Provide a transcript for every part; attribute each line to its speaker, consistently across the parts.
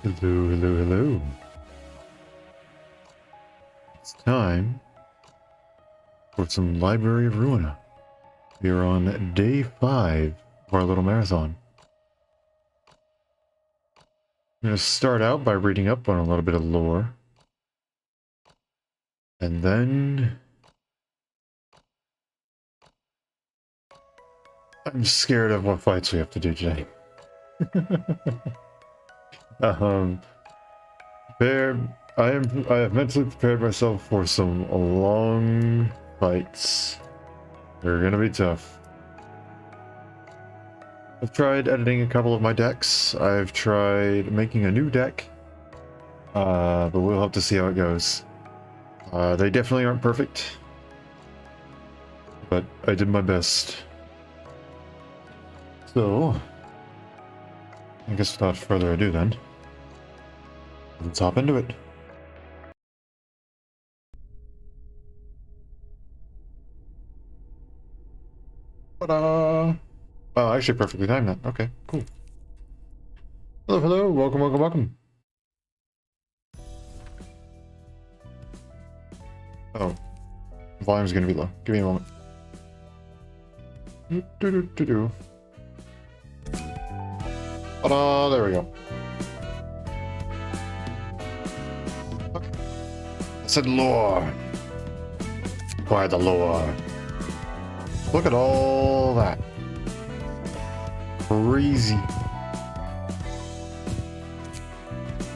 Speaker 1: Hello, hello, hello. It's time for some Library of Ruina. We are on day 5 of our little marathon. I'm going to start out by reading up on a little bit of lore. And then I'm scared of what fights we have to do today. I have mentally prepared myself for some long fights. They're gonna be tough. I've tried editing a couple of my decks. I've tried making a new deck. But we'll have to see how it goes. They definitely aren't perfect. But I did my best. So, I guess without further ado then, let's hop into it. Ta-da! Oh, actually perfectly timed that. Okay, cool. Hello, hello, welcome, welcome, welcome. Oh, volume's gonna be low. Give me a moment. Do-do-do-do-do. Ta-da! There we go. Okay. I said lore. Acquire the lore. Look at all that. Crazy.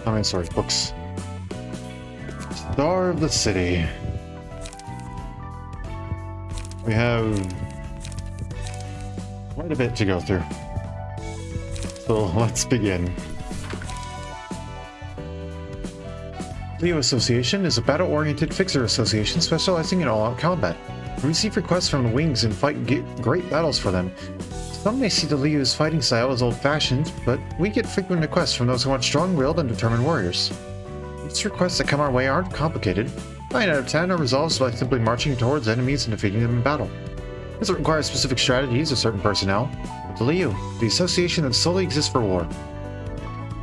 Speaker 1: How many stories? Books. Star of the City. We have quite a bit to go through. So let's begin. Leo Association is a battle-oriented fixer association specializing in all-out combat. We receive requests from the wings and fight great battles for them. Some may see the Leo's fighting style as old-fashioned, but we get frequent requests from those who want strong-willed and determined warriors. These requests that come our way aren't complicated. 9 out of 10 are resolved by simply marching towards enemies and defeating them in battle. It doesn't require specific strategies or certain personnel. But the Leo, the association that solely exists for war.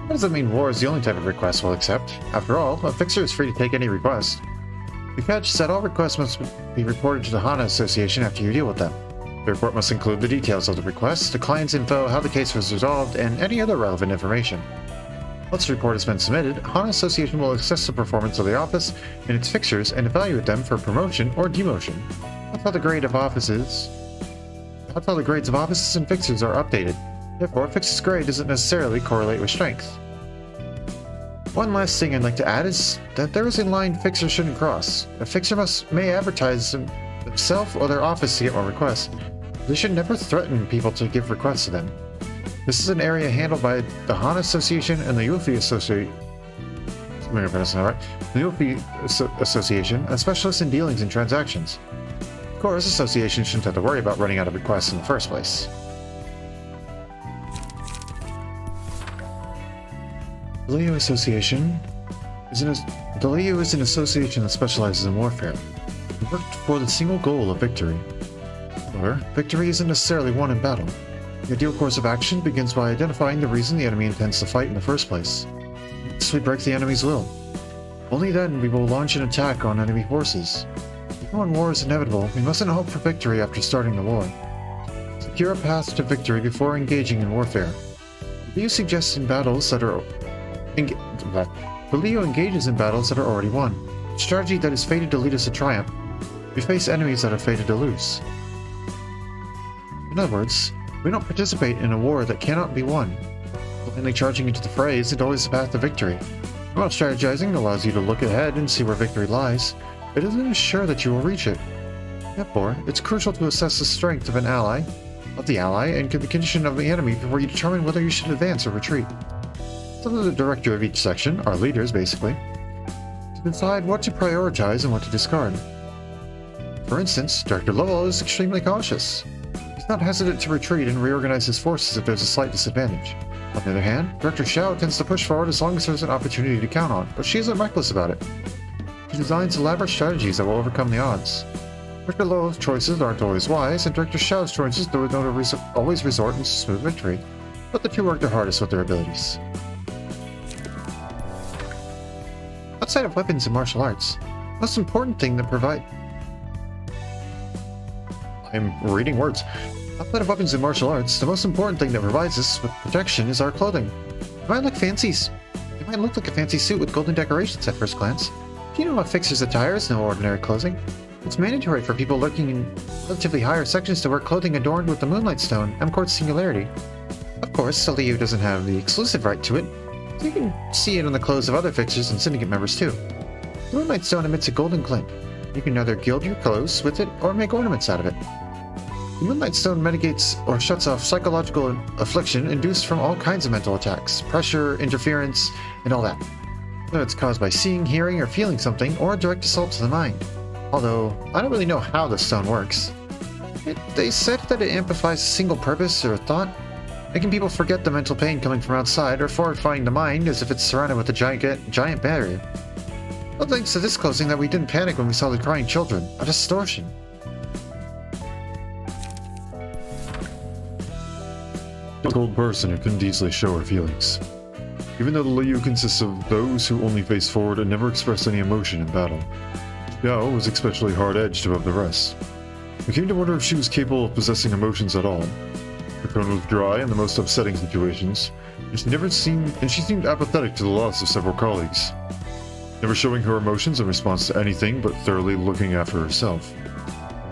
Speaker 1: That doesn't mean war is the only type of request we'll accept. After all, a fixer is free to take any request. We catch that all requests must be reported to the HANA Association after you deal with them. The report must include the details of the request, the client's info, how the case was resolved, and any other relevant information. Once the report has been submitted, HANA Association will assess the performance of the office and its fixers and evaluate them for promotion or demotion. That's how the grades of offices and fixers are updated. Therefore, fixer's grade doesn't necessarily correlate with strength. One last thing I'd like to add is that there is a line fixers shouldn't cross. A fixer may advertise themselves or their office to get more requests. They should never threaten people to give requests to them. This is an area handled by the HANA Association and the UFI Association. The UFI Association, a specialist in dealings and transactions. Of course, associations shouldn't have to worry about running out of requests in the first place. The Leo Association is an association that specializes in warfare. We work for the single goal of victory. However, victory isn't necessarily won in battle. The ideal course of action begins by identifying the reason the enemy intends to fight in the first place. Next, we break the enemy's will. Only then we will launch an attack on enemy forces. Even when war is inevitable, we mustn't hope for victory after starting the war. Secure a path to victory before engaging in warfare. The Leo suggests in battles that are The Leo engages in battles that are already won. A strategy that is fated to lead us to triumph. We face enemies that are fated to lose. In other words, we don't participate in a war that cannot be won. Blindly charging into the fray isn't always the path to victory. While strategizing allows you to look ahead and see where victory lies, it doesn't ensure that you will reach it. Therefore, it's crucial to assess the strength of the ally, and the condition of the enemy before you determine whether you should advance or retreat. So the director of each section, our leaders basically, to decide what to prioritize and what to discard. For instance, Director Lowell is extremely cautious. He's not hesitant to retreat and reorganize his forces if there's a slight disadvantage. On the other hand, Director Xiao tends to push forward as long as there's an opportunity to count on, but she isn't reckless about it. She designs elaborate strategies that will overcome the odds. Director Lowell's choices aren't always wise, and Director Xiao's choices don't always resort in smooth victory, but the two work their hardest with their abilities. outside of weapons and martial arts, the most important thing that provide... I'm reading words. Outside of weapons and martial arts, the most important thing that provides us with protection is our clothing. It might look like a fancy suit with golden decorations at first glance. If you know what fixer's attire is no ordinary clothing, it's mandatory for people lurking in relatively higher sections to wear clothing adorned with the Moonlight Stone, M-Court's singularity. Of course, the Liu doesn't have the exclusive right to it, so you can see it on the clothes of other fixers and syndicate members too. The Moonlight Stone emits a golden glint. You can either gild your clothes with it or make ornaments out of it. The Moonlight Stone mitigates or shuts off psychological affliction induced from all kinds of mental attacks, pressure, interference, and all that. Whether it's caused by seeing, hearing, or feeling something, or a direct assault to the mind. Although, I don't really know how the stone works. They said that it amplifies a single purpose or thought, making people forget the mental pain coming from outside or fortifying the mind as if it's surrounded with a giant barrier. Well, thanks to this closing that we didn't panic when we saw the crying children. A distortion.
Speaker 2: A cold person who couldn't easily show her feelings. Even though the Liu consists of those who only face forward and never express any emotion in battle, Xiao was especially hard-edged above the rest. We came to wonder if she was capable of possessing emotions at all. Her tone was dry in the most upsetting situations, and she seemed apathetic to the loss of several colleagues, never showing her emotions in response to anything but thoroughly looking after herself.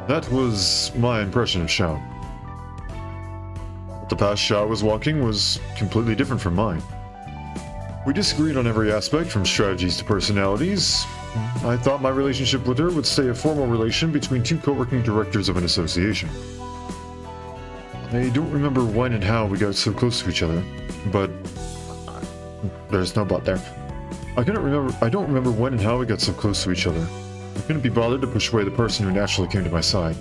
Speaker 2: That was my impression of Xiao. The path Xiao was walking was completely different from mine. We disagreed on every aspect, from strategies to personalities. I thought my relationship with her would stay a formal relation between two co-working directors of an association. I don't remember when and how we got so close to each other, but... there's no but there. I don't remember when and how we got so close to each other. I couldn't be bothered to push away the person who naturally came to my side.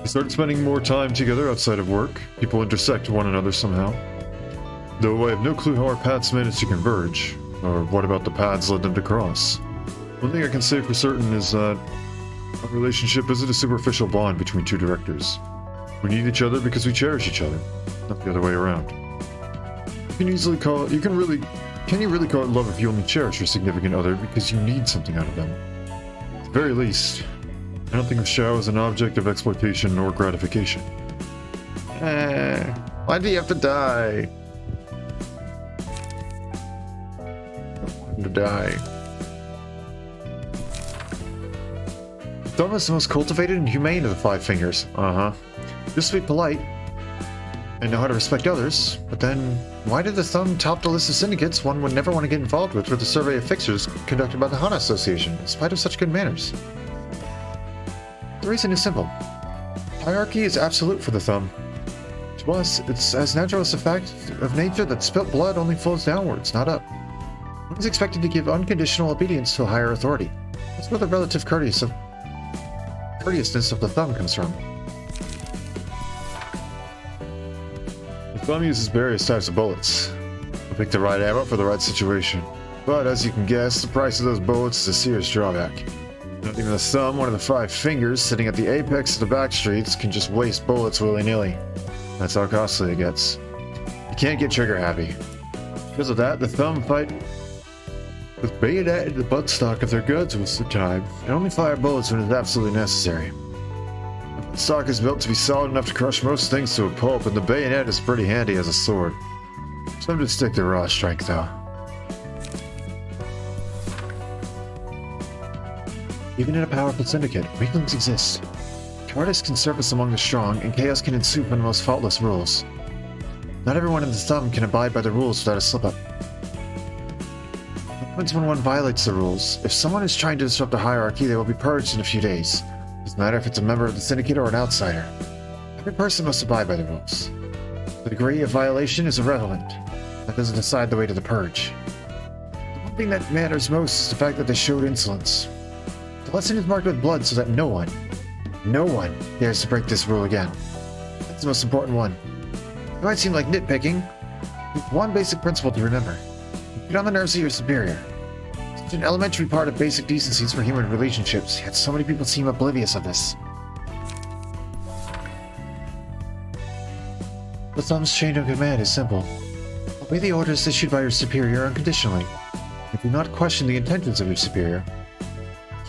Speaker 2: We started spending more time together outside of work. People intersect one another somehow. Though I have no clue how our paths managed to converge, or what about the paths led them to cross. One thing I can say for certain is that our relationship isn't a superficial bond between two directors. We need each other because we cherish each other, not the other way around. Can you really call it love if you only cherish your significant other because you need something out of them? At the very least, I don't think of Xiao as an object of exploitation or gratification.
Speaker 1: Why do you have to die? To die. Thumb is the most cultivated and humane of the five fingers. Just to be polite and know how to respect others, but then why did the thumb top the list of syndicates one would never want to get involved with the survey of fixers conducted by the Hana Association, in spite of such good manners? The reason is simple. Hierarchy is absolute for the thumb. To us, it's as natural as a fact of nature that spilt blood only flows downwards, not up. One is expected to give unconditional obedience to a higher authority. That's where the relative courteousness of the thumb comes from.
Speaker 2: The thumb uses various types of bullets. They'll pick the right ammo for the right situation. But as you can guess, the price of those bullets is a serious drawback. Not even the thumb, one of the five fingers, sitting at the apex of the back streets, can just waste bullets willy-nilly. That's how costly it gets. You can't get trigger happy. Because of that, the thumb fight with bayonet in the buttstock of their guns most of the time, and only fire bullets when it's absolutely necessary. The buttstock is built to be solid enough to crush most things to a pulp, and the bayonet is pretty handy as a sword. Some just stick to raw strength, though.
Speaker 1: Even in a powerful syndicate, weaklings exist. Cowardice can surface among the strong, and chaos can ensue from the most faultless rules. Not everyone in the thumb can abide by the rules without a slip-up. What happens when one violates the rules? If someone is trying to disrupt the hierarchy, they will be purged in a few days. Doesn't matter if it's a member of the syndicate or an outsider. Every person must abide by the rules. The degree of violation is irrelevant. That doesn't decide the way to the purge. The one thing that matters most is the fact that they showed insolence. The lesson is marked with blood so that no one dares to break this rule again. That's the most important one. It might seem like nitpicking, but one basic principle to remember. Get on the nerves of your superior. Such an elementary part of basic decencies for human relationships, yet so many people seem oblivious of this. The thumb's chain of command is simple. Obey the orders issued by your superior unconditionally. Do not question the intentions of your superior.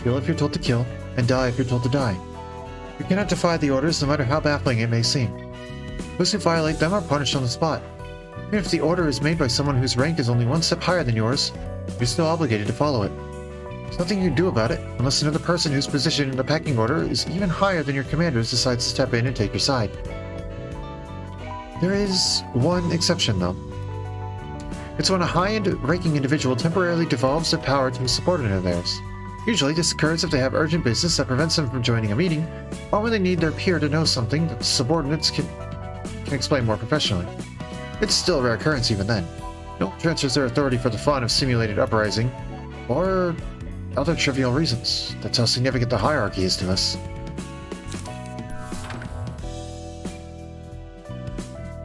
Speaker 1: Kill if you're told to kill, and die if you're told to die. You cannot defy the orders no matter how baffling it may seem. Those who violate them are punished on the spot. Even if the order is made by someone whose rank is only one step higher than yours, you're still obligated to follow it. There's nothing you can do about it, unless another person whose position in the pecking order is even higher than your commanders decides to step in and take your side. There is one exception, though. It's when a high-ranking individual temporarily devolves their power to a subordinate of theirs. Usually, this occurs if they have urgent business that prevents them from joining a meeting, or when they need their peer to know something that the subordinates can explain more professionally. It's still a rare occurrence even then. No one transfers their authority for the fun of simulated uprising, or other trivial reasons. That's how significant the hierarchy is to us.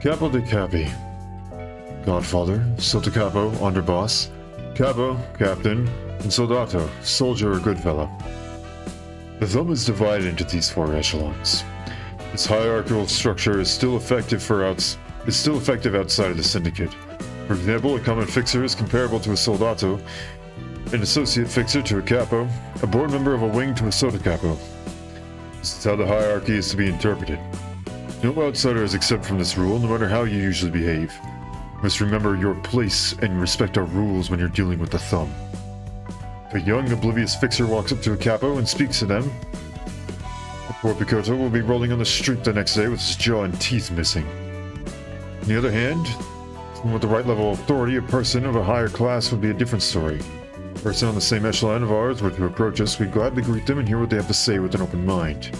Speaker 2: Capo de Capi. Godfather, Sotto Capo, underboss, Capo, captain, and Soldato, soldier or good fellow. The thumb is divided into these four echelons. Its hierarchical structure is still effective outside of the syndicate. For example, a common fixer is comparable to a Soldato, an associate fixer to a Capo, a board member of a wing to a Sotto Capo. This is how the hierarchy is to be interpreted. No outsider is exempt from this rule, no matter how you usually behave. You must remember your place and respect our rules when you're dealing with the thumb. If a young, oblivious fixer walks up to a Capo and speaks to them, the poor Picotto will be rolling on the street the next day with his jaw and teeth missing. On the other hand, someone with the right level of authority, a person of a higher class, would be a different story. A person on the same echelon of ours were to approach us, we'd gladly greet them and hear what they have to say with an open mind.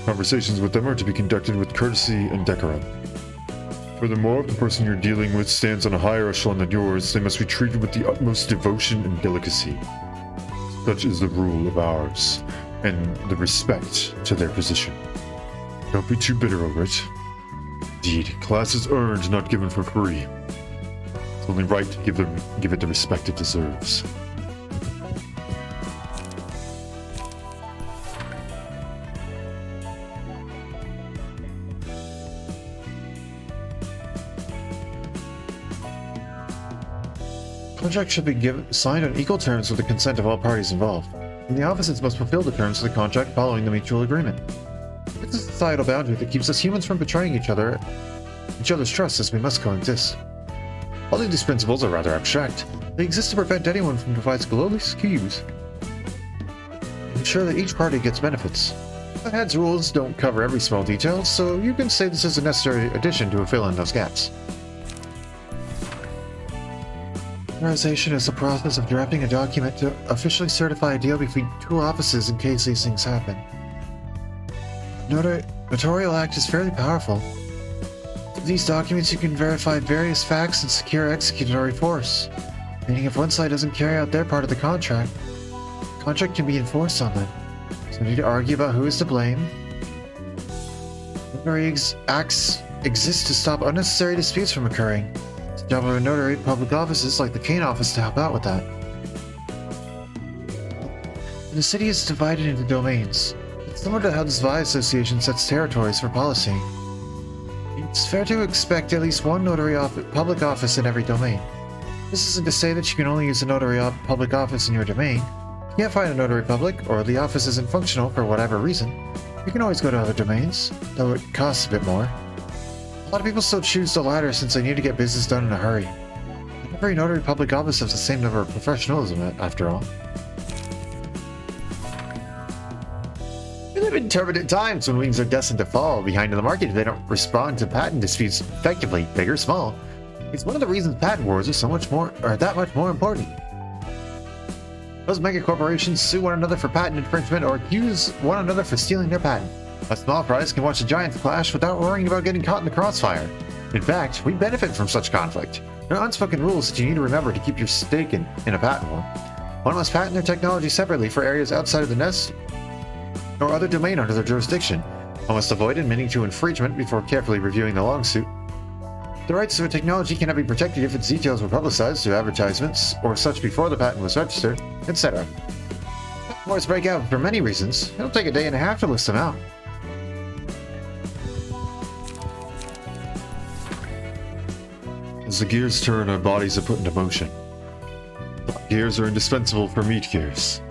Speaker 2: Conversations with them are to be conducted with courtesy and decorum. Furthermore, if the person you're dealing with stands on a higher echelon than yours, they must be treated with the utmost devotion and delicacy. Such is the rule of ours, and the respect to their position. Don't be too bitter over it. Indeed, class is earned, not given for free. It's only right to give it the respect it deserves.
Speaker 1: Contract should be signed on equal terms with the consent of all parties involved, and the offices must fulfill the terms of the contract following the mutual agreement. It's a societal boundary that keeps us humans from betraying each other's trust, as we must coexist. All of these principles are rather abstract. They exist to prevent anyone from devising glorious schemes and ensure that each party gets benefits. The head's rules don't cover every small detail, so you can say this is a necessary addition to fill in those gaps. Notarization is the process of drafting a document to officially certify a deal between two offices in case these things happen. Notarial act is fairly powerful. With these documents you can verify various facts and secure executory force, meaning if one side doesn't carry out their part of the contract can be enforced on them. So no need to argue about who is to blame. Notary acts exist to stop unnecessary disputes from occurring. It's the job of a notary at public offices like the Kane office to help out with that. And the city is divided into domains. It's similar to how the Zwei Association sets territories for policy. It's fair to expect at least one notary public office in every domain. This isn't to say that you can only use a notary public office in your domain. If you can't find a notary public, or the office isn't functional for whatever reason, you can always go to other domains, though it costs a bit more. A lot of people still choose the latter since they need to get business done in a hurry. Every notary public office has the same number of professionalism, after all. We live in turbulent times when wings are destined to fall behind in the market if they don't respond to patent disputes effectively, big or small. It's one of the reasons patent wars are that much more important. Those mega corporations sue one another for patent infringement or accuse one another for stealing their patent. A small prize can watch the giants clash without worrying about getting caught in the crossfire. In fact, we benefit from such conflict. There are unspoken rules that you need to remember to keep your stake in a patent war. One must patent their technology separately for areas outside of the nest or other domain under their jurisdiction. One must avoid admitting to infringement before carefully reviewing the lawsuit. The rights to a technology cannot be protected if its details were publicized through advertisements or such before the patent was registered, etc. Patent wars break out for many reasons. It'll take a day and a half to list them out.
Speaker 2: As the gears turn, our bodies are put into motion. gears are indispensable for meat gears.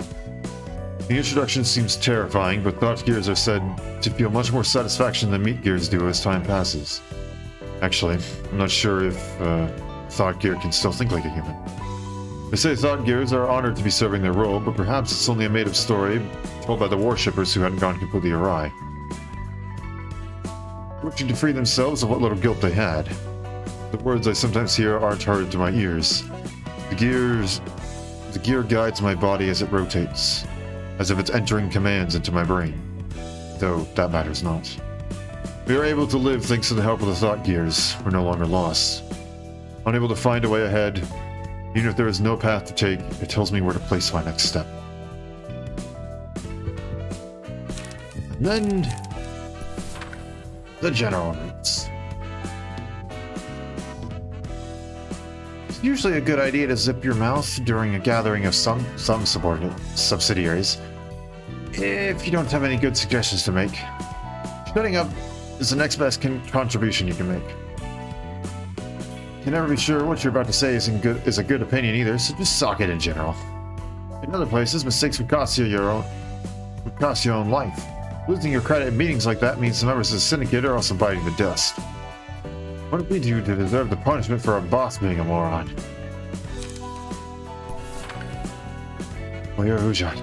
Speaker 2: The introduction seems terrifying, but thought gears are said to feel much more satisfaction than meat gears do as time passes. Actually, I'm not sure if thought gear can still think like a human. They say thought gears are honored to be serving their role, but perhaps it's only a made-up story told by the worshippers who hadn't gone completely awry, wishing to free themselves of what little guilt they had. The words I sometimes hear aren't heard to my ears. The gear guides my body as it rotates, as if it's entering commands into my brain, though that matters not. We are able to live thanks to the help of the thought gears. We're no longer lost. Unable to find a way ahead, even if there is no path to take, it tells me where to place my next step. And then the general routes. It's usually a good idea to zip your mouth during a gathering of some subsidiaries, if you don't have any good suggestions to make. Shutting up is the next best contribution you can make. You can never be sure what you're about to say is a good opinion either, so just sock it in general. In other places, mistakes would cost you your own life. Losing your credit in meetings like that means the members of the syndicate are also biting the dust. What did we do to deserve the punishment for our boss being a moron? Well, you're Ujat.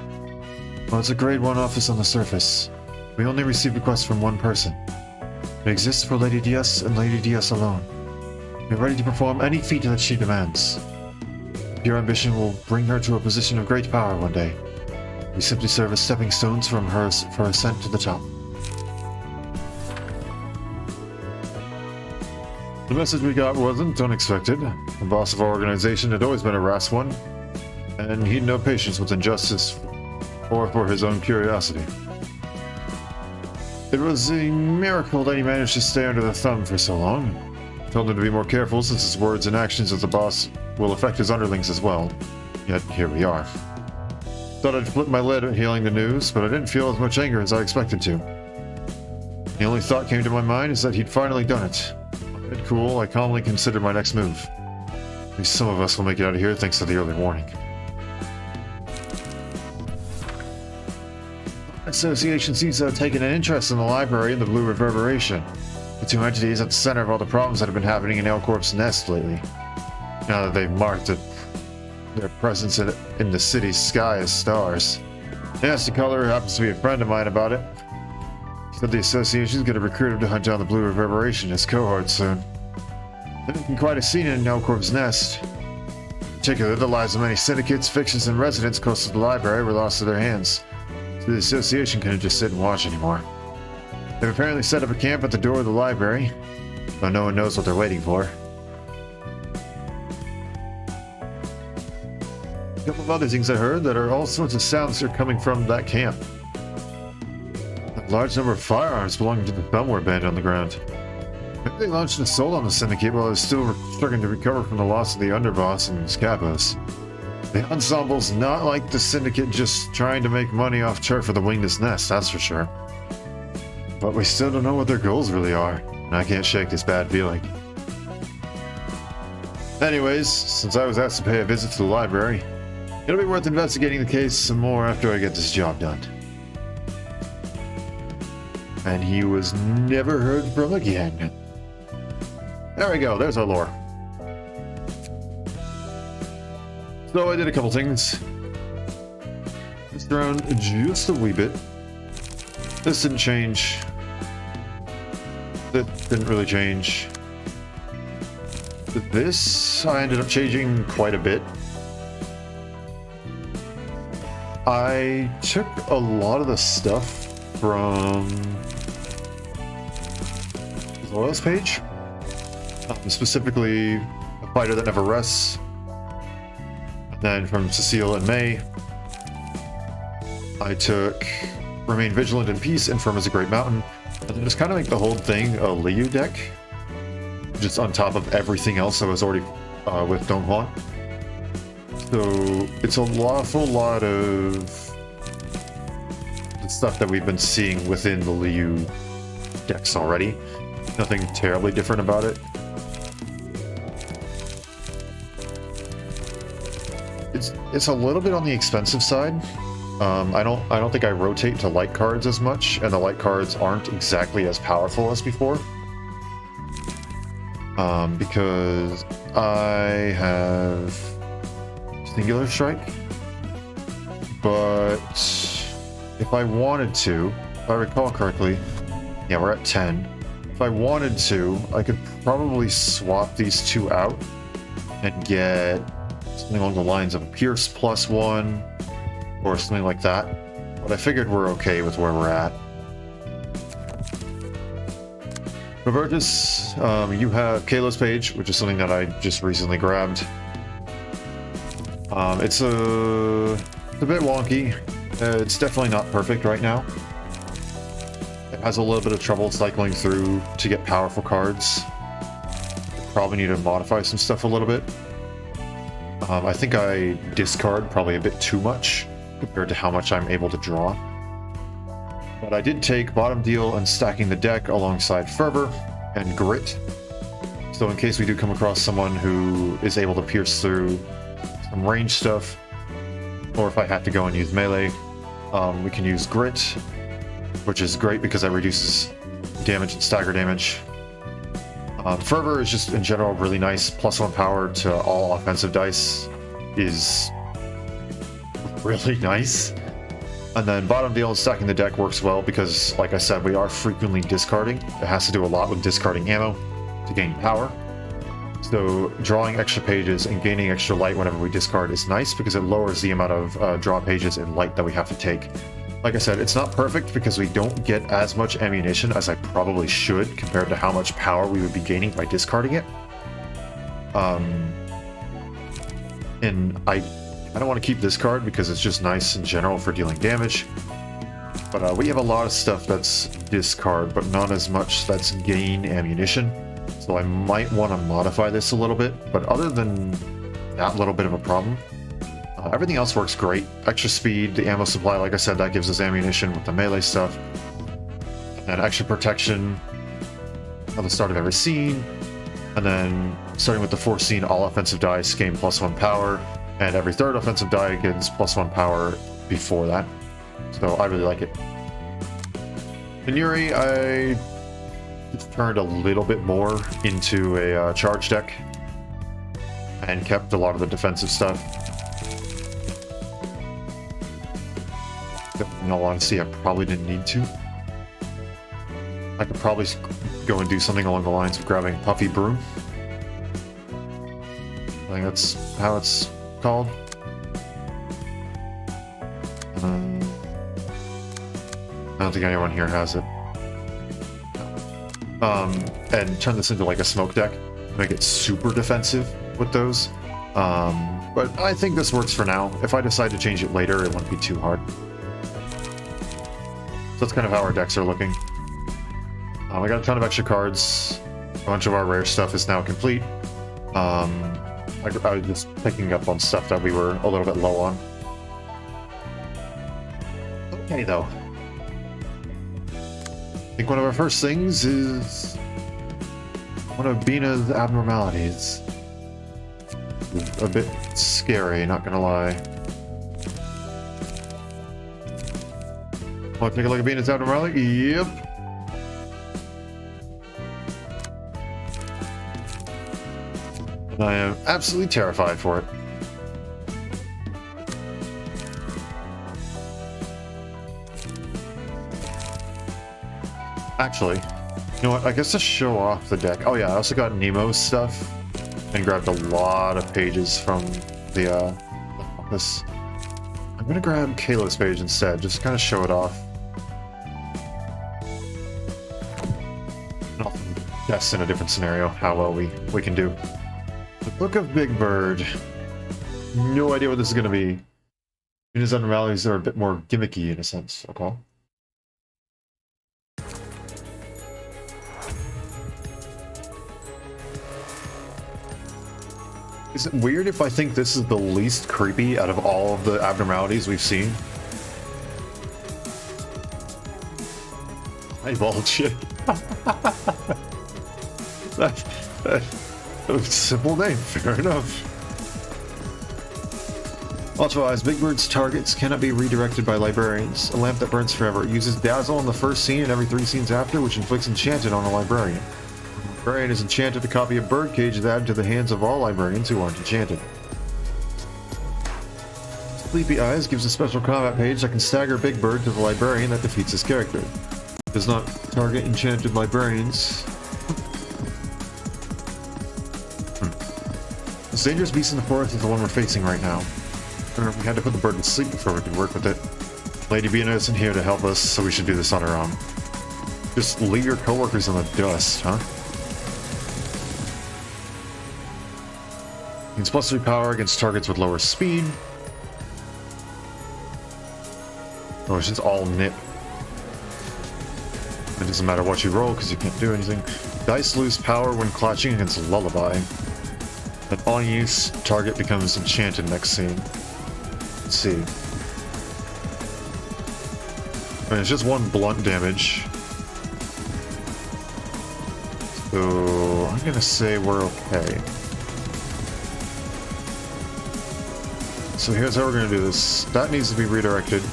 Speaker 2: Well, it's a grade 1 office on the surface. We only receive requests from one person. It exists for Lady DS and Lady DS alone. We're ready to perform any feat that she demands. Your ambition will bring her to a position of great power one day. We simply serve as stepping stones for ascent to the top. The message we got wasn't unexpected. The boss of our organization had always been a rash one, and he'd no patience with injustice or for his own curiosity. It was a miracle that he managed to stay under the thumb for so long. I told him to be more careful since his words and actions as the boss will affect his underlings as well. Yet here we are. Thought I'd flip my lid at hearing the news, but I didn't feel as much anger as I expected to. The only thought came to my mind is that he'd finally done it. Head cool, I calmly considered my next move. At least some of us will make it out of here thanks to the early warning. The association seems to have taken an interest in the library and the Blue Reverberation. The two entities at the center of all the problems that have been happening in Elcorp's Nest lately. Now that they've marked their presence in the city's sky as stars. Nasty Color happens to be a friend of mine about it. He said the association's going to recruit him to hunt down the Blue Reverberation as cohort soon. They're making quite a scene in Elcorp's Nest. In particular, the lives of many syndicates, fictions, and residents close to the library were lost to their hands. So the association couldn't just sit and watch anymore. They've apparently set up a camp at the door of the library, though no one knows what they're waiting for. A couple of other things I heard that are all sorts of sounds that are coming from that camp. A large number of firearms belonging to the Thumbware band on the ground. Maybe they launched an assault on the Syndicate while they're still struggling to recover from the loss of the Underboss and his capos. The ensemble's not like the Syndicate just trying to make money off turf for the Wingless Nest, that's for sure. But we still don't know what their goals really are, and I can't shake this bad feeling. Anyways, since I was asked to pay a visit to the library, it'll be worth investigating the case some more after I get this job done. And he was never heard from again. There we go, there's our lore. So I did a couple things. Just around just a wee bit. This didn't change. That didn't really change. But this, I ended up changing quite a bit. I took a lot of the stuff from Loyal's page. Specifically, A Fighter That Never Rests. And then from Cecile and May, I took Remain Vigilant in Peace and Firm as a Great Mountain. And then just kind of make the whole thing a Liu deck. Just on top of everything else that was already with Donghua. So it's a full lot of the stuff that we've been seeing within the Liu decks already. Nothing terribly different about it. it's a little bit on the expensive side. I don't think I rotate to light cards as much, and the light cards aren't exactly as powerful as before. Because I have Singular Strike, but if I wanted to, if I recall correctly, yeah, we're at 10. If I wanted to, I could probably swap these two out and get something along the lines of a Pierce +1 or something like that. But I figured we're okay with where we're at. Robertus, you have Kalo's page, which is something that I just recently grabbed. It's a bit wonky. It's definitely not perfect right now. It has a little bit of trouble cycling through to get powerful cards. Probably need to modify some stuff a little bit. I think I discard probably a bit too much compared to how much I'm able to draw. But I did take Bottom Deal and Stacking the Deck alongside Fervor and Grit. So in case we do come across someone who is able to pierce through some range stuff, or if I have to go and use melee, we can use Grit, which is great because that reduces damage and stagger damage. Fervor is just in general really nice. +1 power to all offensive dice is really nice. And then Bottom Deal and Stacking the Deck works well because, like I said, we are frequently discarding. It has to do a lot with discarding ammo to gain power. So drawing extra pages and gaining extra light whenever we discard is nice because it lowers the amount of draw pages and light that we have to take. Like I said, it's not perfect because we don't get as much ammunition as I probably should compared to how much power we would be gaining by discarding it. And I don't want to keep this card because it's just nice in general for dealing damage. But we have a lot of stuff that's discard, but not as much that's gain ammunition. So I might want to modify this a little bit, but other than that little bit of a problem, everything else works great. Extra speed, the ammo supply, like I said, that gives us ammunition with the melee stuff. And extra protection at the start of every scene. And then starting with the 4th scene, all offensive dice gain +1 power. And every 3rd offensive die gets +1 power before that. So I really like it. Penuri, I just turned a little bit more into a charge deck. And kept a lot of the defensive stuff. In all honesty, I probably didn't need to. I could probably go and do something along the lines of grabbing Puffy Broom. I think that's how it's called. I don't think anyone here has it. And turn this into like a smoke deck. Make it super defensive with those. But I think this works for now. If I decide to change it later, it won't be too hard. So that's kind of how our decks are looking. I got a ton of extra cards. A bunch of our rare stuff is now complete. I was just picking up on stuff that we were a little bit low on. Okay, though. I think one of our first things is one of Bina's abnormalities. A bit scary, not gonna lie. Want to take a look at Bina's abnormality? Yep. And I am absolutely terrified for it. Actually, you know what? I guess to show off the deck. Oh yeah, I also got Nemo's stuff and grabbed a lot of pages from the office. I'm gonna grab Kalo's page instead, just to kind of show it off. And I'll test in a different scenario how well we can do. The Book of Big Bird. No idea what this is gonna be. His abnormalities are a bit more gimmicky in a sense. Okay. Is it weird if I think this is the least creepy out of all of the abnormalities we've seen? Eyeball shit. That was a simple name, fair enough.
Speaker 1: Ultra-wise, Big Bird's targets cannot be redirected by librarians. A lamp that burns forever. It uses Dazzle in the first scene and every 3 scenes after, which inflicts Enchanted on a librarian. When a librarian is enchanted, a copy of Birdcage is added to the hands of all librarians who aren't enchanted. Sleepy Eyes gives a special combat page that can stagger Big Bird to the librarian that defeats his character. It does not target enchanted librarians. The dangerous beast in the forest is the one we're facing right now. We had to put the bird to sleep before we could work with it. Lady Bina isn't here to help us, so we should do this on our own. Just leave your coworkers in the dust, huh? Gains +3 power against targets with lower speed. Oh, it's just all nip. It doesn't matter what you roll because you can't do anything. Dice lose power when clashing against Lullaby. But on use, target becomes enchanted next scene. Let's see. I mean, it's just 1 blunt damage. So I'm gonna say we're okay. So here's how we're gonna do this. That needs to be redirected.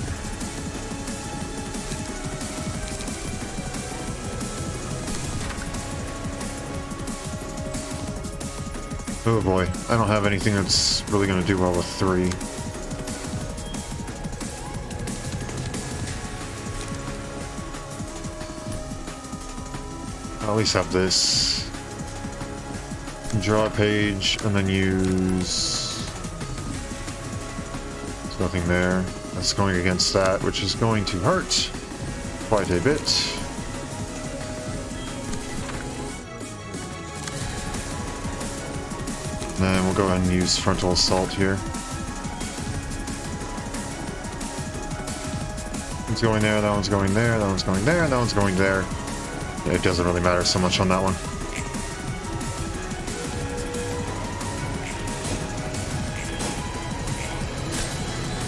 Speaker 1: Oh boy, I don't have anything that's really going to do well with 3. I'll at least have this. Draw a page, and then use... There's nothing there. That's going against that, which is going to hurt quite a bit. Then we'll go ahead and use Frontal Assault here. One's going there, that one's going there, that one's going there, and that one's going there. Yeah, it doesn't really matter so much on that one.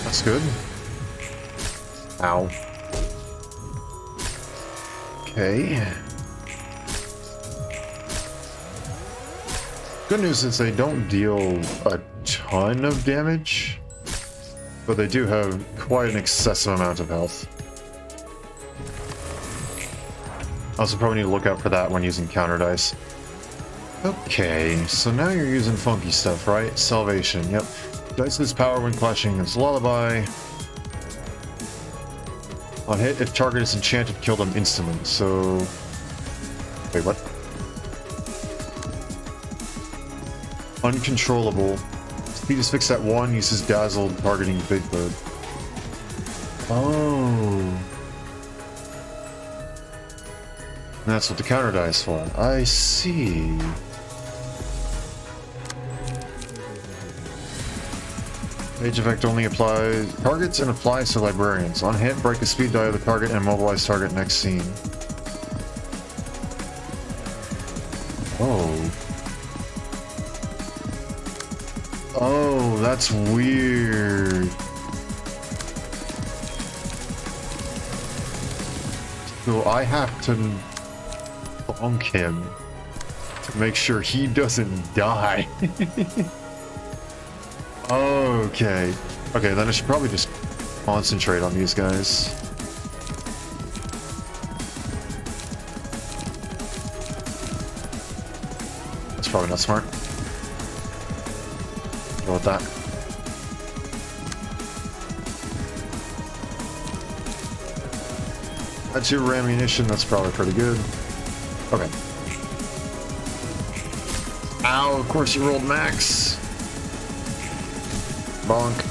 Speaker 1: That's good. Ow. Okay. Good news is they don't deal a ton of damage, but they do have quite an excessive amount of health. Also probably need to look out for that when using counter dice. Okay, so now you're using funky stuff, right? Salvation, yep. Dice lose power when clashing against Lullaby. On hit, if target is enchanted, kill them instantly, so... Wait, what? Uncontrollable. Speed is fixed at 1, uses Dazzle targeting Big Bird. Oh. That's what the counter die is for. I see. Mage effect only applies targets and applies to librarians. On hit, break the speed die of the target and immobilize target next scene. Oh. Oh, that's weird. So I have to bonk him to make sure he doesn't die. Okay. Okay, then I should probably just concentrate on these guys. That's probably not smart. Go with that. That's your ammunition, that's probably pretty good. Okay. Ow, of course you rolled max. Bonk.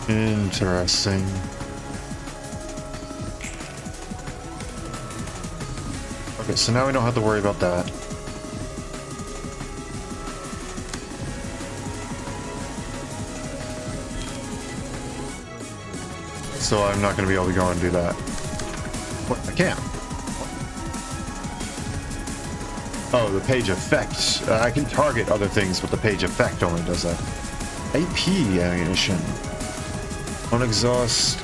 Speaker 1: Interesting. Okay, so now we don't have to worry about that. So I'm not going to be able to go and do that. What? I can't.
Speaker 2: Oh, the page effect. I can target other things, but the page effect only does that. AP ammunition. On exhaust.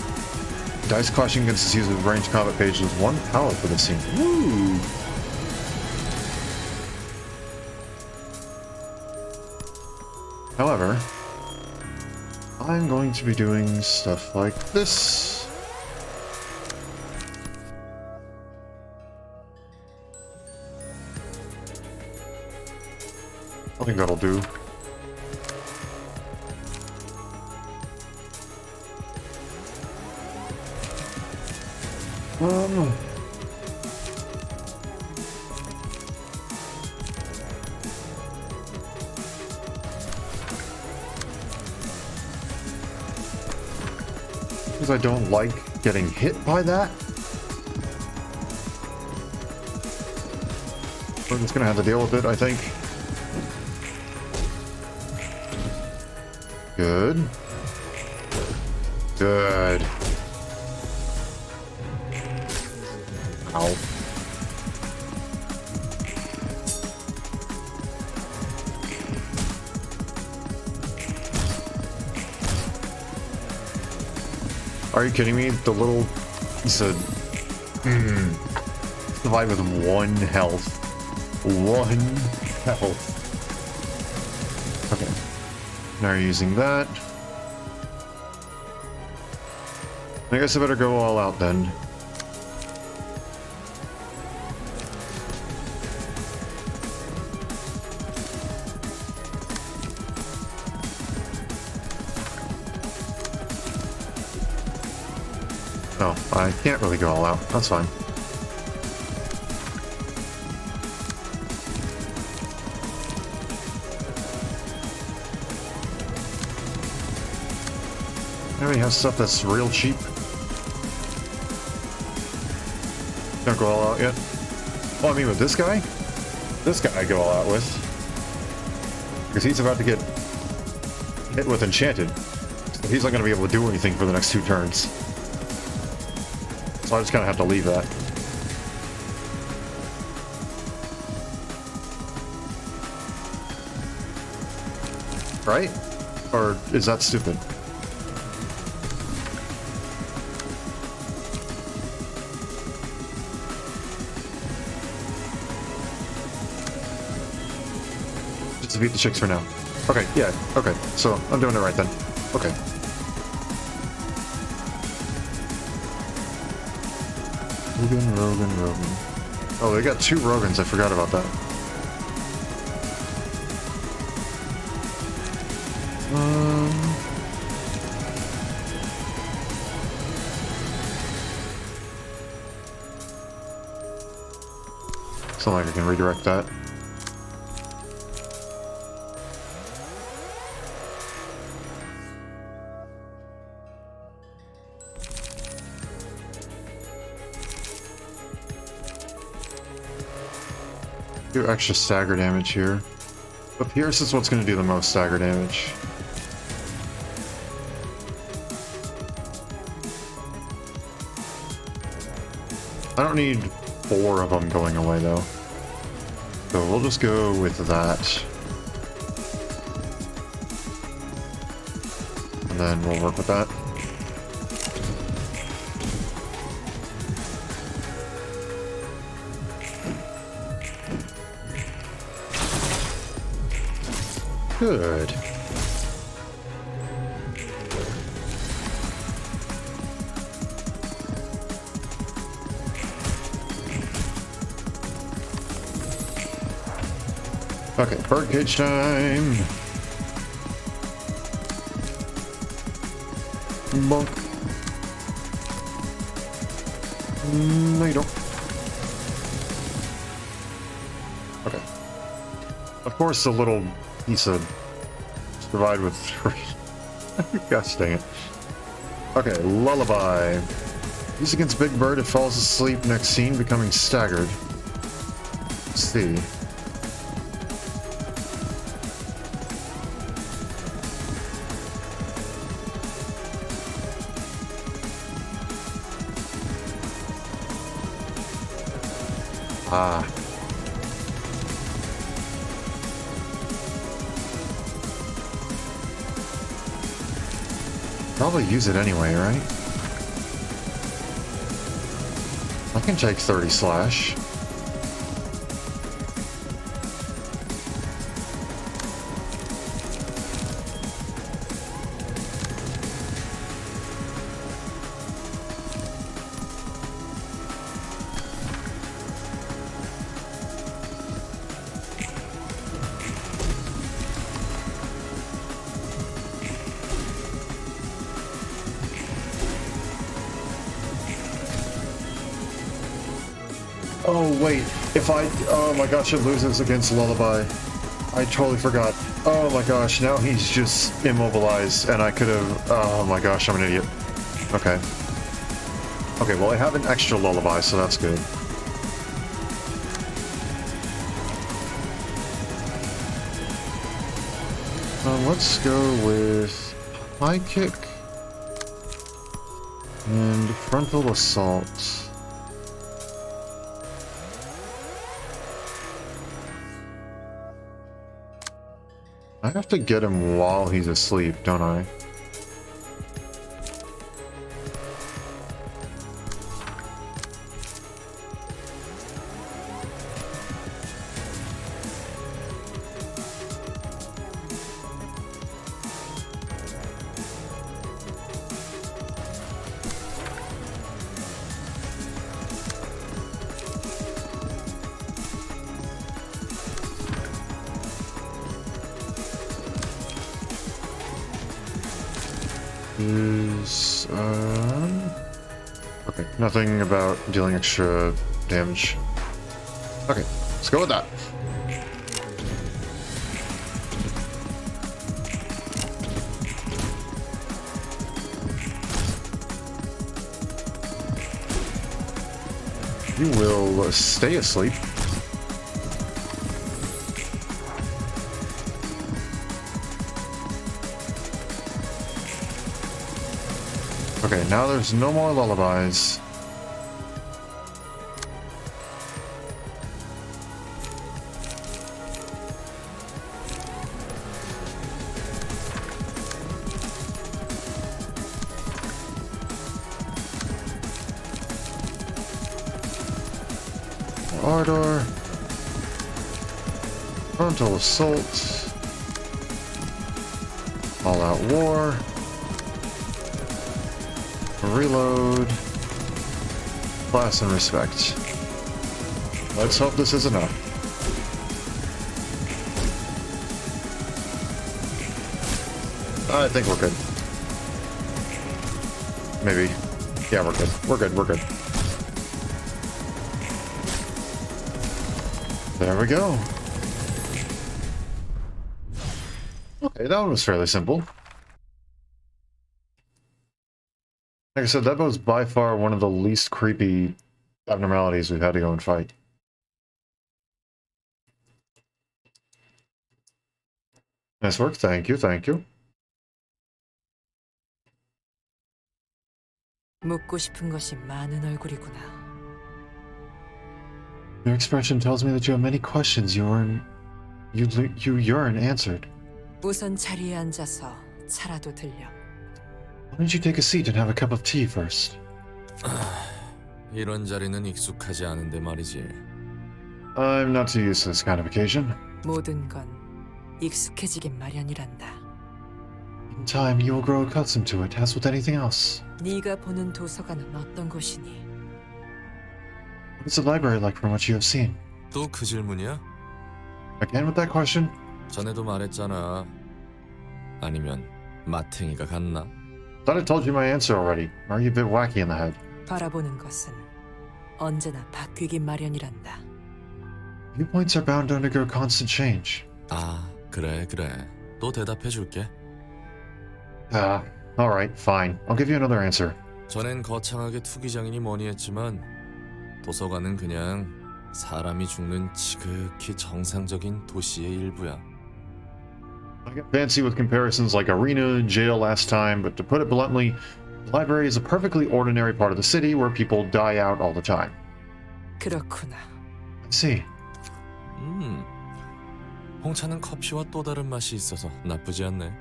Speaker 2: Dice clashing against this user's ranged combat page with 1 power for the scene. Woo! However, I'm going to be doing stuff like this. I think that'll do. Because I don't like getting hit by that. We're just gonna have to deal with it, I think. Good. Good. Ow. Are you kidding me? The little... He said... Survive with 1 health. 1 health. Okay. Now you're using that. I guess I better go all out then. No, I can't really go all out. That's fine. Now we have stuff that's real cheap. Don't go all out yet. Well, I mean with this guy I go all out with. Because he's about to get hit with Enchanted. So he's not going to be able to do anything for the next 2 turns. So I just kind of have to leave that. Right? Or is that stupid? Just beat the chicks for now. Okay, yeah, okay. So I'm doing it right then. Okay. Rogan. Oh, they got 2 Rogans. I forgot about that. It's not like I can redirect that. Do extra stagger damage here. But Pierce is what's going to do the most stagger damage. I don't need 4 of them going away though. So we'll just go with that. And then we'll work with that. Good. Okay, bird cage time. Bonk. No, you don't. Okay. Of course, the little piece of provide with 3. Gosh dang it. Okay, lullaby. Use against Big Bird, it falls asleep next scene, becoming staggered. Let's see. Ah.
Speaker 1: Probably use it anyway, right? I can take 30 slash. Oh wait, if I, oh my gosh, it loses against Lullaby. I totally forgot. Oh my gosh, now he's just immobilized and I could have, oh my gosh, I'm an idiot. Okay. Okay, well I have an extra Lullaby, so that's good. Let's go with high kick and frontal assault. I have to get him while he's asleep, don't I? Okay, nothing about dealing extra damage. Okay, let's go with that. You will stay asleep. Okay, now there's no more lullabies. Ardor. Frontal assault. All out war. Reload. Class and respect. Let's hope this is enough. I think we're good. Maybe. Yeah, we're good. We're good. We're good. There we go. Okay, that one was fairly simple. Like I said, that was by far one of the least creepy abnormalities we've had to go and fight. Nice work, thank you, thank you.
Speaker 3: 묻고 싶은 것이 많은 얼굴이구나.
Speaker 1: Your expression tells me that you have many questions you yearn answered.
Speaker 3: 우선 자리에 앉아서 차라도 들려.
Speaker 1: Why don't you take a seat and have a cup of tea first?
Speaker 4: 이런 자리는 익숙하지 않은데 말이지.
Speaker 1: I'm not too used to this kind of occasion.
Speaker 3: 모든 건 익숙해지긴 마련이란다.
Speaker 1: In time, you will grow accustomed to it, as with anything else.
Speaker 3: 네가 보는 도서관은 어떤 곳이니?
Speaker 1: What is the library like from what you have seen?
Speaker 4: 또 그 질문이야?
Speaker 1: Again with that question?
Speaker 4: 전에도 말했잖아. 아니면 마탱이가 같나?
Speaker 1: Thought I told you my answer already. Are you a bit wacky in the head?
Speaker 3: 바라보는 것은 언제나 바뀌긴 마련이란다.
Speaker 1: Viewpoints are bound to undergo constant change.
Speaker 4: 아, 그래. 또 대답해줄게.
Speaker 1: Alright, fine. I'll give you another answer.
Speaker 4: 전엔 거창하게 투기장이니 뭐니 했지만 도서관은 그냥 사람이 죽는 지극히 정상적인 도시의 일부야.
Speaker 1: I get fancy with comparisons like Arena and jail last time, but to put it bluntly, the library is a perfectly ordinary part of the city where people die out all the time.
Speaker 3: 그렇구나.
Speaker 1: I see.
Speaker 4: 홍차는 커피와 또 다른 맛이 있어서 나쁘지 않네.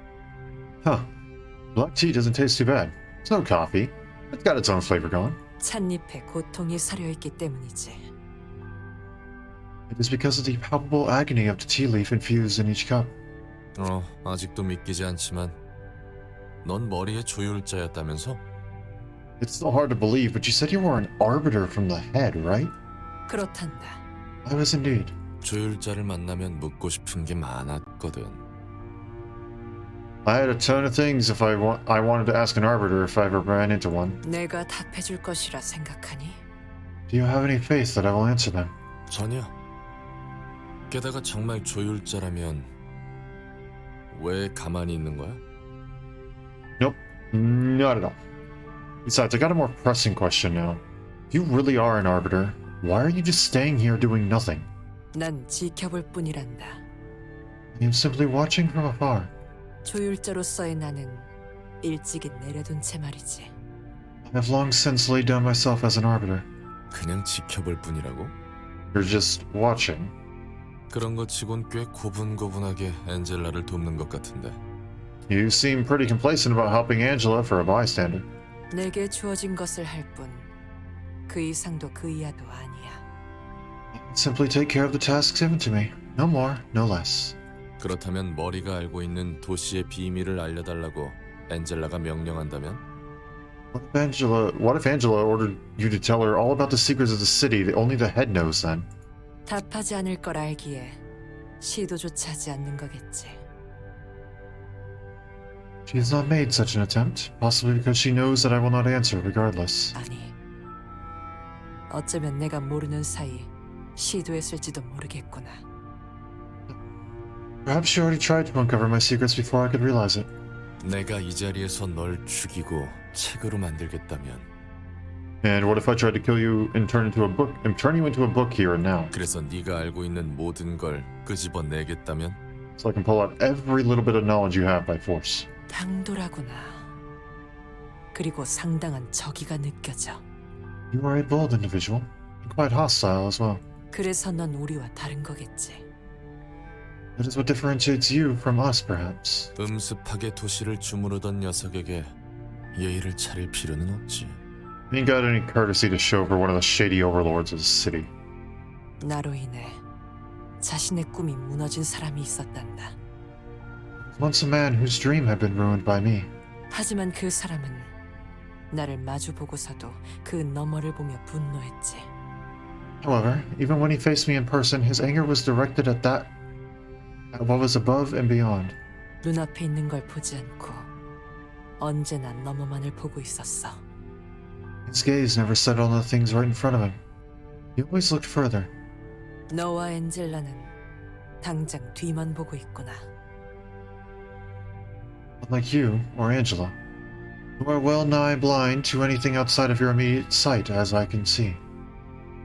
Speaker 1: Huh. Black tea doesn't taste too bad. It's no coffee. It's got its own flavor going.
Speaker 3: 찻잎에 고통이 서려있기 때문이지.
Speaker 1: It is because of the palpable agony of the tea leaf infused in each cup.
Speaker 4: 아직도 믿기지 않지만 넌 머리에 조율자였다면서?
Speaker 1: It's so hard to believe, but you said you were an arbiter from the head, right?
Speaker 3: 그렇단다.
Speaker 1: I was indeed.
Speaker 4: 조율자를 만나면 묻고 싶은 게 많았거든.
Speaker 1: I had a ton of things if I wanted to ask an arbiter if I ever ran into one.
Speaker 3: 내가 답해줄 것이라 생각하니?
Speaker 1: Do you have any faith that I will answer them?
Speaker 4: 전혀. 게다가 정말 조율자라면 왜 가만히 있는 거야?
Speaker 1: Nope, not at all. Besides, I got a more pressing question now. If you really are an arbiter, why are you just staying here doing nothing?
Speaker 3: 난 지켜볼 뿐이란다.
Speaker 1: I am simply watching from afar.
Speaker 3: 조율자로서의 나는 일찍이 내려둔 채 말이지.
Speaker 1: I have long since laid down myself as an arbiter.
Speaker 4: 그냥 지켜볼 뿐이라고?
Speaker 1: You're just watching.
Speaker 4: 그런 것 치곤 꽤 고분고분하게 엔젤라를 돕는 것 같은데.
Speaker 1: You seem pretty complacent about helping Angela for a bystander.
Speaker 3: 내게 주어진 것을 할 뿐. 그 이상도 그 이하도 아니야.
Speaker 1: Simply take care of the tasks given to me. No more, no less.
Speaker 4: 그렇다면 머리가 알고 있는 도시의 비밀을 알려달라고 엔젤라가 명령한다면?
Speaker 1: What if Angela ordered you to tell her all about the secrets of the city that only the head knows then?
Speaker 3: 답하지 않을 걸 알기에 시도조차 하지 않는 거겠지.
Speaker 1: She has not made such an attempt, possibly because she knows that I will not answer regardless.
Speaker 3: 아니, 어쩌면 내가 모르는 사이 시도했을지도 모르겠구나.
Speaker 1: Perhaps she already tried to uncover my secrets before I could realize it.
Speaker 4: 내가 이 자리에서 널 죽이고 책으로 만들겠다면
Speaker 1: And what if I tried to kill you and turn you into a book here and now?
Speaker 4: 그래서 네가 알고 있는 모든 걸 끄집어내겠다면?
Speaker 1: So I can pull out every little bit of knowledge you have by force.
Speaker 3: 당돌하구나. 그리고 상당한 적이가 느껴져.
Speaker 1: You are a bold individual, and quite hostile as well.
Speaker 3: 그래서 넌 우리와 다른 거겠지.
Speaker 1: That is what differentiates you from us, perhaps.
Speaker 4: 음습하게 도시를 주무르던 녀석에게 예의를 차릴 필요는 없지.
Speaker 1: You ain't got any courtesy to show for one of the shady overlords of the city.
Speaker 3: 나로 인해 자신의 꿈이 무너진 사람이 있었단다.
Speaker 1: Once a man whose dream had been ruined by me.
Speaker 3: 하지만 그 사람은 나를 마주 보고서도 그 너머를 보며 분노했지.
Speaker 1: However, even when he faced me in person, his anger was directed at what was above and beyond.
Speaker 3: 눈앞에 있는 걸 보지 않고 언제나 너머만을 보고 있었어.
Speaker 1: His gaze never settled on the things right in front of him. He always looked further.
Speaker 3: 너와 엔젤라는 당장 뒤만 보고 있구나.
Speaker 1: Unlike you or Angela, who are well nigh blind to anything outside of your immediate sight, as I can see.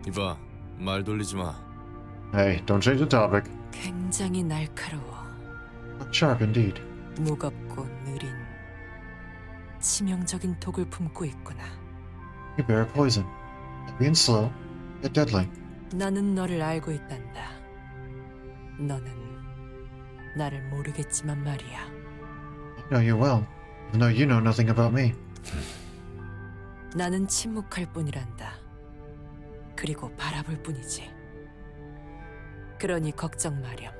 Speaker 4: 이봐, 말 돌리지 마.
Speaker 1: Hey, don't change the topic.
Speaker 3: 굉장히 날카로워.
Speaker 1: Sharp indeed.
Speaker 3: 무겁고 느린 치명적인 독을 품고 있구나.
Speaker 1: You bear poison. Heavy and slow, yet deadly.
Speaker 3: 나는 너를 알고 있단다. 너는 나를 모르겠지만 말이야.
Speaker 1: I know you well, even though you know nothing about me.
Speaker 3: 나는 침묵할 뿐이란다. 그리고 바라볼 뿐이지. 그러니 걱정 마렴.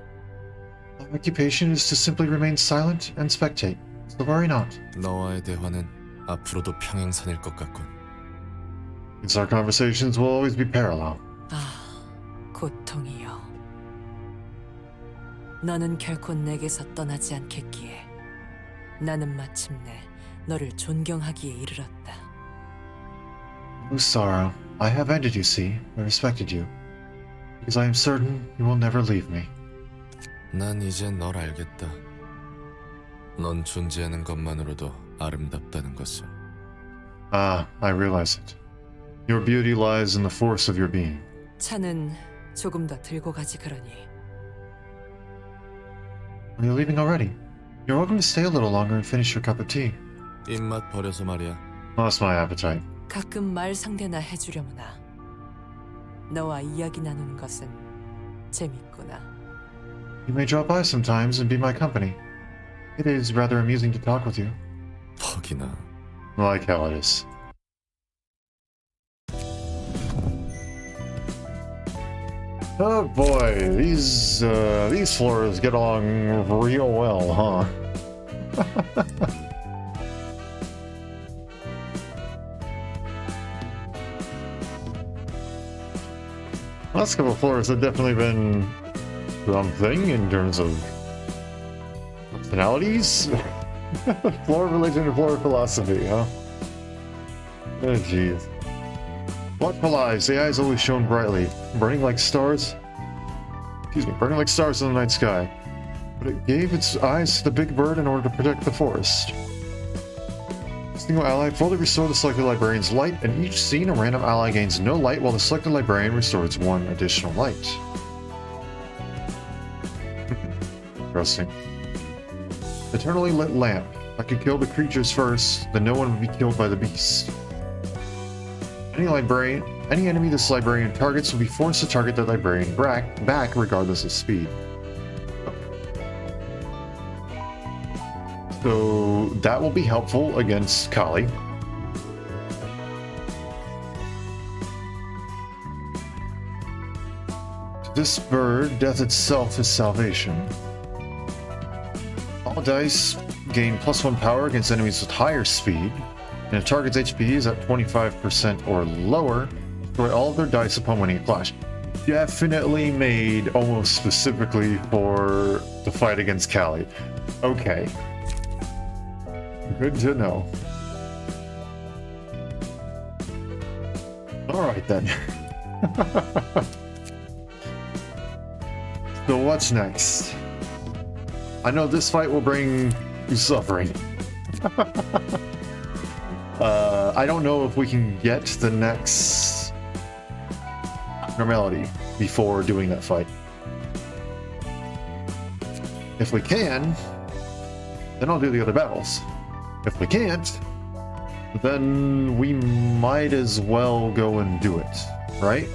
Speaker 1: My occupation is to simply remain silent and spectate, so worry not.
Speaker 4: 너와의 대화는 앞으로도 평행선일 것 같군.
Speaker 1: Because our conversations will always be parallel.
Speaker 3: 아, 고통이여. 너는 결코 내게서 떠나지 않겠기에 나는 마침내 너를 존경하기에 이르렀다.
Speaker 1: No sorrow. I have ended, you see, I respected you. Because I am certain you will never leave me.
Speaker 4: 난 이제 널 알겠다. 넌 존재하는 것만으로도 아름답다는 것을.
Speaker 1: Ah, I realize it. Your beauty lies in the force of your being.
Speaker 3: 차는 조금 더 들고 가지 그러니.
Speaker 1: Are you leaving already? You're welcome to stay a little longer and finish your cup of tea.
Speaker 4: 입맛 버려서 말이야.
Speaker 1: Lost my appetite.
Speaker 3: 가끔 말 상대나 해주려무나. 너와 이야기 나누는 것은 재밌구나.
Speaker 1: You may drop by sometimes and be my company. It is rather amusing to talk with you.
Speaker 4: 퍽이나.
Speaker 1: I like how it is. Oh boy, these floors get along real well, huh? Last couple of floors have definitely been something in terms of personalities. Floor religion and floor philosophy, huh? Oh jeez. Watchful eyes, the eyes always shone brightly, burning like stars. Burning like stars in the night sky. But it gave its eyes to the big bird in order to protect the forest. A single ally fully restored the selected librarian's light, and each scene a random ally gains no light while the selected librarian restores one additional light. Interesting. Eternally lit lamp. I could kill the creatures first, then no one would be killed by the beast. Any enemy this librarian targets will be forced to target that librarian back regardless of speed. So that will be helpful against Kali. To this bird, death itself is salvation. All dice gain +1 power against enemies with higher speed, and if target's HP is at 25% or lower, destroy all of their dice upon winning a clash. Definitely made almost specifically for the fight against Kali. Okay. Good to know. Alright then. So what's next? I know this fight will bring you suffering. I don't know if we can get the next abnormality before doing that fight. If we can, then I'll do the other battles. If we can't, then we might as well go and do it, right?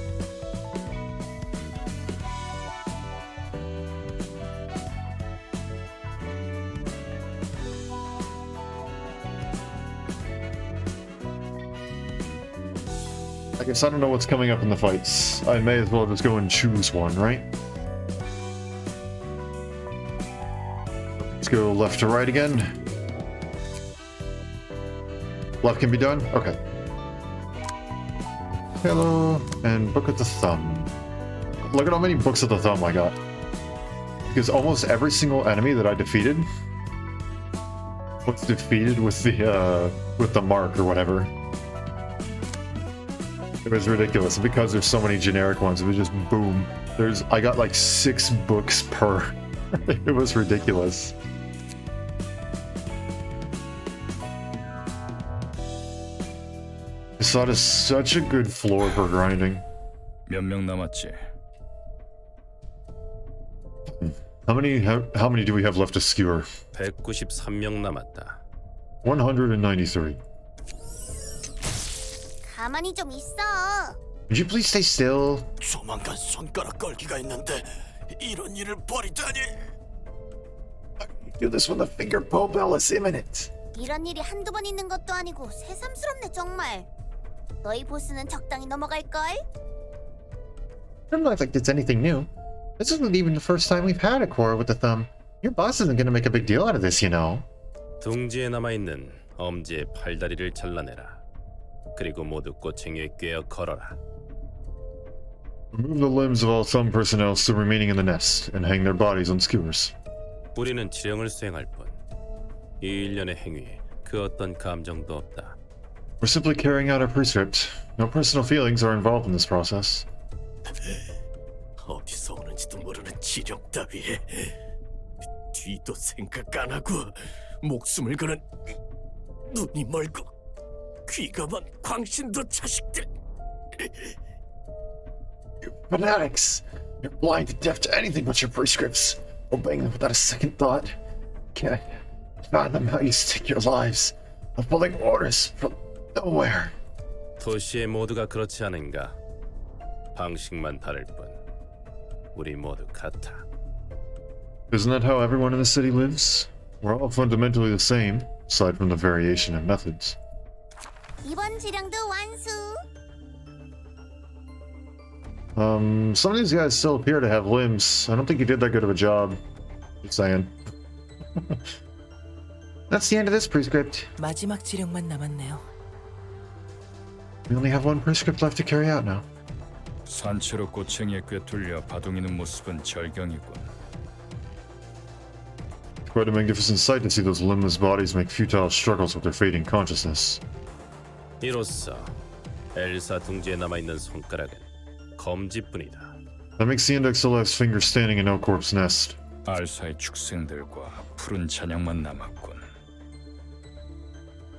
Speaker 1: I guess I don't know what's coming up in the fights. I may as well just go and choose one, right? Let's go left to right again. Left can be done? Okay. Hello, and Book of the Thumb. Look at how many Books of the Thumb I got. Because almost every single enemy that I defeated was defeated with the mark or whatever. It was ridiculous. Because there's so many generic ones, it was just boom. I got like 6 books per. It was ridiculous. This thought is such a good floor for grinding.
Speaker 5: 몇 명 남았지?
Speaker 1: How many do we have left to skewer?
Speaker 5: 193명 남았다.
Speaker 1: 193.
Speaker 6: 가만히 좀 있어.
Speaker 1: Would you please stay still?
Speaker 7: 조만간 손가락 걸기가 있는데 이런 일을 벌이다니.
Speaker 1: Do this when the finger pull bell is imminent.
Speaker 6: 이런 일이 한두 번 있는 것도 아니고 새삼스럽네 정말. 너희 보스는 적당히 넘어갈걸?
Speaker 1: Doesn't look like it's anything new. This isn't even the first time we've had a quarrel with the Thumb. Your boss isn't gonna make a big deal out of this, you know.
Speaker 5: 둥지에 남아있는 엄지의 팔다리를 잘라내라. 그리고 모두 꼬챙이에 꿰어 걸어라.
Speaker 1: Remove the limbs of all Thumb personnel still remaining in the nest and hang their bodies on skewers.
Speaker 5: 우리는 지령을 수행할 뿐. 이 일련의 행위에 그 어떤 감정도 없다.
Speaker 1: We're simply carrying out our prescript. No personal feelings are involved in this process.
Speaker 7: 어디서 오는지도 모르는 지력 따위에 뒤도 생각 안 하고 목숨을 거는 눈이 멀고 귀가 먼 광신도 자식들.
Speaker 1: You fanatics! You're blind and deaf to anything but your prescripts, obeying them without a second thought. Can't fathom how you stick your lives of following orders from nowhere.
Speaker 5: 도시의 모두가 그렇지 않은가? 방식만 다를 뿐. 우리 모두 같아.
Speaker 1: Isn't that how everyone in the city lives? We're all fundamentally the same.
Speaker 2: aside from the variation in methods.
Speaker 6: 이번 지령도 완수.
Speaker 2: Some of these guys still appear to have limbs. I don't think you did that good of a job. Just saying.
Speaker 1: That's the end of this prescript.
Speaker 3: 마지막 지령만 남았네요.
Speaker 1: We only have one prescript left to carry out now.
Speaker 8: 산채로 꼬챙이에 꿰뚫려 바둥이는 모습은 절경이군.
Speaker 2: Quite a magnificent sight to see those limbless bodies make futile struggles with their fading consciousness.
Speaker 5: 이로써 엘사 둥지에 남아있는 손가락은 검지뿐이다.
Speaker 2: That makes the index the last finger standing in Elcorp's nest.
Speaker 8: 알사의 축생들과 푸른 잔향만 남았군.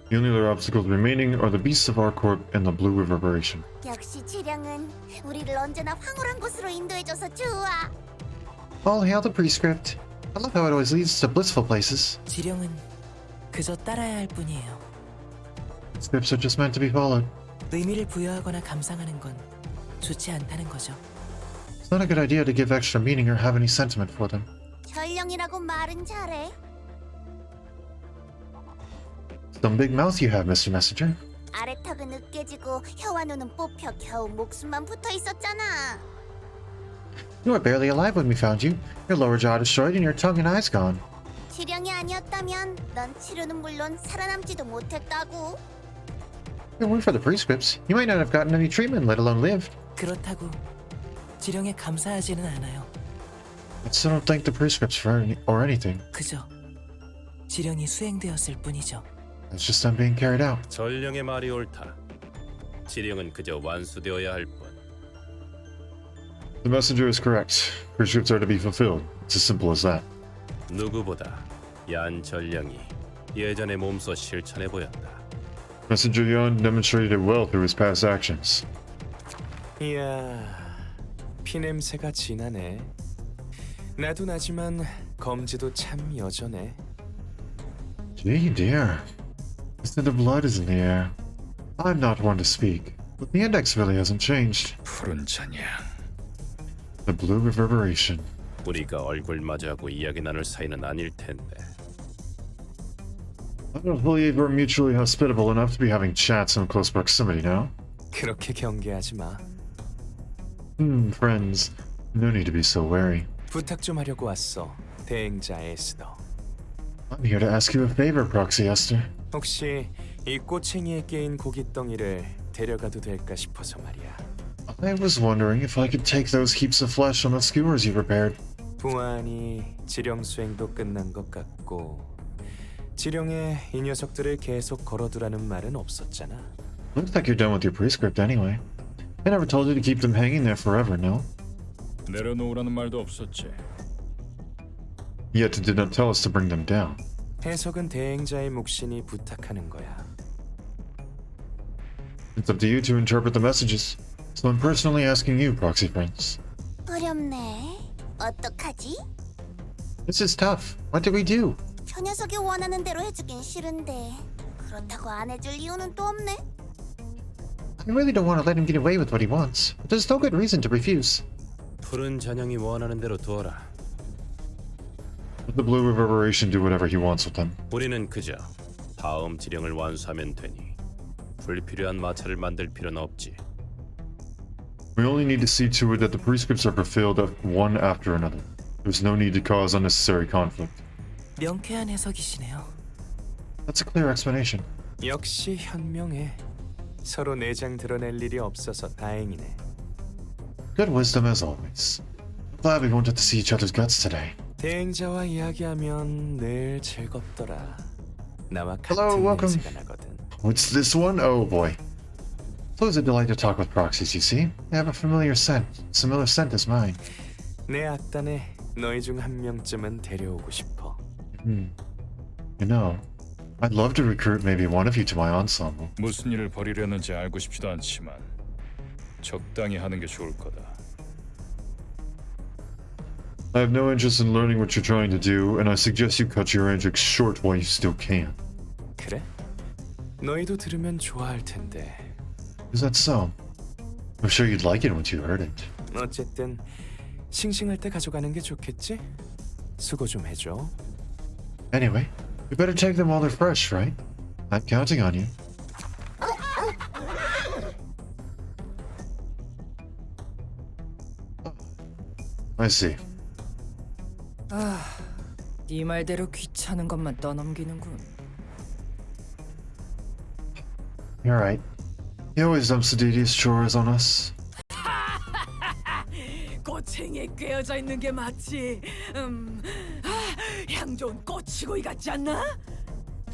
Speaker 2: The only other obstacles remaining are the beasts of Elcorp and the blue reverberation.
Speaker 6: 역시 지령은 우리를 언제나 황홀한 곳으로 인도해줘서 좋아.
Speaker 1: All hail the prescript. I love how it always leads to blissful places.
Speaker 3: 지령은 그저 따라야 할 뿐이에요.
Speaker 1: Scripts are just meant to be followed.
Speaker 3: 의미를 부여하거나 감상하는 건 좋지 않다는 거죠.
Speaker 1: It's not a good idea to give extra meaning or have any sentiment for them.
Speaker 6: 전령이라고 말은 잘해.
Speaker 1: Some big mouth you have, Mr. Messenger.
Speaker 6: 아래턱은 으깨지고 혀와 눈은 뽑혀 겨우 목숨만 붙어 있었잖아.
Speaker 1: You were barely alive when we found you. Your lower jaw destroyed and your tongue and eyes gone.
Speaker 6: 지령이 아니었다면 넌 치료는 물론 살아남지도 못했다고.
Speaker 1: If it weren't for the prescripts, you might not have gotten any treatment, let alone lived.
Speaker 3: 그렇다고 지령에 감사하지는 않아요.
Speaker 1: I still don't thank the prescripts for anything.
Speaker 3: 그저 지령이 수행되었을 뿐이죠.
Speaker 1: It's just them being carried out.
Speaker 5: 전령의 말이 옳다. 지령은 그저 완수되어야 할 뿐.
Speaker 2: The messenger is correct. Prescripts are to be fulfilled. It's as simple as that.
Speaker 5: 누구보다 얀 전령이 예전의 몸소 실천해 보였다.
Speaker 2: Messenger Yuan demonstrated it well through his past actions.
Speaker 9: 이야, 피냄새가 진하네. 나도 나지만 검지도 참 여전해.
Speaker 1: Gee, dear. The scent of blood is in the air. I'm not one to speak, but the index really hasn't changed.
Speaker 8: 푸른 잔향.
Speaker 1: The blue reverberation.
Speaker 5: 우리가 얼굴 마주하고 이야기 나눌 사이는 아닐 텐데.
Speaker 2: I don't believe we're mutually hospitable enough to be having chats in close proximity now.
Speaker 9: 그렇게 경계하지 마.
Speaker 1: Friends. No need to be so wary.
Speaker 9: 부탁 좀 하려고 왔어. 대행자 에스더.
Speaker 1: I'm here to ask you a favor, Proxy Esther.
Speaker 9: 혹시 이 꼬챙이에 깨인 고깃덩이를 데려가도 될까 싶어서 말이야.
Speaker 1: I was wondering if I could take those heaps of flesh on the skewers you prepared.
Speaker 9: 보아하니 지령 수행도 끝난 것 같고 지령에 이 녀석들을 계속 걸어두라는 말은 없었잖아.
Speaker 1: Looks like you're done with your prescript anyway. I never told you to keep them hanging there forever, no?
Speaker 8: 내려놓으라는 말도 없었지.
Speaker 2: Yet it did not tell us to bring them down.
Speaker 9: 해석은 대행자의 몫이니 부탁하는 거야.
Speaker 2: It's up to you to interpret the messages.
Speaker 1: So I'm personally asking you, Proxy friends.
Speaker 6: 어렵네. 어떡하지?
Speaker 1: This is tough. What did we do?
Speaker 6: 저 녀석이 원하는 대로 해주긴 싫은데 그렇다고 안 해줄 이유는 또 없네.
Speaker 1: I really don't want to let him get away with what he wants, but there's no good reason to refuse.
Speaker 5: 푸른 잔영이 원하는 대로 두어라.
Speaker 2: Let the blue reverberation do whatever he wants with them.
Speaker 5: 우리는 그저 다음 지령을 완수하면 되니 불필요한 마찰을 만들 필요는 없지.
Speaker 2: We only need to see to it that the prescripts are fulfilled one after another. There's no need to cause unnecessary conflict.
Speaker 3: 명쾌한 해석이시네요.
Speaker 1: That's a clear explanation.
Speaker 9: 역시 현명해. 서로 내장 드러낼 일이 없어서 다행이네.
Speaker 1: Good wisdom as always. Glad we won't have to see each other's guts today.
Speaker 9: 대행자와 이야기하면 늘 즐겁더라. 나와 같은
Speaker 1: Hello, welcome.
Speaker 9: 냄새가 나거든.
Speaker 1: What's this one? Oh boy. It's always a delight to talk with proxies, you see. They have a familiar scent. Similar scent as mine.
Speaker 9: 내 악단에 너희 중 한 명쯤은 데려오고 싶어.
Speaker 1: You know, I'd love to recruit maybe one of you to my ensemble.
Speaker 8: 무슨 일을 벌이려는지 알고 싶지도 않지만 적당히 하는 게 좋을 거다.
Speaker 2: I have no interest in learning what you're trying to do, and I suggest you cut your antics short while you still can.
Speaker 9: 그래? 너희도 들으면 좋아할 텐데.
Speaker 1: Is that so? I'm sure you'd like it once you heard it.
Speaker 9: 어쨌든 싱싱할 때 가져가는 게 좋겠지? 수고 좀 해줘.
Speaker 1: Anyway, You better take them while they're fresh, right? I'm counting on you. I see.
Speaker 3: 네 말대로 귀찮은 것만 떠넘기는군.
Speaker 1: You're right. He always dumps the tedious chores on us.
Speaker 3: 꼬챙이에 꿰어져 있는 게 맞지. 향 좋은 꼬치구이 같지 않나?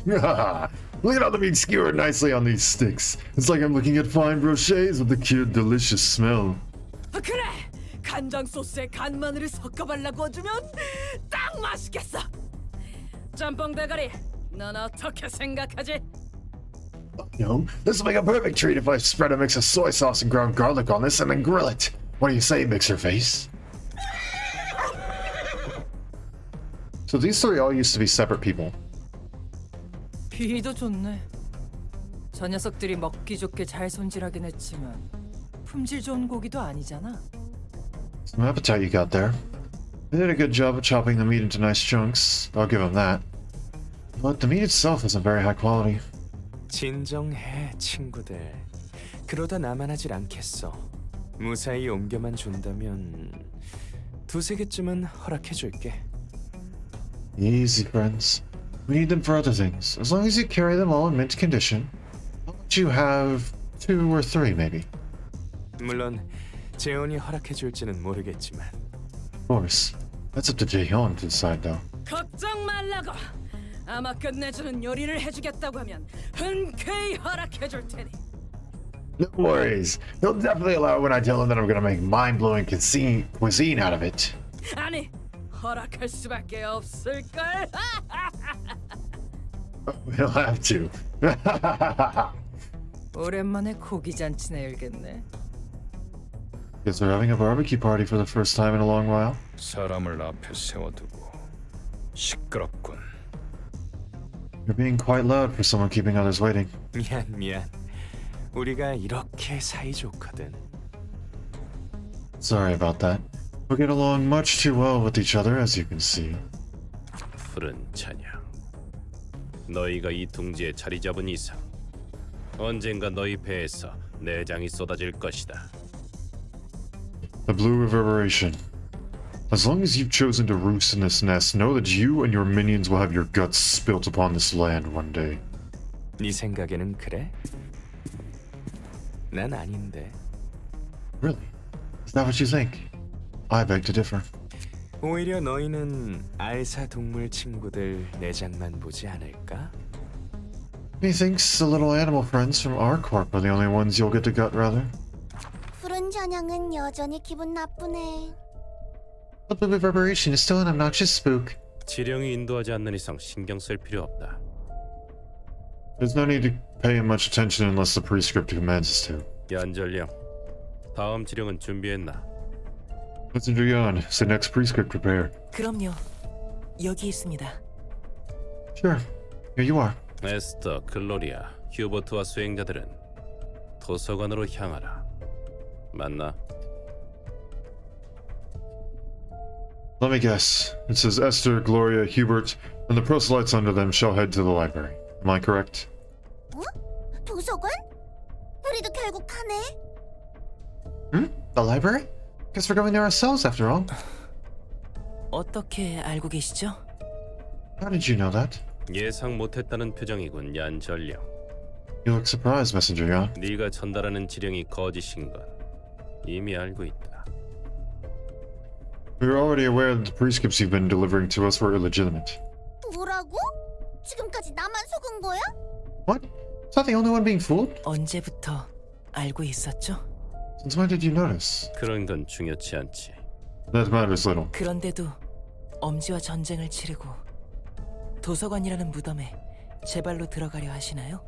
Speaker 2: Look at how they're being skewered nicely on these sticks. It's like I'm looking at fine brochets with the cute, delicious smell.
Speaker 3: 그래. 간장 소스에 간 마늘을 섞어 발라 구워주면 딱 맛있겠어. 짬뽕 대가리, 넌 어떻게 생각하지?
Speaker 2: You know, this will make a perfect treat if I spread a mix of soy sauce and ground garlic on this and then grill it. What do you say, Mixer Face?
Speaker 1: So these three all used to be separate people.
Speaker 3: 비도 좋네. 저 녀석들이 먹기 좋게 잘 손질하긴 했지만 품질 좋은 고기도 아니잖아.
Speaker 1: Some appetite you got there. They did a good job of chopping the meat into nice chunks. I'll give them that. But the meat itself isn't very high quality.
Speaker 9: 진정해, 친구들. 그러다 나만 하질 않겠어. 무사히 옮겨만 준다면 두세 개쯤은 허락해줄게.
Speaker 1: Easy, friends. We need them for other things. As long as you carry them all in mint condition, I'll let you have 2 or 3, maybe.
Speaker 9: 물론 재혼이 허락해줄지는 모르겠지만.
Speaker 1: Of course. That's up to Jaehyun to decide, though.
Speaker 3: 걱정 말라고. 아마 끝내주는 요리를 해주겠다고 하면 흔쾌히 허락해줄 테니.
Speaker 2: No worries. He'll definitely allow it when I tell him that I'm gonna make mind-blowing cuisine out of it.
Speaker 3: 아니, 허락할 수밖에 없을걸.
Speaker 2: He'll have to.
Speaker 3: 오랜만에 고기 잔치나 열겠네.
Speaker 1: Guess they're having a barbecue party for the first time in a long while.
Speaker 8: 사람을 앞에 세워두고 시끄럽군.
Speaker 1: You're being quite loud for someone keeping others waiting.
Speaker 9: 미안. 우리가 이렇게 사이좋거든.
Speaker 1: Sorry about that. We get along much too well with each other, as you can see.
Speaker 5: 푸른 찬양. 너희가 이 둥지에 자리 잡은 이상 언젠가 너희 배에서 내장이 쏟아질 것이다.
Speaker 1: The blue reverberation. As long as you've chosen to roost in this nest, know that you and your minions will have your guts spilt upon this land one day.
Speaker 9: 네 생각에는 그래? 난 아닌데.
Speaker 1: Really? Is that what you think? I beg to differ.
Speaker 9: 오히려 너희는 알사 동물 친구들 내장만 보지 않을까?
Speaker 1: Methinks the little animal friends from our corp are the only ones you'll get to gut, rather.
Speaker 6: 푸른 잔향은 여전히 기분 나쁘네.
Speaker 1: The blue reverberation is still an obnoxious spook.
Speaker 5: 지령이 인도하지 않는 이상 신경 쓸 필요 없다.
Speaker 1: There's no need to pay him much attention unless the prescript commands us to.
Speaker 5: 연전령, 다음 지령은 준비했나?
Speaker 1: Messenger Yan, is the next prescript prepared?
Speaker 3: 그럼요. 여기 있습니다.
Speaker 1: Sure. Here you are.
Speaker 5: 에스터, 글로리아, 휴버트와 수행자들은 도서관으로 향하라. 맞나?
Speaker 1: Let me guess. It says Esther, Gloria, Hubert, and the proselytes under them shall head to the library. Am I correct?
Speaker 6: 어? 도서관? 우리도 결국 가네.
Speaker 1: The library? Guess we're going there ourselves after all.
Speaker 3: 어떻게 알고 계시죠?
Speaker 1: How did you know that?
Speaker 5: 예상 못했다는 표정이군, 얀전령.
Speaker 1: You look surprised, Messenger Yan.
Speaker 5: 네가 전달하는 지령이 거짓인 건 이미 알고 있다.
Speaker 1: We were already aware that the prescripts you've been delivering to us were illegitimate.
Speaker 6: 뭐라고? 지금까지 나만 속은 거야?
Speaker 1: What? Was I the only one being fooled?
Speaker 3: 언제부터 알고 있었죠?
Speaker 1: Since when did you notice?
Speaker 5: 그런 건 중요치 않지.
Speaker 1: That matters little.
Speaker 3: 그런데도 엄지와 전쟁을 치르고 도서관이라는 무덤에 제 발로 들어가려 하시나요?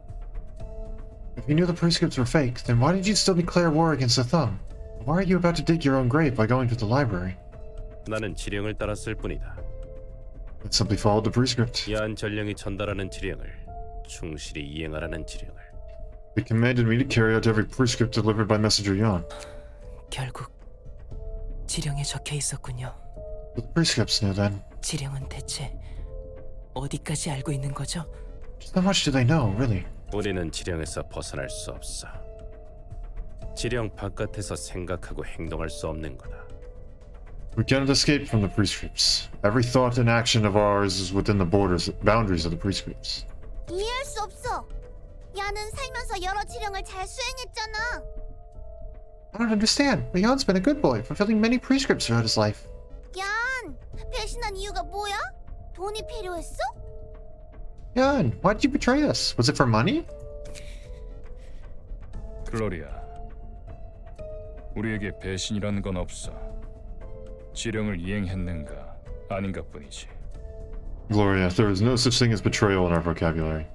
Speaker 1: If you knew the prescripts were fake, then why did you still declare war against the thumb? Why are you about to dig your own grave by going to the library?
Speaker 5: 나는 지령을 따랐을 뿐이다.
Speaker 1: I simply followed the prescript.
Speaker 5: 얀전령이 전달하는 지령을 충실히 이행하라는 지령을.
Speaker 1: It commanded me to carry out every prescript delivered by Messenger Yan.
Speaker 3: 결국 지령에 적혀 있었군요.
Speaker 1: But the prescripts knew then.
Speaker 3: 지령은 대체
Speaker 9: 어디까지 알고 있는 거죠?
Speaker 1: Just how much do they know, really?
Speaker 5: 우리는 지령에서 벗어날 수 없어. 지령 바깥에서 생각하고 행동할 수 없는 거다.
Speaker 2: We cannot escape from the prescripts. Every thought and action of ours is within the boundaries of the prescripts.
Speaker 6: 이해할 수 없어. 야는 살면서 여러 지령을 잘 수행했잖아.
Speaker 1: I don't understand. Leon's been a good boy, fulfilling many prescripts throughout his life.
Speaker 6: 얀, 배신한 이유가 뭐야? 돈이 필요했어?
Speaker 1: Yan, why did you betray us? Was it for money?
Speaker 8: 글로리아, 우리에게 배신이라는 건 없어. 지령을 이행했는가 아닌가 뿐이지.
Speaker 2: Gloria, there is no such thing as betrayal in our vocabulary.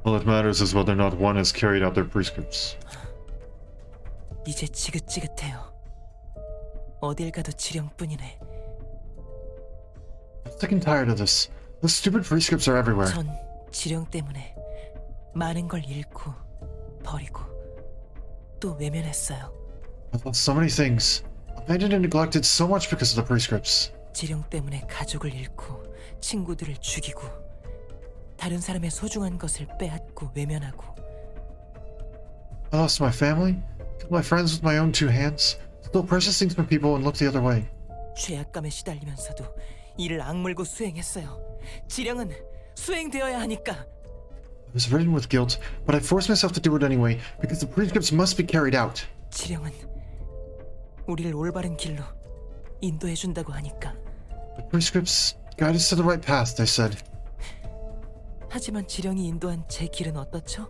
Speaker 2: All that matters is whether or not one has carried out their prescripts.
Speaker 9: 이제 지긋지긋해요. 어딜 가도 지령뿐이네.
Speaker 1: I'm sick and tired of this. The stupid prescripts are everywhere.
Speaker 9: 전 지령 때문에 많은 걸 잃고 버리고 또 외면했어요.
Speaker 1: I've lost so many things. Abandoned and neglected so much because of the prescripts.
Speaker 9: 지령 때문에 가족을 잃고 친구들을 죽이고 다른 사람의 소중한 것을 빼앗고 외면하고
Speaker 1: I lost my family, killed my friends with my own two hands, stole precious things from people and looked the other way.
Speaker 9: 죄악감에 시달리면서도 이를 악물고 수행했어요. 지령은 수행되어야 하니까.
Speaker 1: I was ridden with guilt, but I forced myself to do it anyway because the prescripts must be carried out.
Speaker 9: 지령은 우리를 올바른 길로 인도해 준다고 하니까.
Speaker 1: The prescripts guide us to the right path, they said.
Speaker 9: 하지만 지령이 인도한 제 길은 어떻죠?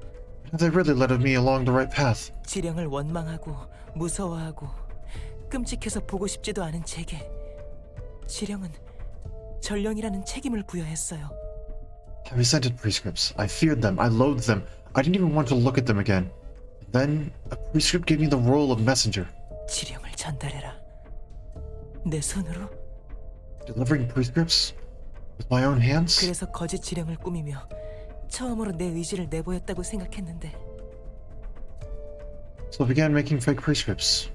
Speaker 1: Have they really led me along the right path?
Speaker 9: 지령을 원망하고 무서워하고 끔찍해서 보고 싶지도 않은 제게 지령은 전령이라는 책임을 부여했어요.
Speaker 1: I resented prescripts. I feared them. I loathed them. I didn't even want to look at them again. Then, a prescript gave me the role of messenger.
Speaker 9: 지령을 전달해라. 내 손으로?
Speaker 1: Delivering prescripts? With my own hands?
Speaker 9: 그래서 거짓 지령을 꾸미며 처음으로 내 의지를 내보였다고 생각했는데
Speaker 1: So I began making fake prescripts.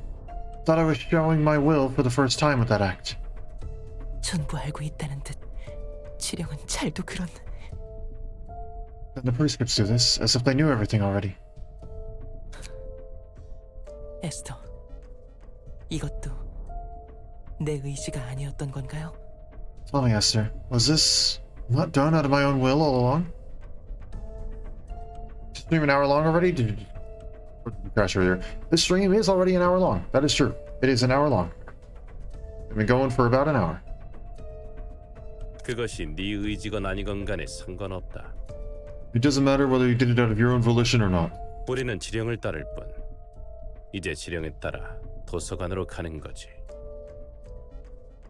Speaker 1: Thought I was showing my will for the first time with that act.
Speaker 9: 전부 알고 있다는 듯 지령은 잘도 그런.
Speaker 1: Then the prescripts do this, as if they knew everything already.
Speaker 9: 에스터, 이것도 내 의지가 아니었던 건가요?
Speaker 1: Tell me, Esther, was this not done out of my own will all along? Stream an hour long already? Did you crash earlier? This stream is already an hour long. That is true. It is an hour long. We've been going for about an hour.
Speaker 5: 그것이 네 의지건 아니건 간에 상관없다.
Speaker 2: It doesn't matter whether you did it out of your own volition or not.
Speaker 5: 우리는 지령을 따를 뿐. 이제 지령에 따라 도서관으로 가는 거지.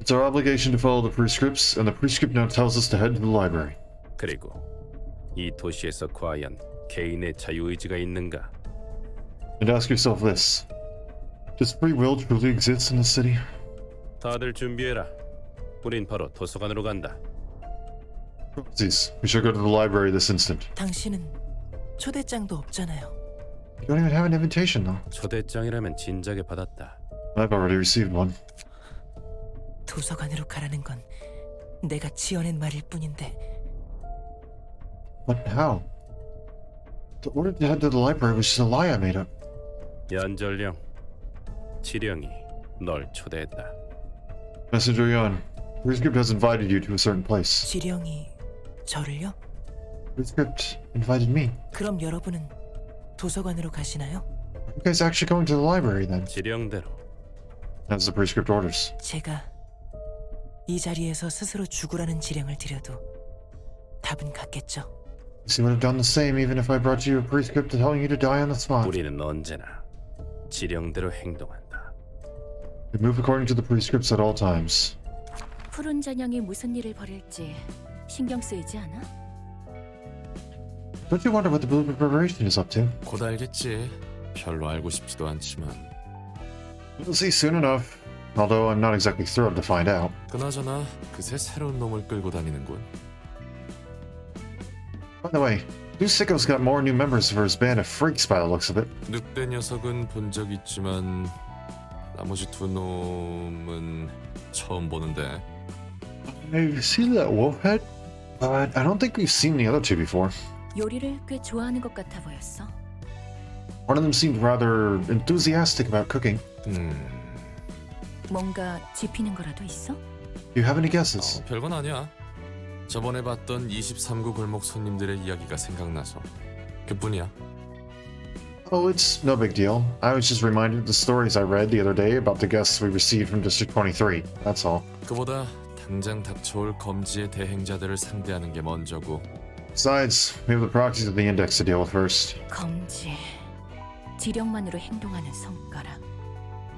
Speaker 2: It's our obligation to follow the prescripts, and the prescript now tells us to head to the library.
Speaker 5: 그리고 이 도시에서 과연 개인의 자유의지가 있는가?
Speaker 2: And ask yourself this. Does free will truly exist in the city?
Speaker 5: 다들 준비해라. 우린 바로 도서관으로 간다.
Speaker 2: Please, we shall go to the library this instant.
Speaker 9: 당신은 초대장도 없잖아요.
Speaker 1: You don't even have an invitation, though.
Speaker 5: 초대장이라면 진작에 받았다.
Speaker 2: I've already received one.
Speaker 9: 도서관으로 가라는 건 내가 지어낸 말일 뿐인데
Speaker 1: But how? The order to head to the library was just a lie I made up.
Speaker 5: 연전령, 지령이 널 초대했다.
Speaker 2: Messenger Yan, prescript has invited you to a certain place.
Speaker 9: 지령이 저를요?
Speaker 1: The script invited me.
Speaker 9: 그럼 여러분은 도서관으로 가시나요?
Speaker 1: Are you guys actually going to the library then?
Speaker 5: 지령대로
Speaker 2: As the prescript orders.
Speaker 9: 제가 이 자리에서 스스로 죽으라는 지령을 드려도 답은 같겠죠.
Speaker 1: You would have done the same even if I brought you a prescript telling you to die on the spot.
Speaker 5: 우리는 언제나 지령대로 행동한다.
Speaker 2: We move according to the prescripts at all times.
Speaker 10: 푸른 전형이 무슨 일을 벌일지 신경 쓰이지 않아?
Speaker 1: Don't you wonder what the Blue Preparation is up to?
Speaker 4: 곧 알겠지. 별로 알고 싶지도 않지만.
Speaker 1: We'll see soon enough. Although I'm not exactly thrilled to find out.
Speaker 4: 그나저나 그새 새로운 놈을 끌고 다니는군.
Speaker 1: By the way, Blue Sicko's got more new members for his band of freaks by the looks of it.
Speaker 4: 늑대 녀석은 본 적 있지만 나머지 두 놈은 처음 보는데.
Speaker 1: Have you seen that wolf head? I don't think we've seen the other two before.
Speaker 10: 요리를 꽤 좋아하는 것 같아 보였어.
Speaker 1: One of them seemed rather enthusiastic about cooking.
Speaker 10: 뭔가 짚히는 거라도 있어?
Speaker 1: Do you have any guesses?
Speaker 4: 별건 아니야. 저번에 봤던 23구 골목 손님들의 이야기가 생각나서 그뿐이야.
Speaker 1: Oh, it's no big deal. I was just reminded of the stories I read the other day about the guests we received from District 23. That's all.
Speaker 4: 그보다 당장 닥쳐올 검지의 대행자들을 상대하는 게 먼저고.
Speaker 1: Besides, we have the proxies of the index to deal with first.
Speaker 10: 검지. 지령만으로 행동하는 손가락.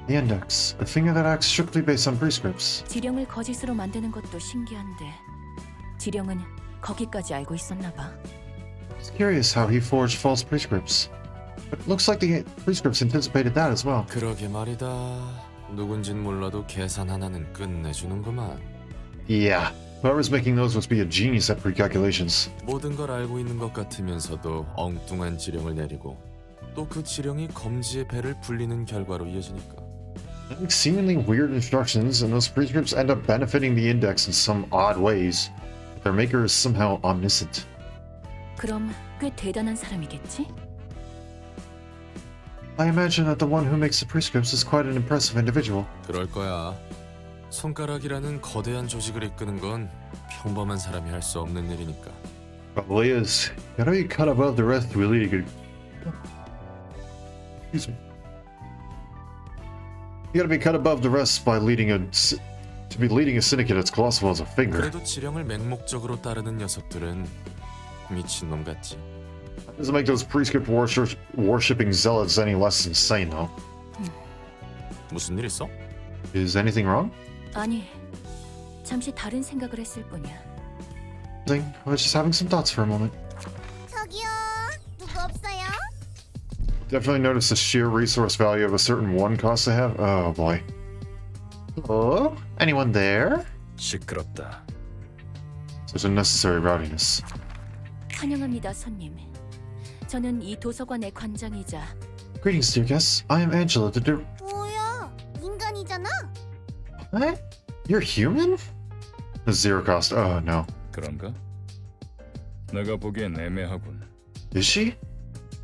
Speaker 1: The index, a finger that acts strictly based on prescripts.
Speaker 10: 지령을 거짓으로 만드는 것도 신기한데 지령은 거기까지 알고 있었나 봐.
Speaker 1: It's curious how he forged false prescripts. But it looks like the prescripts anticipated that as well.
Speaker 4: 그러게 말이다. 누군진 몰라도 계산 하나는 끝내주는구만.
Speaker 1: Yeah, whoever's making those must be a genius at pre-calculations.
Speaker 4: 모든 걸 알고 있는 것 같으면서도 엉뚱한 지령을 내리고 또 그 지령이 검지의 배를 불리는 결과로 이어지니까.
Speaker 1: They make seemingly weird instructions, and those prescripts end up benefiting the index in some odd ways. But their maker is somehow omniscient.
Speaker 10: 그럼 꽤 대단한 사람이겠지?
Speaker 1: I imagine that the one who makes the prescripts is quite an impressive individual.
Speaker 4: 그럴 거야. 손가락이라는 거대한 조직을 이끄는 건 평범한 사람이 할 수 없는 일이니까.
Speaker 1: Probably is. Gotta be cut above the rest to be leading. Excuse me. You gotta be cut above the rest by leading to be leading a syndicate as colossal as a finger.
Speaker 4: 그래도 지령을 맹목적으로 따르는 녀석들은 미친놈 같지.
Speaker 1: That doesn't make those prescript worshipping zealots any less insane, though.
Speaker 4: 무슨 일 있어?
Speaker 1: Is anything wrong?
Speaker 10: 아니, 잠시 다른 생각을 했을 뿐이야.
Speaker 1: Nothing. I was just having some thoughts for a moment.
Speaker 6: 저기요, 누구 없어요?
Speaker 1: Definitely noticed the sheer resource value of a certain one cost I have. Oh boy. Hello? Anyone there?
Speaker 8: 시끄럽다.
Speaker 1: Such unnecessary rowdiness.
Speaker 10: 환영합니다, 손님. 저는 이 도서관의 관장이자
Speaker 1: Greetings, dear guests. I am Angela,
Speaker 6: 뭐야, 인간이잖아.
Speaker 1: What? You're human? The zero cost. Oh no.
Speaker 8: 그런가? 내가 보기엔 애매하군.
Speaker 1: Is she?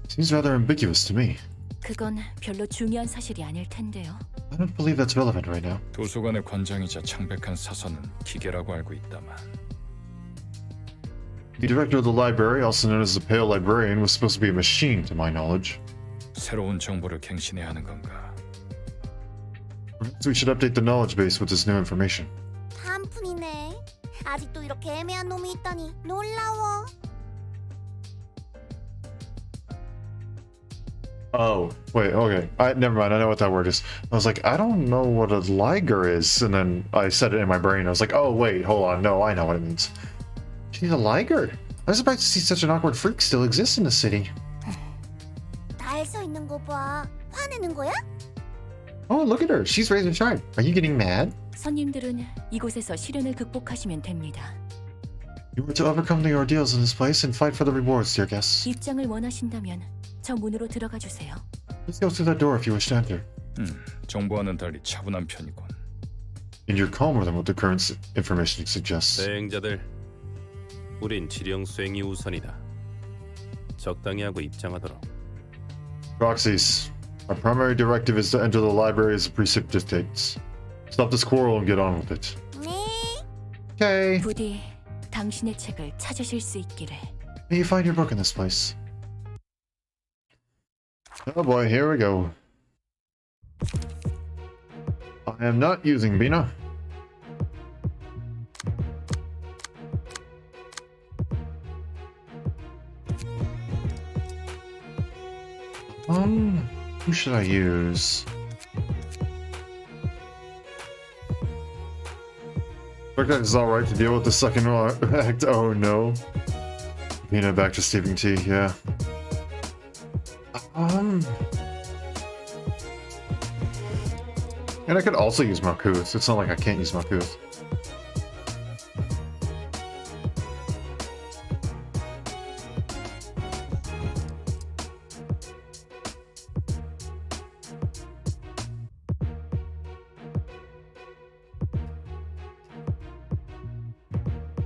Speaker 1: Seems rather ambiguous to me.
Speaker 10: 그건 별로 중요한 사실이 아닐 텐데요.
Speaker 1: I don't believe that's relevant right now.
Speaker 8: 도서관의 관장이자 창백한 사서는 기계라고 알고 있다만.
Speaker 1: The director of the library, also known as the Pale Librarian, was supposed to be a machine, to my knowledge.
Speaker 8: 새로운 정보를 갱신해야 하는 건가?
Speaker 1: Perhaps we should update the knowledge base with this new information.
Speaker 6: 단푼이네. 아직도 이렇게 애매한 놈이 있다니 놀라워.
Speaker 1: Oh, wait, okay. Never mind, I know what that word is. I was like, I don't know what a liger is, and then I said it in my brain. I was like, oh, wait, hold on. No, I know what it means. She's a liger. I was surprised to see such an awkward freak still exist in the city.
Speaker 6: 날 서 있는 거 봐. 화내는 거야?
Speaker 1: Oh, look at her. She's razor sharp. Are you getting mad?
Speaker 10: 손님들은 이곳에서 시련을 극복하시면 됩니다.
Speaker 1: You were to overcome the ordeals in this place and fight for the rewards, dear guests.
Speaker 10: 입장을 원하신다면 저 문으로 들어가 주세요.
Speaker 1: Let's go through that door if you wish to enter.
Speaker 8: 정보와는 달리 차분한 편이군.
Speaker 1: And you're calmer than what the current information suggests.
Speaker 5: 대행자들, 우린 지령 수행이 우선이다. 적당히 하고 입장하도록.
Speaker 1: Proxies, our primary directive is to enter the library as the precept dictates. Stop this quarrel and get on with it.
Speaker 6: 네.
Speaker 1: Okay.
Speaker 10: 부디 당신의 책을 찾으실 수 있기를.
Speaker 1: May you find your book in this place. Oh boy, here we go. I am not using Bina. Who should I use? Looks like it's alright to deal with the second act. Oh no. Bina back to Stephen T, yeah. And I could also use Markuth. It's not like I can't use Markuth.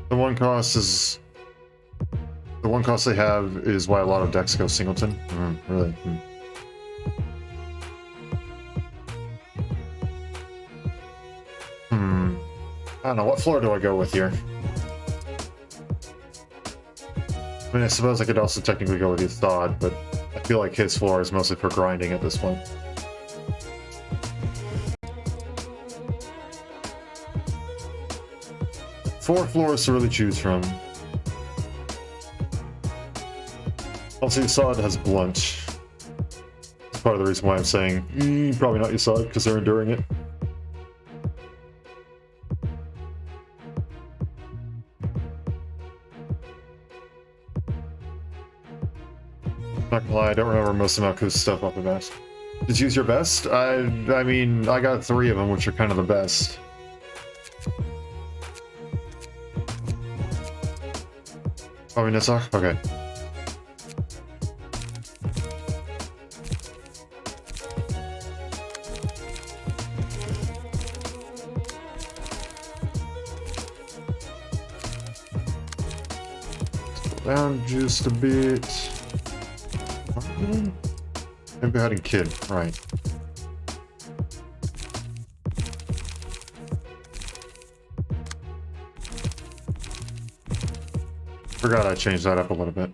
Speaker 1: The one cost is
Speaker 2: The one cost they have is why a lot of decks go singleton. Really? I don't know. What floor do I go with here? I mean, I suppose I could also technically go with his Thod, but I feel like his floor is mostly for grinding at this point. Four floors to really choose from. Also, Yasad has blunt. That's part of the reason why I'm saying probably not Yasad, because they're enduring it. Not gonna lie, I don't remember most of Malkuth's stuff off the bat. Did you use your best? I mean, I got 3 of them, which are kind of the best. Oh, Nissa? Okay. Down just a bit. Maybe hiding kid, right. Forgot I changed that up a little bit.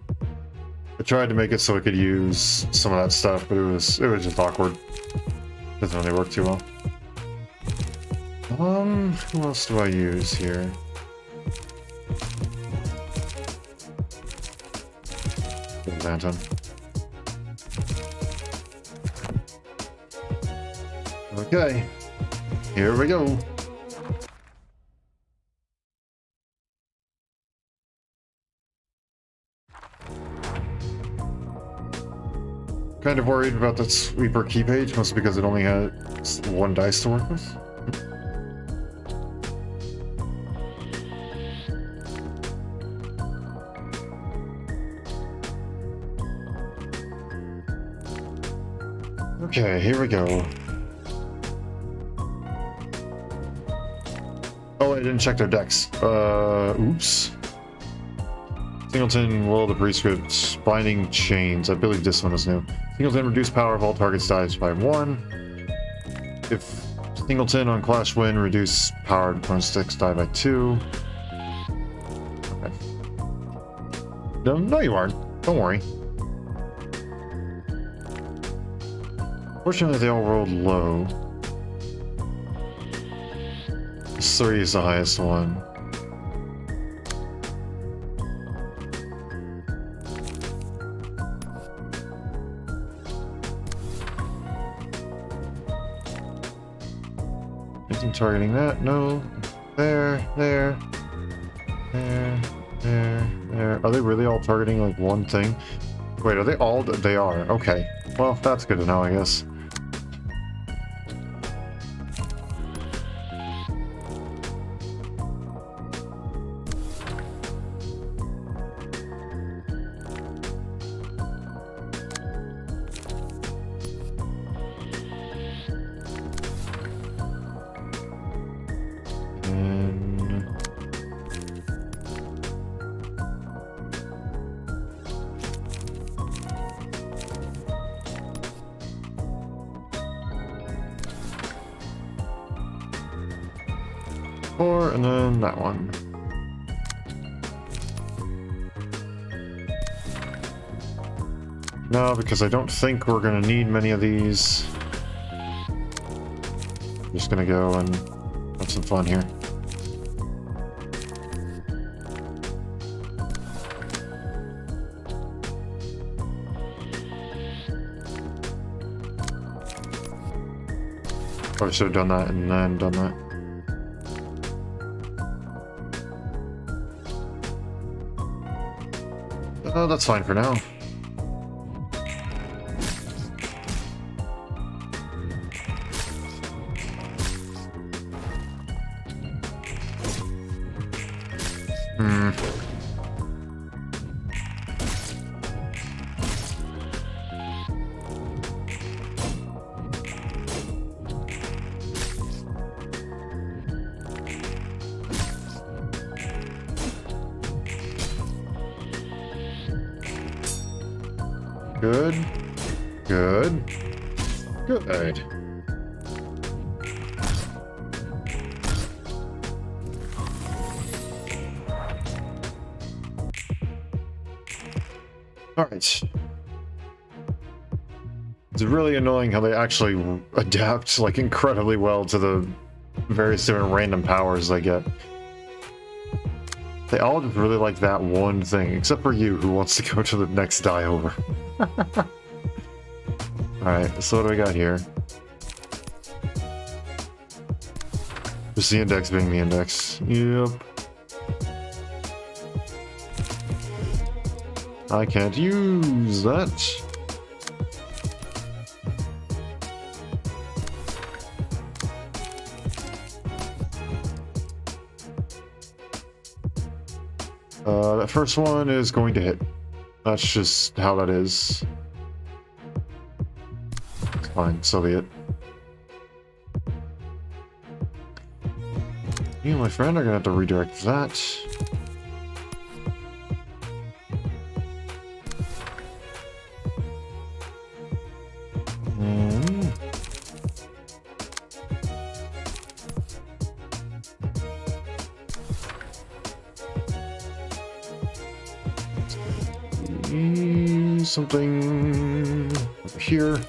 Speaker 2: I tried to make it so I could use some of that stuff, but it was just awkward. Doesn't really work too well. Who else do I use here? Lantern. Okay, here we go. Kind of worried about the sweeper key page, mostly because it only has 1 dice to work with. Okay, here we go. Oh, I didn't check their decks. Oops. Singleton, Will of the Prescript, Binding Chains. I believe this one is new. Singleton, reduce power of all targets dies by 1. If Singleton on Clash Win, reduce power of opponent's sticks die by 2. Okay. No, you aren't. Don't worry. Fortunately, they all rolled low. 3 is the highest one. Isn't targeting that? No. There. There. Are they really all targeting like one thing? Wait, are they all? They are. Okay. Well, that's good to know, I guess. And then that one. No, because I don't think we're gonna need many of these. I'm just gonna go and have some fun here. Probably should have done that and then done that. Oh, that's fine for now. Good. Good. Good. Alright. It's really annoying how they actually adapt, like, incredibly well to the various different random powers they get. They all just really like that one thing, except for you, who wants to go to the next die over. Alright, so what do we got here? Just the index being the index. Yep. I can't use that. That first one is going to hit. That's just how that is. It's fine, so be it. You and my friend are gonna have to redirect that. Something over here.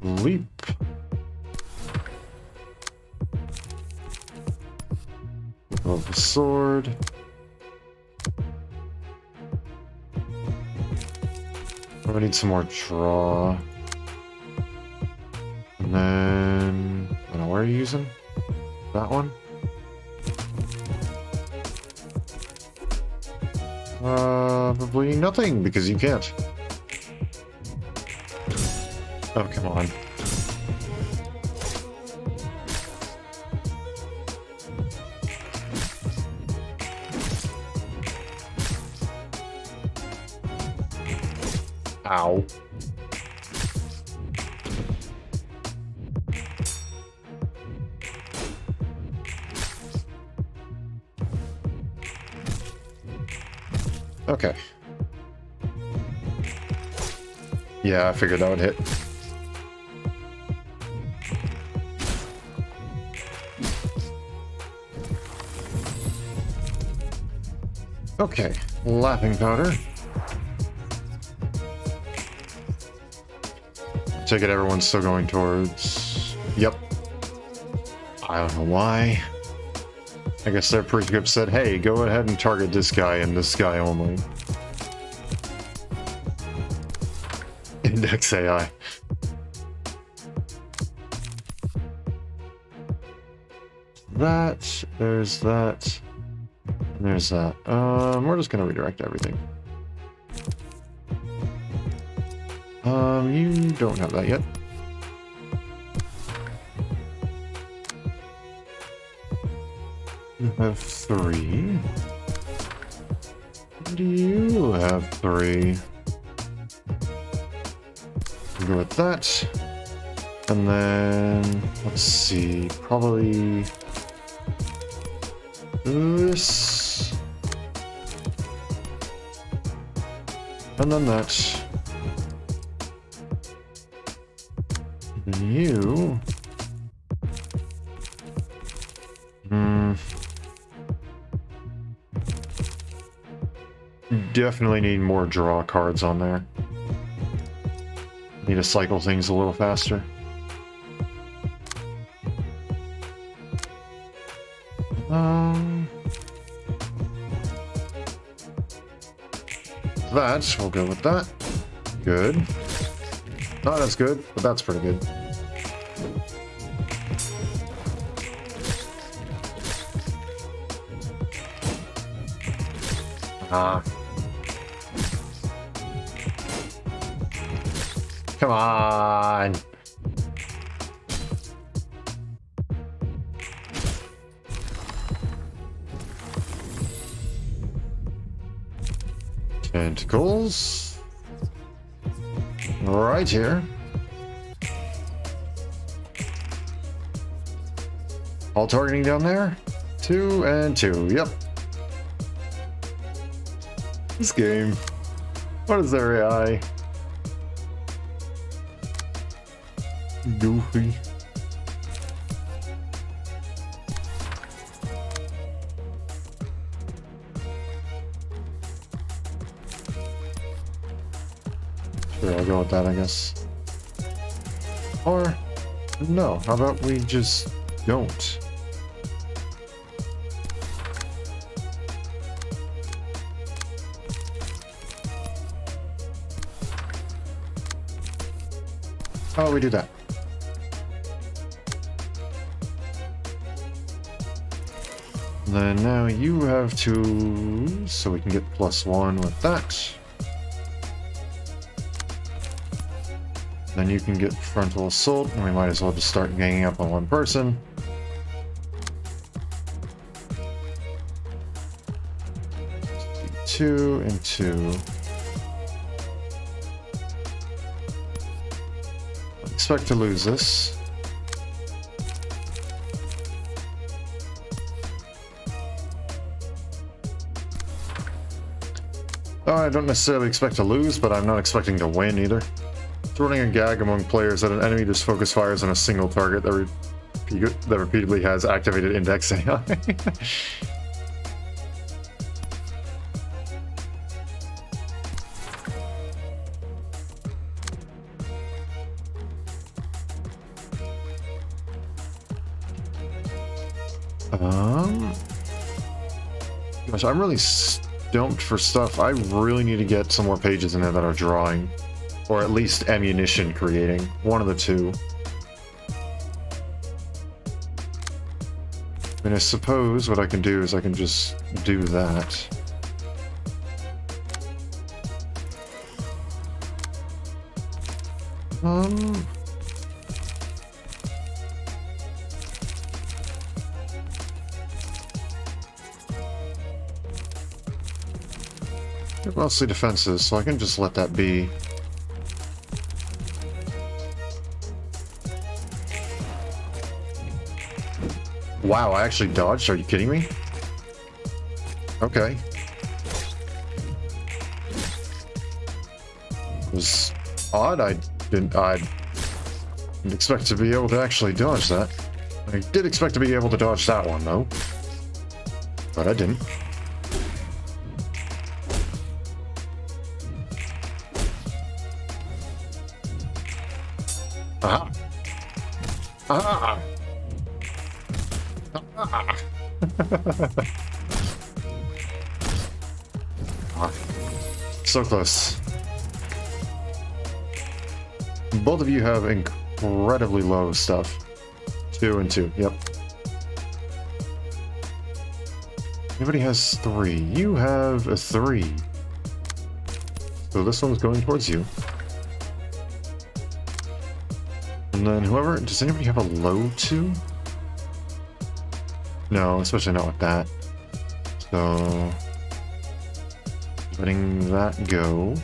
Speaker 2: Leap. Of the sword. I need some more draw. And then, I don't know, what are you using? That one? Probably nothing, because you can't. Oh, come on. Ow. Okay. Yeah, I figured that would hit. Okay, laughing powder. Take it everyone's still going towards... Yep. I don't know why. I guess their prescript said, hey, go ahead and target this guy and this guy only. Index AI. That, there's that, and there's that. We're just gonna redirect everything. You don't have that yet. You have 3. And you have 3. We'll go with that. And then, let's see, probably this. And then that. And then you. Definitely need more draw cards on there. Need to cycle things a little faster. That, we'll go with that. Good. Not as good, but that's pretty good. Come on. Tentacles. Right here. All targeting down there. 2 and 2. Yep. This game. What is their AI? Goofy. Sure, I'll go with that, I guess. Or, no, how about we just don't? How about we do that? Then now you have to, so we can get +1 with that. Then you can get frontal assault, and we might as well just start ganging up on one person. Two and 2. Expect to lose this. I don't necessarily expect to lose, but I'm not expecting to win either. Throwing a gag among players that an enemy just focus fires on a single target that repeatedly has activated index AI. Gosh, I'm really stumped for stuff. I really need to get some more pages in there that are drawing. Or at least ammunition creating. One of the two. I mean, I suppose what I can do is I can just do that. They're mostly defenses, so I can just let that be. Wow, I actually dodged? Are you kidding me? Okay. It was odd. I didn't expect to be able to actually dodge that. I did expect to be able to dodge that one, though. But I didn't. Aha! Aha! So close. Both of you have incredibly low stuff. 2 and 2, yep. Everybody has 3. You have a 3. So this one's going towards you. And then whoever, does anybody have a low 2? No, especially not with that. So, letting that go.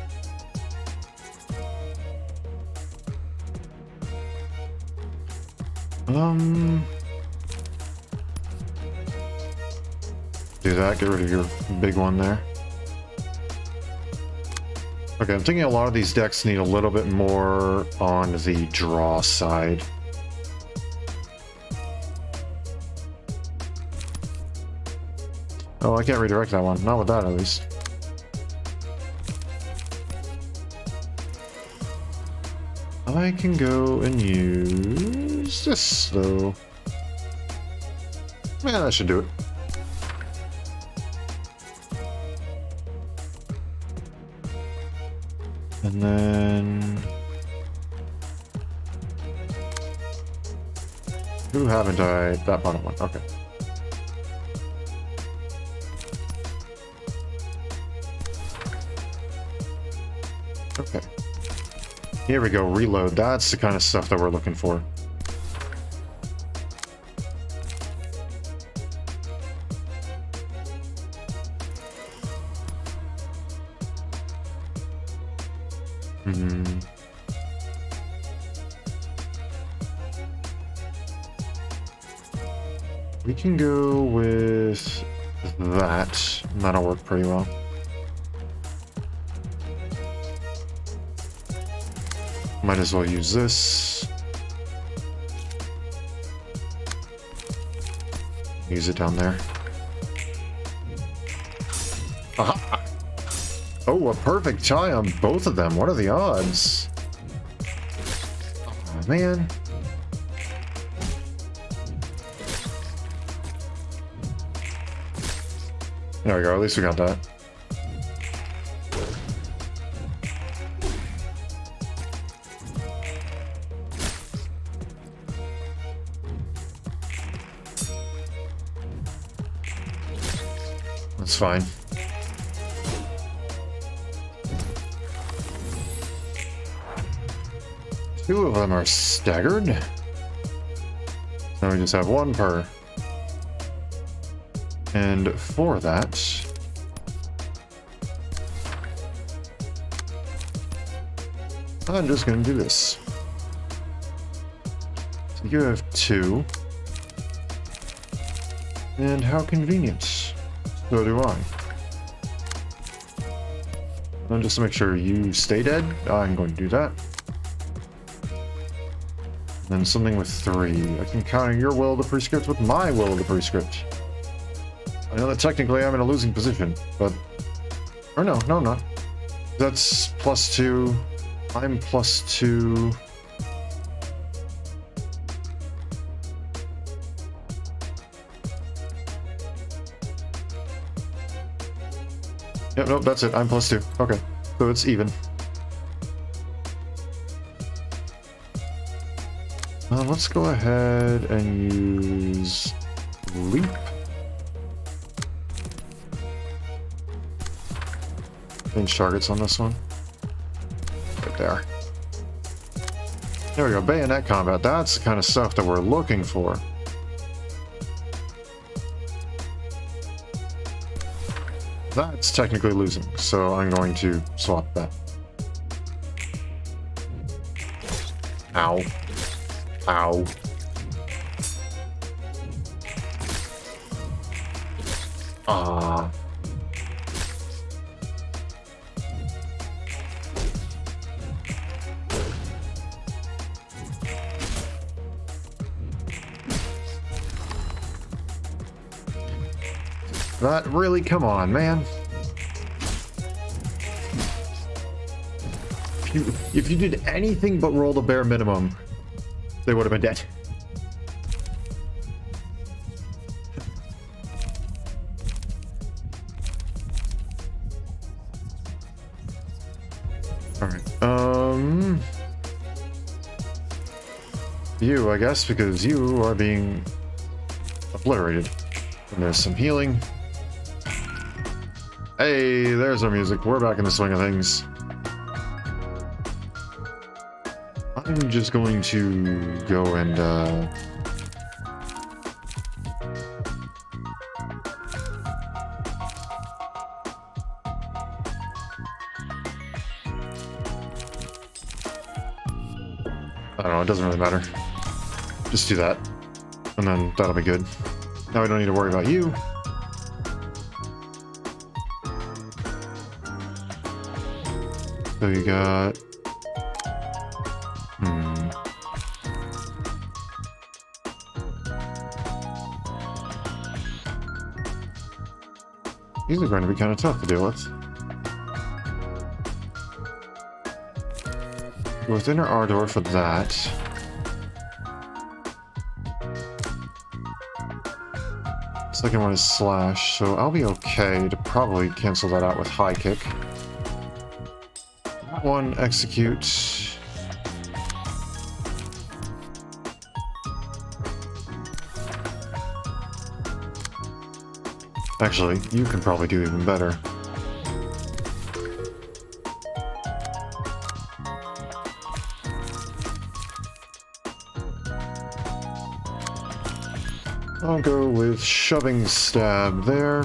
Speaker 2: Do that, get rid of your big one there. Okay, I'm thinking a lot of these decks need a little bit more on the draw side. Oh, I can't redirect that one. Not with that, at least. I can go and use this, though. Yeah, that should do it. And then... who haven't I? That bottom one, okay. Okay. Here we go, reload. That's the kind of stuff that we're looking for.
Speaker 1: We can go with that. That'll work pretty well. Might as well use this. Use it down there. Aha! Oh, a perfect tie on both of them. What are the odds? Oh, man. There we go. At least we got that. That's fine. Two of them are staggered. Now we just have one per. And for that, I'm just going to do this. So you have two. And how convenient. So do I. And just to make sure you stay dead, I'm going to do that. Then something with 3. I can counter your will of the prescript with my will of the prescript. I know that technically I'm in a losing position, but... Or no, I'm not. That's +2. I'm +2. Yep, nope, that's it. I'm +2. Okay, so it's even. Let's go ahead and use leap. Change targets on this one. Right there. There we go. Bayonet combat. That's the kind of stuff that we're looking for. That's technically losing, so I'm going to swap that. Ow. Ow. Ah. That really, come on, man. If you did anything but roll the bare minimum, they would have been dead. Alright, you, I guess, because you are being obliterated. And there's some healing. Hey, there's our music. We're back in the swing of things. I'm just going to go and, I don't know, it doesn't really matter. Just do that. And then that'll be good. Now we don't need to worry about you. So you got... These are going to be kind of tough to deal with. With inner ardor for that. Second one is slash, so I'll be okay to probably cancel that out with high kick. That one, execute. Actually, you can probably do even better. I'll go with shoving stab there.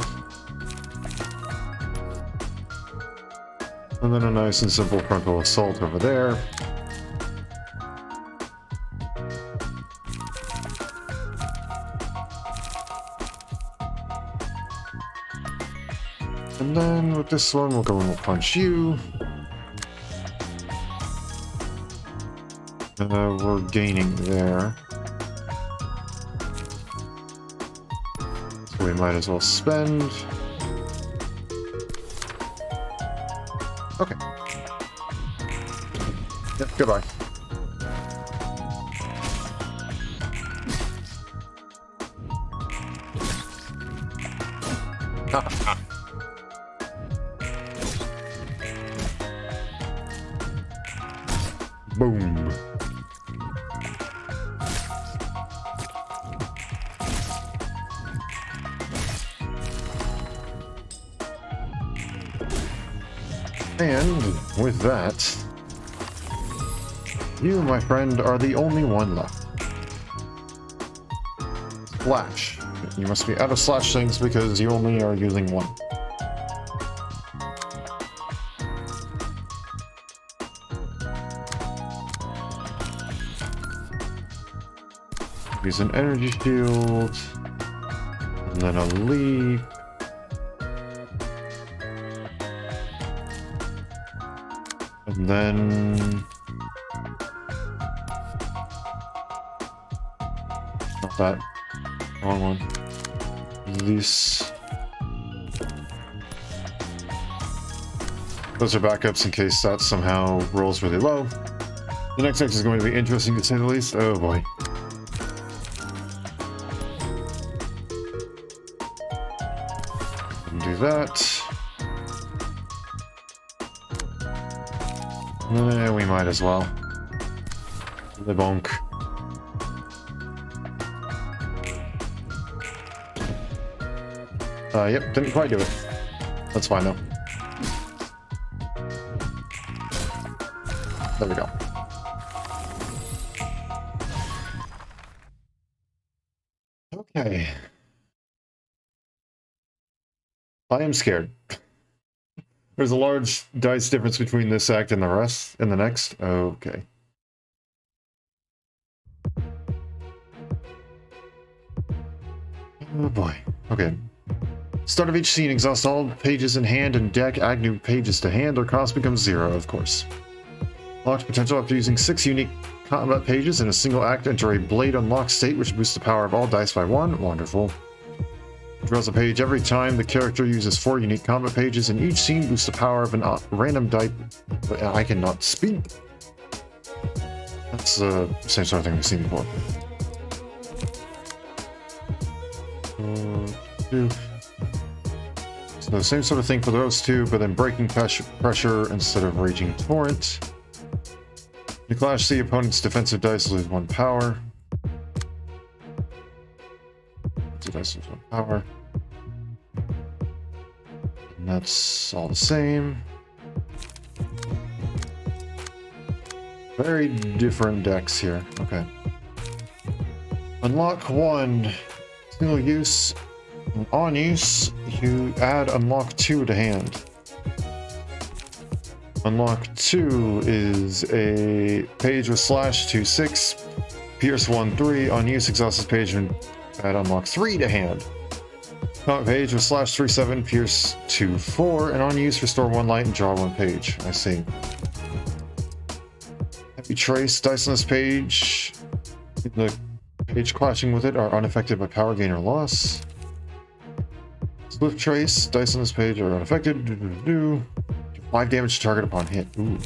Speaker 1: And then a nice and simple frontal assault over there. with this one. We'll go and we'll punch you. We're gaining there. So we might as well spend. Okay. Yep, goodbye. Boom. And with that, you, my friend, are the only one left. Slash. You must be out of slash things because you only are using one. Use an energy shield, and then a leap. And then... Not that. Wrong one. This. Those are backups in case that somehow rolls really low. The next section is going to be interesting to say the least. Oh boy. Do that. We might as well. The bonk. Yep, didn't quite do it. That's fine though. There we go. Okay. I am scared. There's a large dice difference between this act and the rest, and the next. Okay. Oh boy. Okay. Start of each scene, exhaust all pages in hand and deck, add new pages to hand, or cost becomes 0, of course. Locked potential after using 6 unique combat pages in a single act, enter a blade unlock state, which boosts the power of all dice by 1. Wonderful. Draws a page every time the character uses 4 unique combat pages, and each scene boosts the power of a random die. I cannot speak. That's the same sort of thing we've seen before. So same sort of thing for those two, but then breaking pressure instead of raging torrent. You clash the opponent's defensive dice, lose 1 power. Dice lose 1 power. And that's all the same. Very different decks here. Okay. Unlock 1. Single use. And on use, you add unlock 2 to hand. Unlock 2 is a page with slash 2/6, pierce 1/3. On use, exhaust this page and add unlock 3 to hand. Combat page with slash 3/7, pierce 2/4, and on use, restore 1 light and draw 1 page. I see. Heavy trace, dice on this page. The page clashing with it are unaffected by power gain or loss. Swift trace, dice on this page are unaffected. 5 damage to target upon hit. Ooh.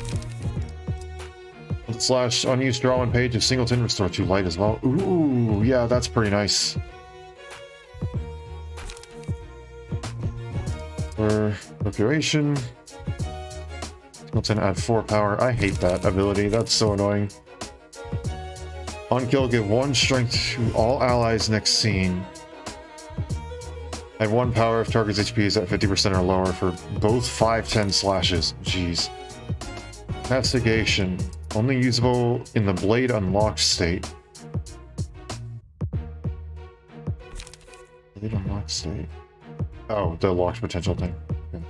Speaker 1: Slash unused draw 1 page of singleton, restore 2 light as well. Ooh, yeah, that's pretty nice. For procuration. Singleton add 4 power. I hate that ability. That's so annoying. On kill, give 1 strength to all allies next scene. Add 1 power if target's HP is at 50% or lower for both 5/10 slashes. Jeez. Castigation. Only usable in the blade unlocked state. Blade unlocked state. Oh, the locked potential thing. Okay.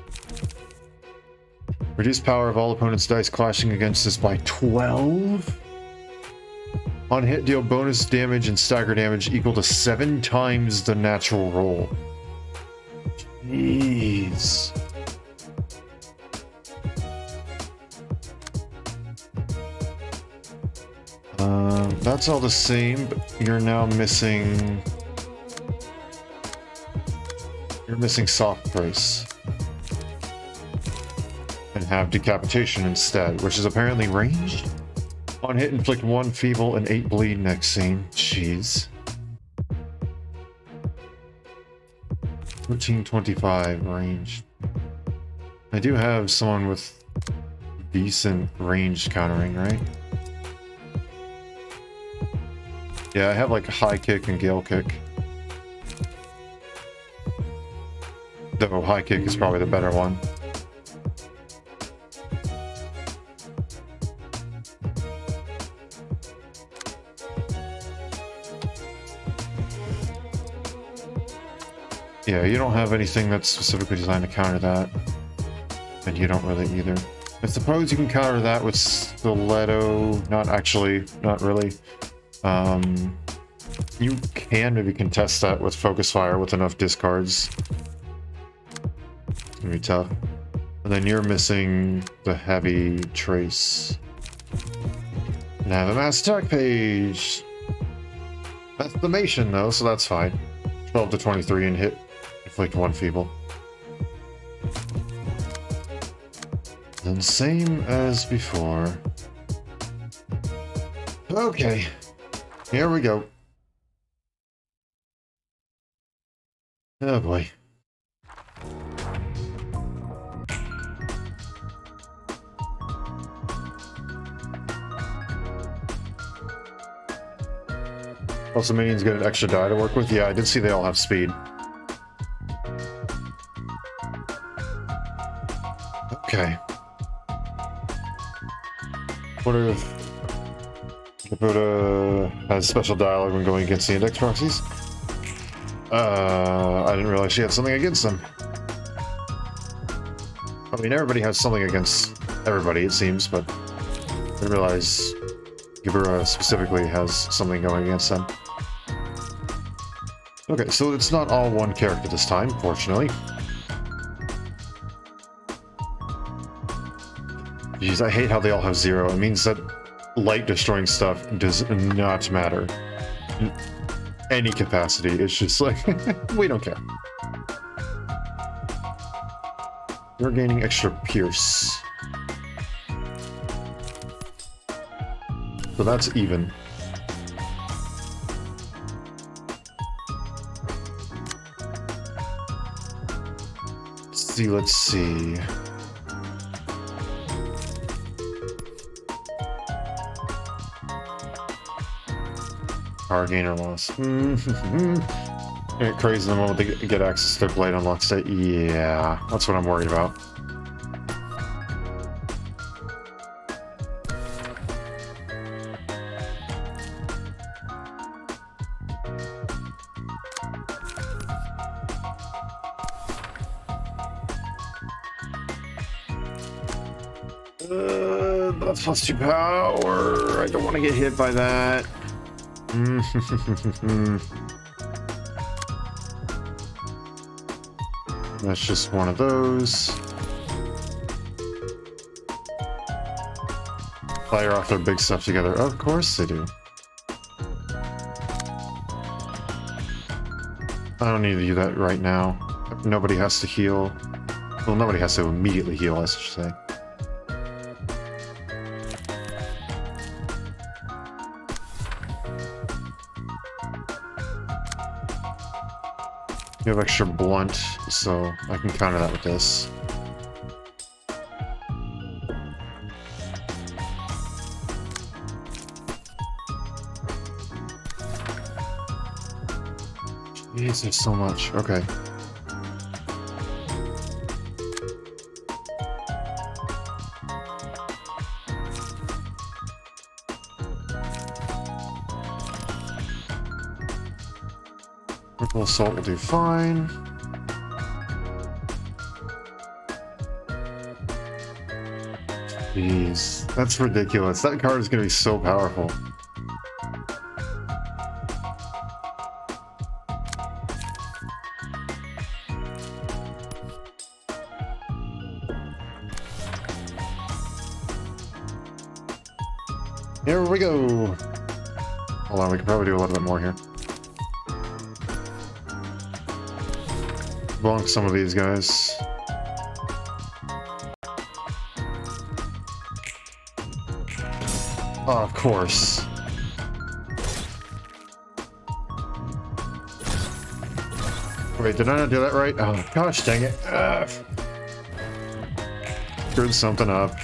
Speaker 1: Reduce power of all opponent's dice clashing against this by 12? On hit, deal bonus damage and stagger damage equal to 7 times the natural roll. Jeez. That's all the same, but you're now missing... You're missing soft brace. And have decapitation instead, which is apparently ranged. On hit, inflict 1 feeble and 8 bleed next scene. Jeez. 1325 range. I do have someone with decent range countering, right? Yeah, I have like high kick and gale kick. Though high kick is probably the better one. Yeah, you don't have anything that's specifically designed to counter that. And you don't really either. I suppose you can counter that with stiletto. Not actually, not really. You can maybe contest that with focus fire with enough discards. It's gonna be tough. And then you're missing the heavy trace. And I have a mass attack page. Estimation though, so that's fine. 12 to 23 and hit. Inflict 1 feeble. Then same as before. Okay. Here we go. Oh boy. Also, minions get an extra die to work with. Yeah, I did see they all have speed. Okay. What if Capoda has special dialogue when going against the index proxies? I didn't realize she had something against them. I mean, everybody has something against everybody, it seems, but I didn't realize Gabura specifically has something going against them. Okay, so it's not all one character this time, fortunately. Jeez, I hate how they all have 0. It means that light destroying stuff does not matter. In any capacity, it's just like, we don't care. You're gaining extra pierce. So that's even. Let's see. Power gain or loss. Get crazy the moment they get access to their blade unlock state. Yeah, that's what I'm worried about. That's plus 2 power. I don't want to get hit by that. That's just one of those. Fire off their big stuff together. Of course they do. I don't need to do that right now. Nobody has to heal. Well, nobody has to immediately heal, I should say. You have extra blunt, so I can counter that with this. Jeez, there's so much. Okay. Triple assault will do fine. Jeez, that's ridiculous. That card is going to be so powerful. Here we go. Hold on, we can probably do a little bit more here. Bonk some of these guys. Oh, of course. Wait, did I not do that right? Oh, gosh dang it. Screwed something up.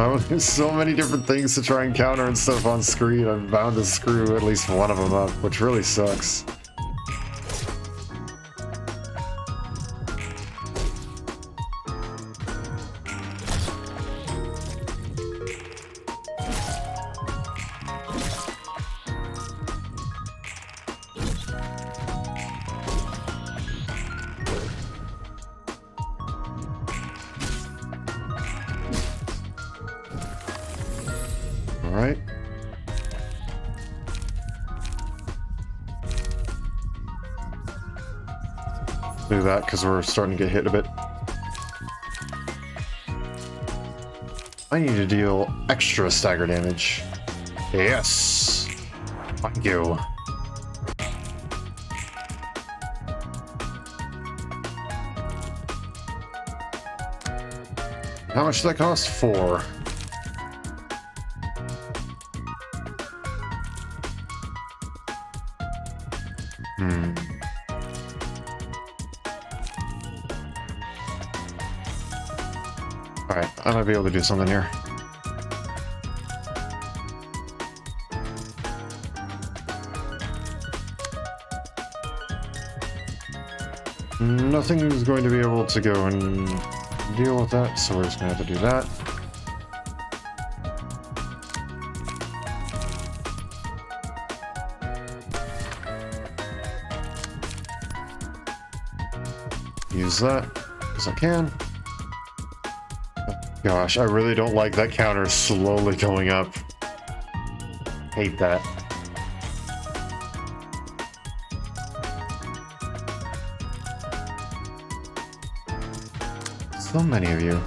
Speaker 1: Oh, there's so many different things to try and counter and stuff on screen. I'm bound to screw at least one of them up, which really sucks. Alright. Do that because we're starting to get hit a bit. I need to deal extra stagger damage. Yes! Thank you. How much did that cost? 4. Alright, I might be able to do something here. Nothing's going to be able to go and deal with that, so we're just going to have to do that. Use that, because I can. Gosh, I really don't like that counter slowly going up. Hate that. So many of you.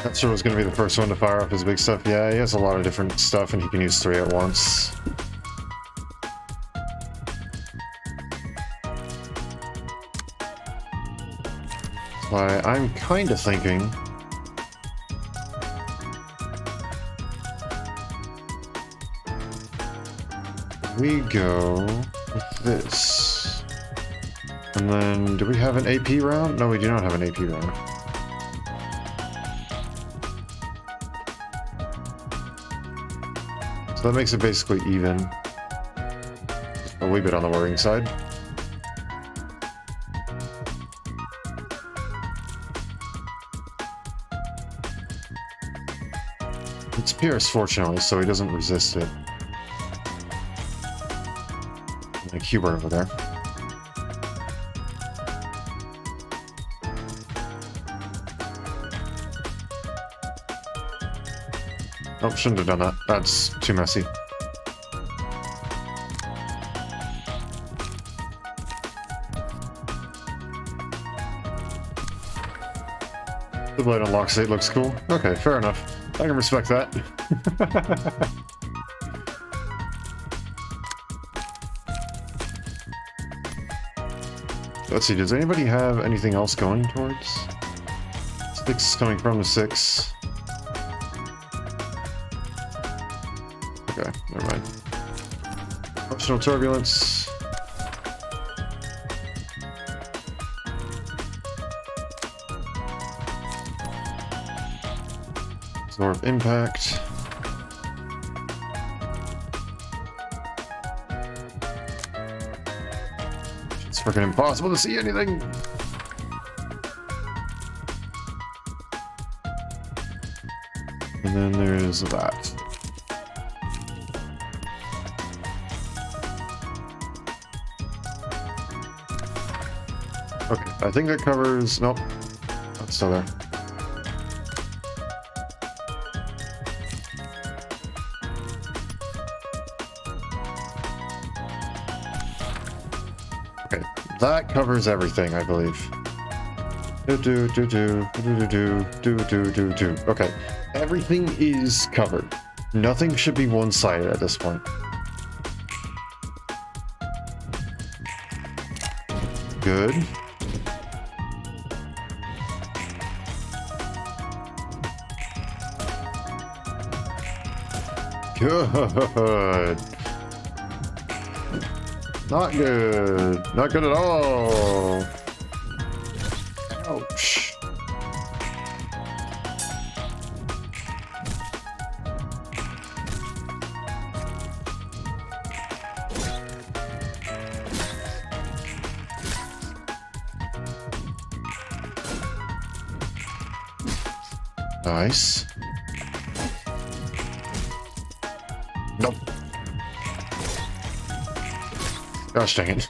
Speaker 1: That sure was going to be the first one to fire off his big stuff. Yeah, he has a lot of different stuff and he can use 3 at once. That's why I'm kind of thinking we go with this. And then, do we have an AP round? No, we do not have an AP round. So that makes it basically even. A wee bit on the worrying side. It's Pierce, fortunately, so he doesn't resist it. Like Hubert over there. Oh, shouldn't have done that. That's too messy. The blade on lock state looks cool. Okay, fair enough. I can respect that. Let's see, does anybody have anything else going towards? 6 is coming from the 6. Okay, never mind. Optional turbulence. Absorb impact. It's freaking impossible to see anything. And then there's that. Okay, I think that covers... Nope. it's still there. Okay, that covers everything, I believe. Okay, everything is covered. Nothing should be one-sided at this point. Good. Good. Not good. Not good at all. Ouch. Nice. Nope. Gosh dang it.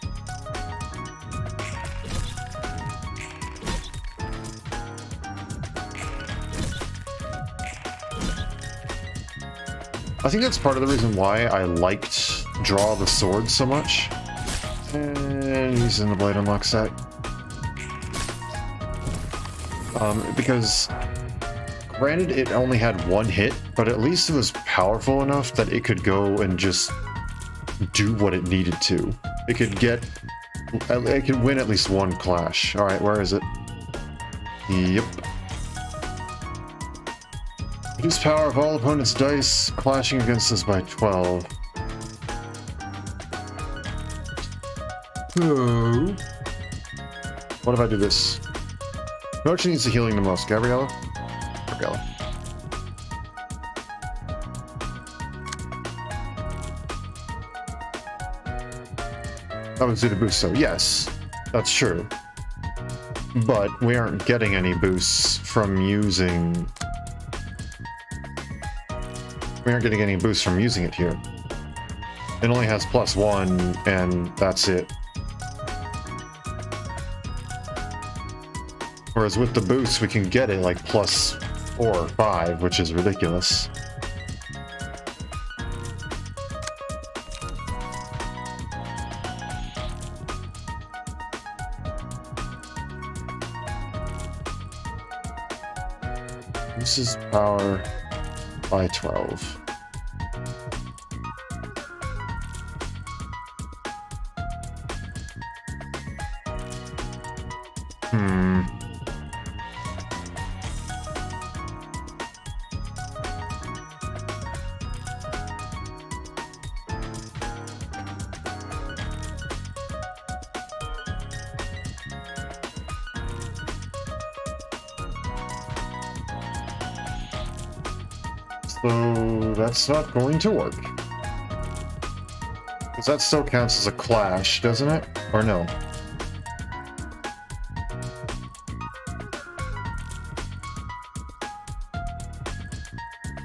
Speaker 1: I think that's part of the reason why I liked Draw the Sword so much. And he's in the Blade Unlock set. Because granted it only had one hit, but at least it was powerful enough that it could go and just do what it needed to. It could win at least one clash. Alright, where is it? Yep. Reduce power of all opponents' dice clashing against us by 12. Oh. What if I do this? Who actually needs the healing the most? Gabriella? Gabriella. I would do the boost, so yes, that's true. But we aren't getting any boosts from using... We aren't getting any boosts from using it here. It only has +1, and that's it. Whereas with the boost, we can get it like +4 or 5, which is ridiculous. This is power by 12. So that's not going to work. Because that still counts as a clash, doesn't it? Or no?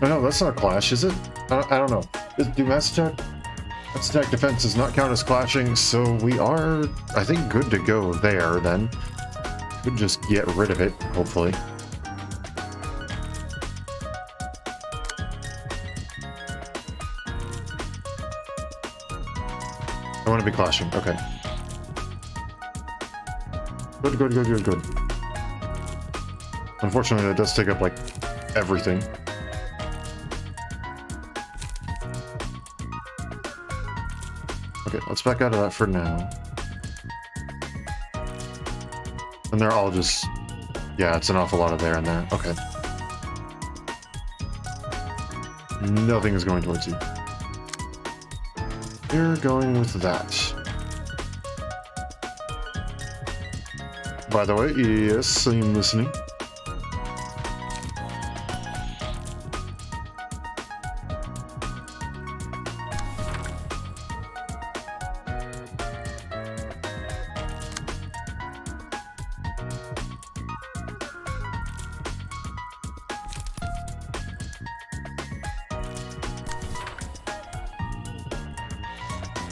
Speaker 1: Oh, no, that's not a clash, is it? I don't know. Do mass attack? Mass attack defense does not count as clashing, so we are, I think, good to go there, then. Could just get rid of it, hopefully. I want to be clashing, okay. Good, good, good, good, good. Unfortunately, that does take up, like, everything. Okay, let's back out of that for now. And they're all just... Yeah, it's an awful lot of there and there. Okay. Nothing is going towards you. You're going with that. By the way, yes, I'm listening.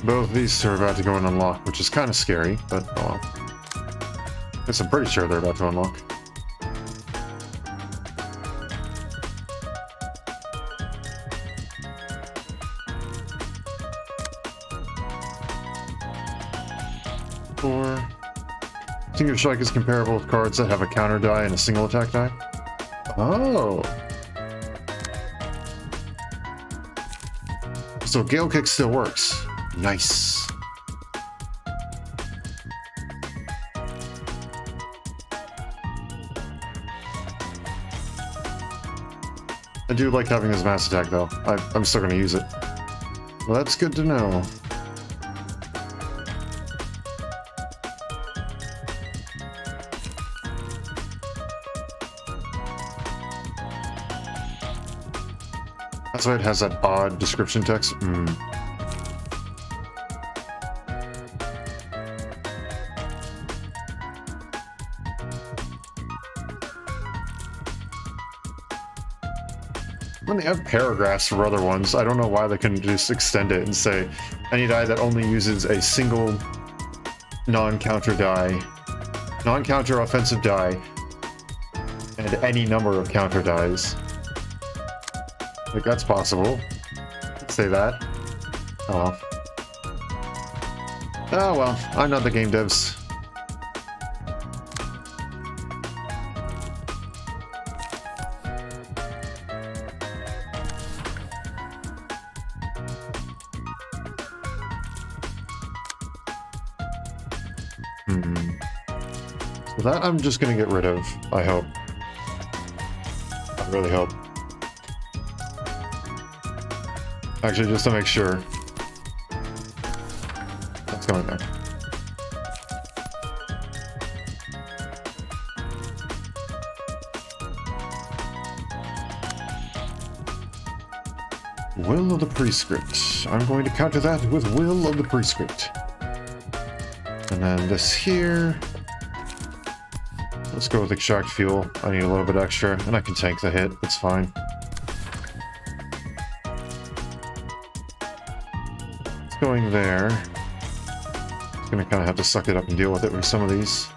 Speaker 1: Both these two are about to go and unlock, which is kind of scary, but oh well. I guess I'm pretty sure they're about to unlock. 4. Single strike is comparable with cards that have a counter die and a single attack die. Oh. So Gale Kick still works. Nice. I do like having his mass attack though. I'm still gonna use it. Well, that's good to know. That's why it has that odd description text. When they have paragraphs for other ones, I don't know why they couldn't just extend it and say, any die that only uses a single non-counter die, non-counter offensive die, and any number of counter dies. Like, that's possible. Say that. Oh. Oh well, I'm not the game devs. So that I'm just gonna get rid of, I hope. I really hope. Actually, just to make sure. That's going there. Will of the Prescript. I'm going to counter that with Will of the Prescript. And then this here. Let's go with Extract Fuel. I need a little bit extra, and I can tank the hit. It's fine. It's going there. It's gonna kind of have to suck it up and deal with it with some of these.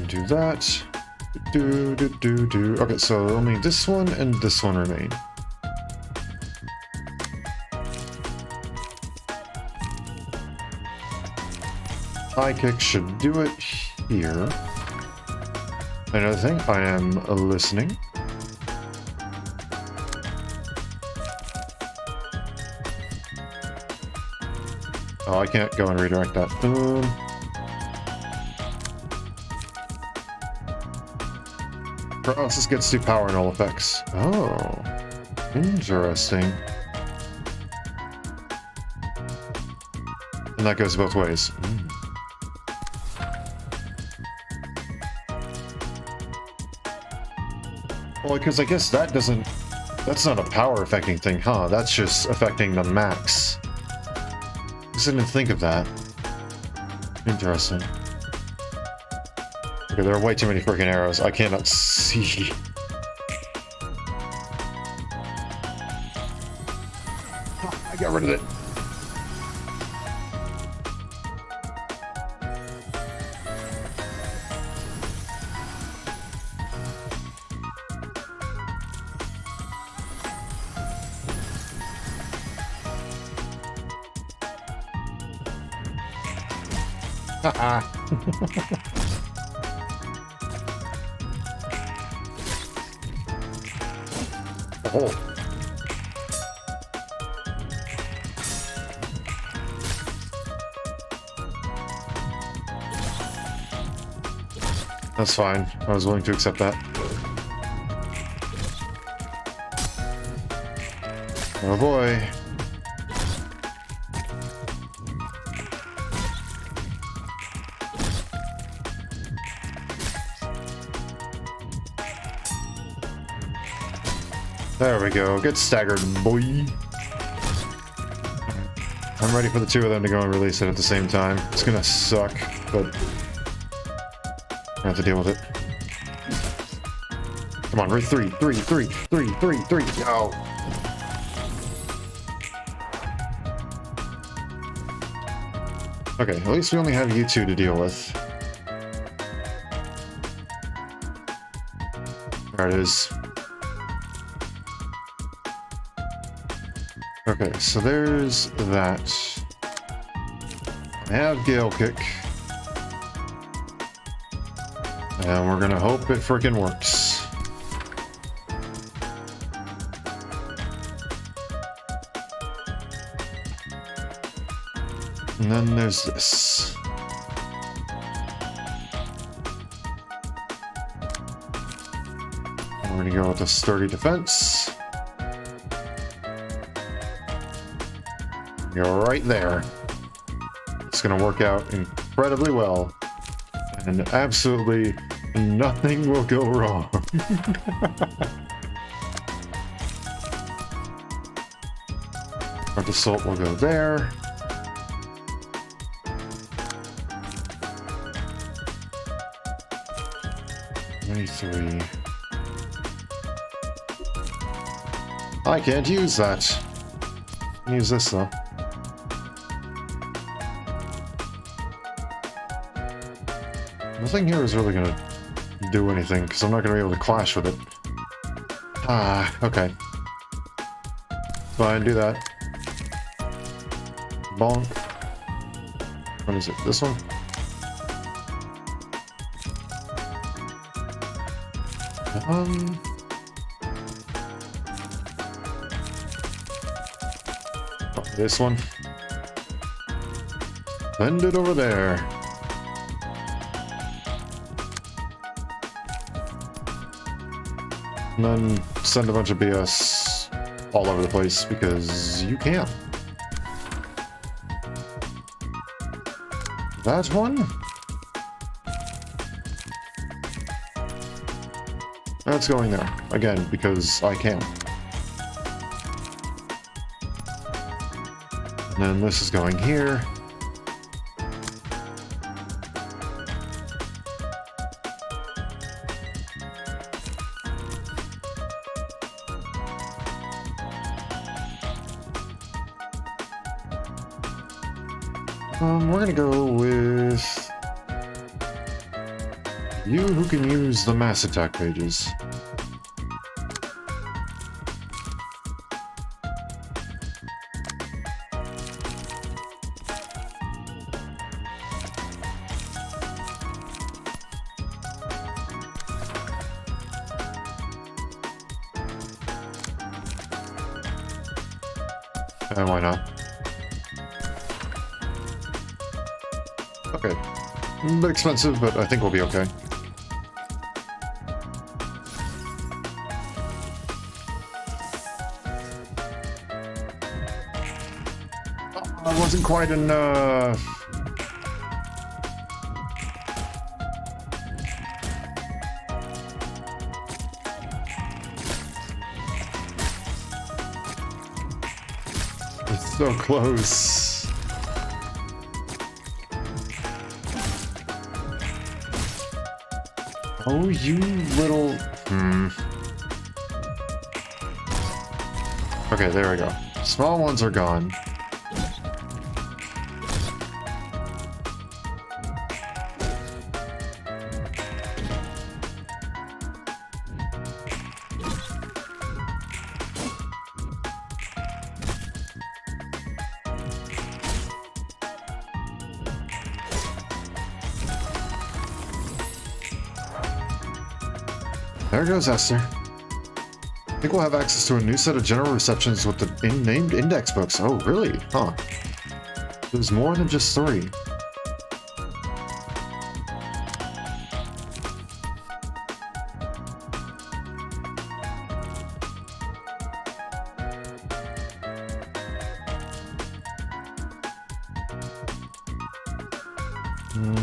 Speaker 1: Do that. Do. Okay, so only this one and this one remain. High kick should do it here. Another thing, I am listening. Oh, I can't go and redirect that. Paralysis gets to power and all effects. Oh, interesting. And that goes both ways. Well, because I guess that doesn't... That's not a power affecting thing, huh? That's just affecting the max. I didn't think of that. Interesting. Okay, there are way too many freaking arrows. I cannot see. Oh, I got rid of it. Haha. Oh. That's fine. I was willing to accept that. Oh boy. There we go. Get staggered, boy. I'm ready for the two of them to go and release it at the same time. It's gonna suck, but I have to deal with it. Come on, three. No. Okay, at least we only have you two to deal with. There it is. Okay, so there's that. I have Gale Kick. And we're gonna hope it frickin' works. And then there's this. And we're gonna go with a sturdy defense. Go right there. It's gonna work out incredibly well. And absolutely nothing will go wrong. Front assault will go there. Three. I can't use that. Use this though. Nothing here is really gonna do anything because I'm not gonna be able to clash with it. Ah, okay. Fine, do that. Bonk. What is it? This one? Oh, this one. Send it over there. And then send a bunch of BS all over the place because you can. That one? That's going there, again, because I can. And then this is going here. We're gonna go with you who can use the mass attack pages. And why not? Okay. A bit expensive, but I think we'll be okay. That wasn't quite enough. It's so close. Oh, you little... Okay, there we go. Small ones are gone. There goes Esther. I think we'll have access to a new set of general receptions with the named index books. Oh, really? Huh. There's more than just 3.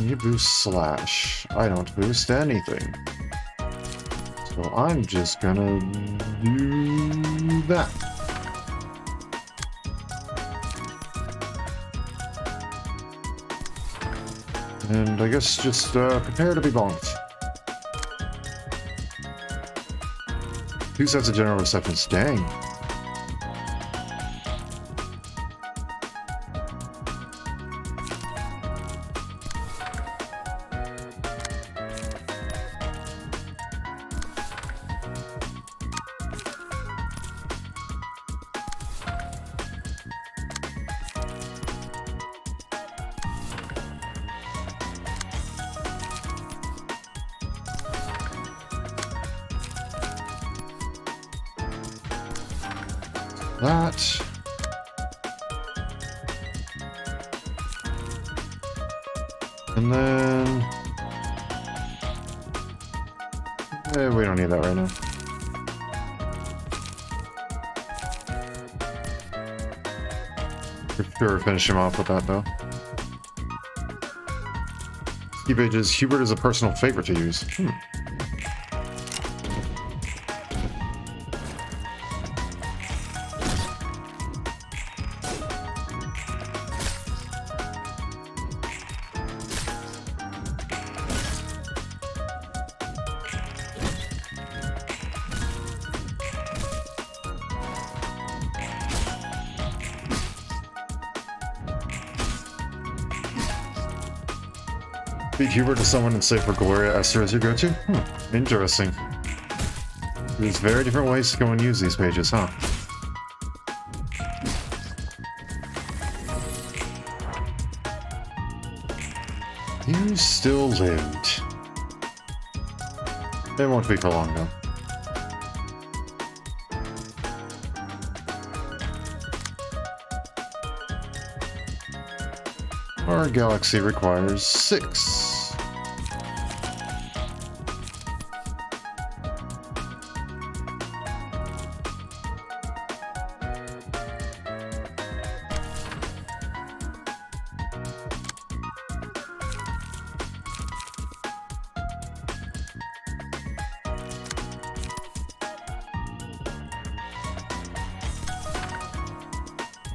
Speaker 1: You boost slash. I don't boost anything. So I'm just gonna do that. And I guess just prepare to be bonked. 2 sets of general receptions. Dang. that. And then... we don't need that right now. For sure, finish him off with that, though. Ski pages, Hubert is a personal favorite to use. Beat Hubert to someone and say for Gloria Esther as your go-to? Interesting. There's very different ways to go and use these pages, huh? You still lived. It won't be for long, though. Our galaxy requires 6.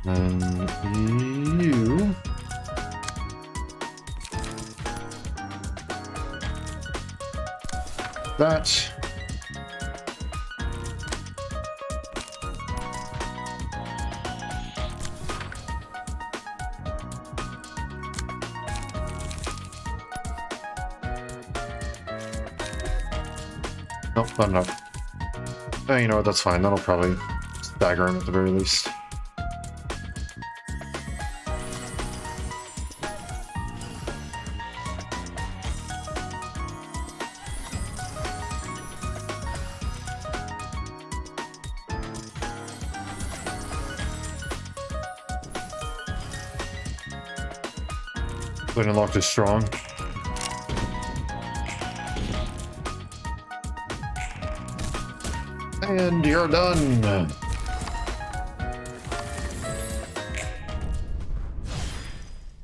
Speaker 1: And you... that. Nope, not enough. You know what, that's fine. That'll probably stagger him at the very least. Unlocked is strong. And you're done.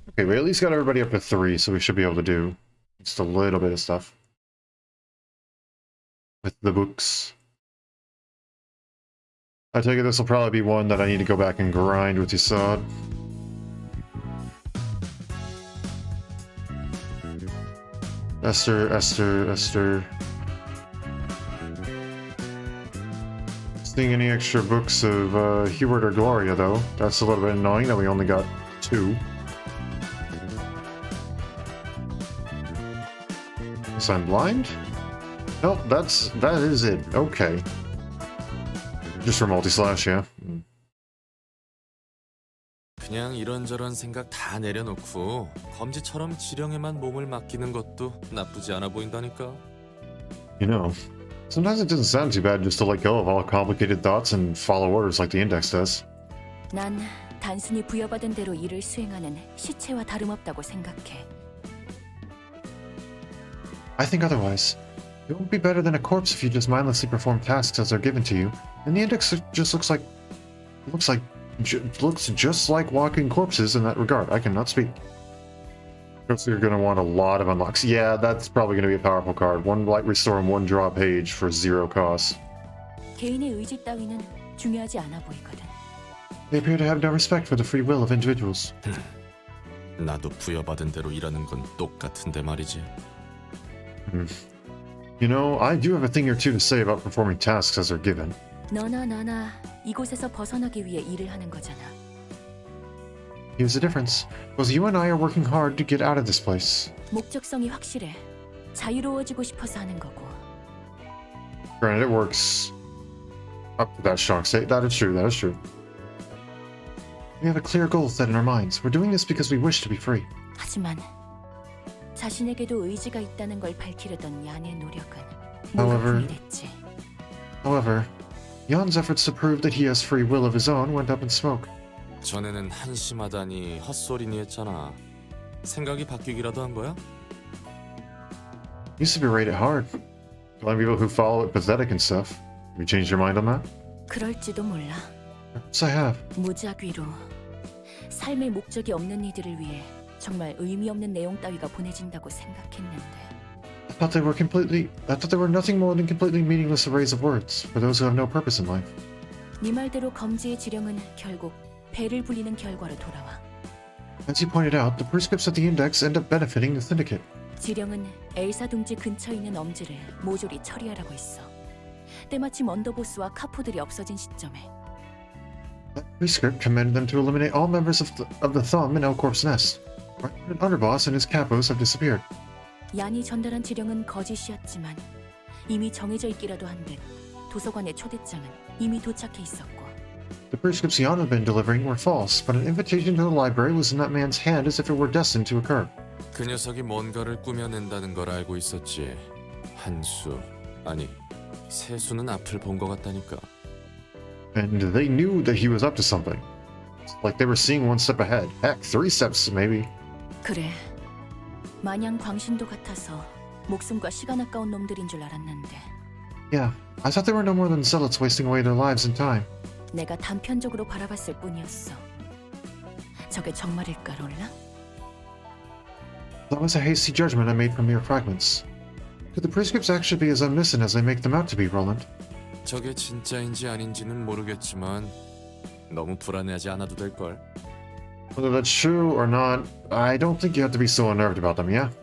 Speaker 1: Okay, we at least got everybody up to 3, so we should be able to do just a little bit of stuff with the books. I take it this will probably be one that I need to go back and grind with Yasad. Esther. Seeing any extra books of Hubert or Gloria, though. That's a little bit annoying that we only got 2. Guess I'm blind? Nope, that is it. Okay. Just for multi-slash, yeah.
Speaker 4: 그냥 이런저런 생각 다 내려놓고 검지처럼 지령에만 몸을 맡기는 것도 나쁘지 않아 보인다니까.
Speaker 1: You know, sometimes it doesn't sound too bad just to let go of all complicated thoughts and follow orders like the index does.
Speaker 10: 난 단순히 부여받은 대로 일을 수행하는 시체와 다름없다고 생각해.
Speaker 1: I think otherwise. It won't be better than a corpse if you just mindlessly perform tasks as they're given to you. And the index just looks just like walking corpses in that regard. I cannot speak. So you're going to want a lot of unlocks. Yeah, that's probably going to be a powerful card. 1 light restore and 1 draw page for 0 cost.
Speaker 10: 개인의 의지 따위는 중요하지 않아 보이거든.
Speaker 1: They appear to have no respect for the free will of individuals.
Speaker 4: 나도 부여받은 대로 일하는 건 똑같은데 말이지.
Speaker 1: You know, I do have a thing or two to say about performing tasks as they're given.
Speaker 10: 너나 나나 이곳에서 벗어나기 위해 일을 하는 거잖아.
Speaker 1: Here's the difference. Both you and I are working hard to get out of this place.
Speaker 10: 목적성이 확실해. 자유로워지고 싶어서 하는 거고.
Speaker 1: Granted, it works up to that strong state. That is true. That is true. We have a clear goal set in our minds. We're doing this because we wish to be free.
Speaker 10: 하지만 자신에게도 의지가 있다는 걸 밝히려던 야네 노력은
Speaker 1: However,
Speaker 10: 무력이랬지.
Speaker 1: However, Jan's efforts to prove that he has free will of his own went up in smoke.
Speaker 4: 전에는 한심하다니 헛소리니 했잖아. 생각이 바뀌기라도 한 거야?
Speaker 1: Used to be rated hard.
Speaker 2: Telling people who follow it pathetic and stuff. Have you changed your mind on that?
Speaker 10: 그럴지도 몰라.
Speaker 1: Perhaps I have.
Speaker 10: 무작위로 삶의 목적이 없는 이들을 위해 정말 의미 없는 내용 따위가 보내진다고 생각했는데
Speaker 1: I thought they were nothing more than completely meaningless arrays of words for those who have no purpose in life.
Speaker 10: 네 말대로 검지의 지령은 결국 배를 불리는 결과로 돌아와.
Speaker 1: As you pointed out, the prescripts of the index end up benefiting the syndicate.
Speaker 10: 지령은 엘사 둥지 근처에 있는 엄지를 모조리 처리하라고 했어. 때마침 언더보스와 카포들이 없어진 시점에
Speaker 1: That prescript commanded them to eliminate all members of the Thumb in Elcorp's nest. An underboss and his capos have disappeared.
Speaker 10: 얀이 전달한 지령은 거짓이었지만 이미 정해져 있기라도 한 듯 도서관의 초대장은 이미 도착해 있었고
Speaker 1: The prescripts Jan had been delivering were false, but an invitation to the library was in that man's hand as if it were destined to occur.
Speaker 4: 그 녀석이 뭔가를 꾸며낸다는 걸 알고 있었지. 한수, 아니 세수는 앞을 본 것 같다니까.
Speaker 1: And they knew that he was up to something. It's like they were seeing one step ahead. Heck, 3 steps maybe.
Speaker 10: 그래. 마냥 광신도 같아서 목숨과 시간 아까운 놈들인 줄 알았는데
Speaker 1: Yeah, I thought they were no more than zealots wasting away their lives and time.
Speaker 10: 내가 단편적으로 바라봤을 뿐이었어. 저게 정말일까, 롤라?
Speaker 1: That was a hasty judgment I made from mere fragments. Could the prescripts actually be as omniscient as they make them out to be, Roland?
Speaker 4: 저게 진짜인지 아닌지는 모르겠지만 너무 불안해하지 않아도 될 걸.
Speaker 1: Whether that's true or not, I don't think you have to be so unnerved about them, yeah?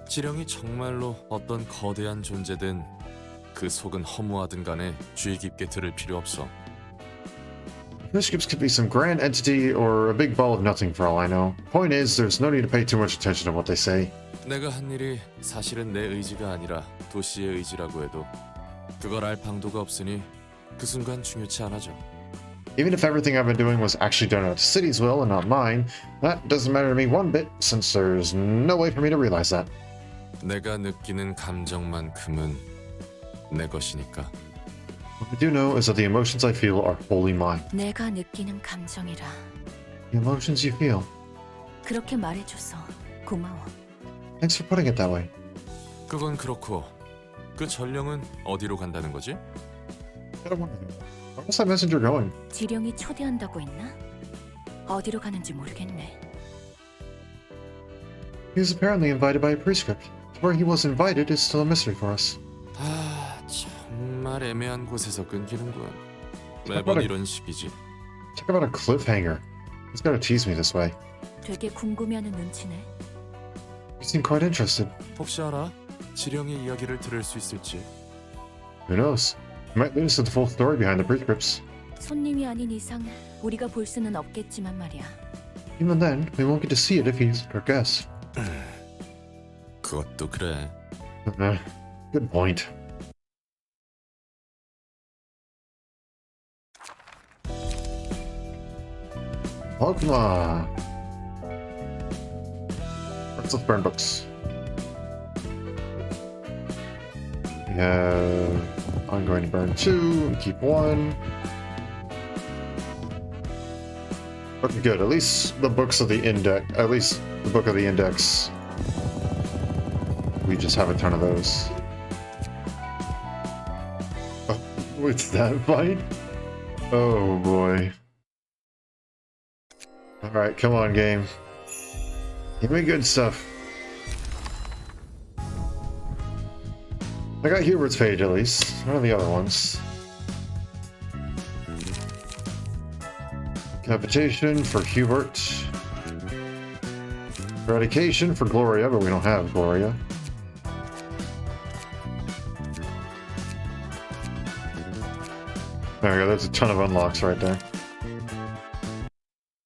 Speaker 4: 지령이 정말로 어떤 거대한 존재든 그 속은 허무하든 간에 주의 깊게 들을 필요 없어.
Speaker 1: Prescripts could be some grand entity or a big ball of nothing for all I know. Point is, there's no need to pay too much attention to what they say.
Speaker 4: 내가 한 일이 사실은 내 의지가 아니라 도시의 의지라고 해도 그걸 알 방도가 없으니 그 순간 중요치 않아져.
Speaker 1: Even if everything I've been doing was actually done at the city's will and not mine, that doesn't matter to me one bit, since there's no way for me to realize that.
Speaker 4: 내가 느끼는 감정만큼은 내 것이니까.
Speaker 1: What I do know is that the emotions I feel are wholly mine.
Speaker 10: 내가 느끼는 감정이라.
Speaker 1: The emotions you feel.
Speaker 10: 그렇게 말해줘서 고마워.
Speaker 1: Thanks for putting it that way.
Speaker 4: 그건 그렇고 그 전령은 어디로 간다는 거지?
Speaker 1: I don't wonder. Where's that messenger going?
Speaker 10: 지령이 초대한다고 했나? 어디로 가는지 모르겠네.
Speaker 1: He was apparently invited by a prescript. Where he was invited is still a mystery for us.
Speaker 4: 아, 정말 애매한 곳에서 끊기는군. 매번 이런 식이지.
Speaker 1: Talk about a cliffhanger. He's gotta tease me this way.
Speaker 10: 되게 궁금해하는 눈치네.
Speaker 1: You seem quite interested.
Speaker 4: 혹시 알아? 지령의 이야기를 들을 수 있을지.
Speaker 1: Who knows? He might lead us to the full story behind the prescripts.
Speaker 10: 손님이 아닌 이상 우리가 볼 수는 없겠지만 말이야.
Speaker 1: Even then, we won't get to see it if he's our guest.
Speaker 4: 그것도 그래.
Speaker 1: Good point. Pokemon! Let's burn books. We have... I'm going to burn 2 and keep 1. Okay, good. At least the books of the index... At least the book of the index. We just have a ton of those. Oh, what's that fight? Oh boy. Alright, come on, game. Give me good stuff. I got Hubert's page at least. What are the other ones? Capitation for Hubert. Eradication for Gloria, but we don't have Gloria. There we go, there's a ton of unlocks right there.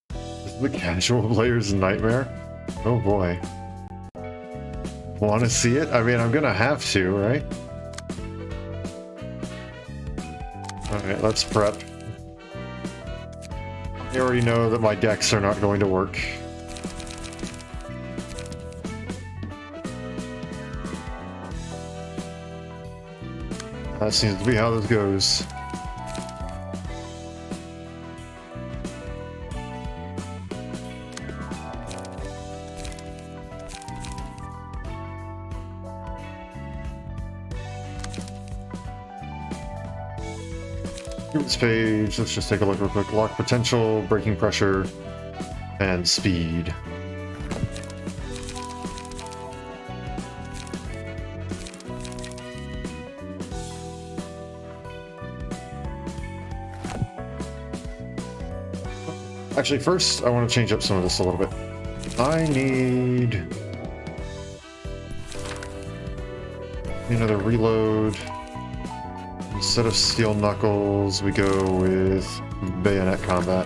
Speaker 1: This is the casual player's nightmare? Oh boy. Want to see it? I mean, I'm gonna have to, right? Alright, let's prep. I already know that my decks are not going to work. That seems to be how this goes.
Speaker 2: This page, let's just take a look real quick. Lock potential, braking pressure, and speed. Actually, first, I want to change up some of this a little bit. I need another reload. Instead of steel knuckles, we go with bayonet combat.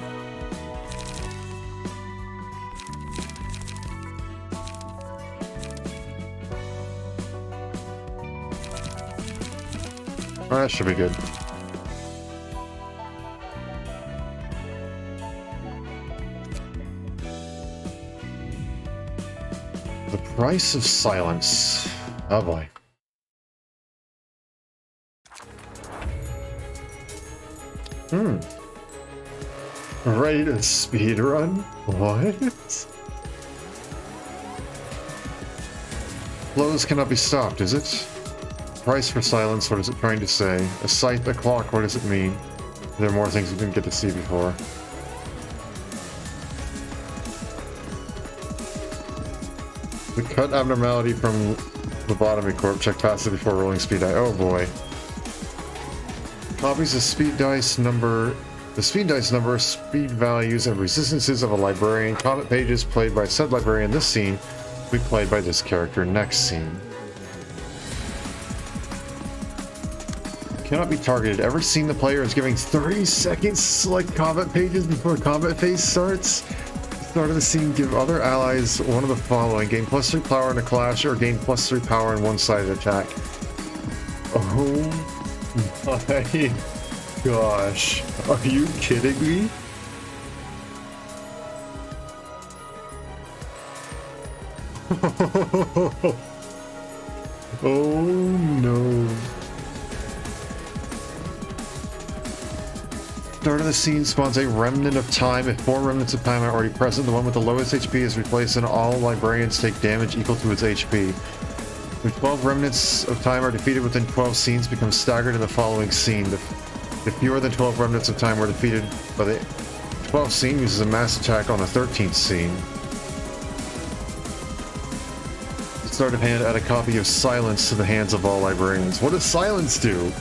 Speaker 2: Oh, that should be good. The price of silence. Oh boy. Ready to speed run? What? Flows cannot be stopped, is it? Price for silence, what is it trying to say? A sight, a clock, what does it mean? There are more things we didn't get to see before. The cut abnormality from lobotomy corp. Check past it before rolling speed die. Oh boy. Copies of speed dice number. The speed dice number, speed values, and resistances of a librarian. Comment pages played by said librarian this scene. We played by this character next scene. Cannot be targeted. Every scene the player is giving 30 seconds to select combat pages before combat phase starts. Start of the scene, give other allies one of the following. Gain +3 power in a clash or gain +3 power in one-sided attack. Oh my gosh. Are you kidding me? Oh no. Start of the scene spawns a remnant of time. If 4 remnants of time are already present, the one with the lowest HP is replaced and all librarians take damage equal to its HP. If 12 remnants of time are defeated within 12 scenes, become staggered in the following scene. If fewer than 12 remnants of time were defeated by the 12th scene, uses a mass attack on the 13th scene. At start of hand, add a copy of Silence to the hands of all librarians. What does Silence do?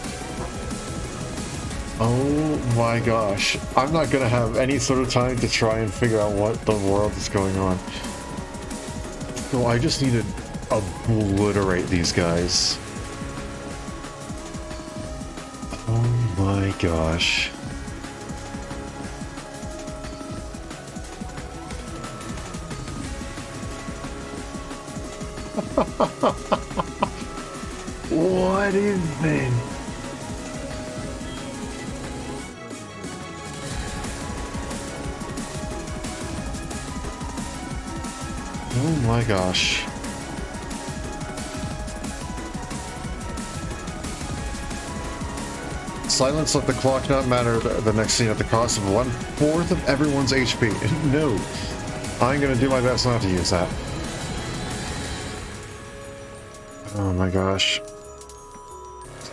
Speaker 2: Oh my gosh. I'm not gonna have any sort of time to try and figure out what the world is going on. So I just need to obliterate these guys. Oh my gosh. What is this? Oh my gosh. Silence, let the clock not matter the next scene at the cost of 1/4 of everyone's HP. No. I'm gonna do my best not to use that. Oh my gosh.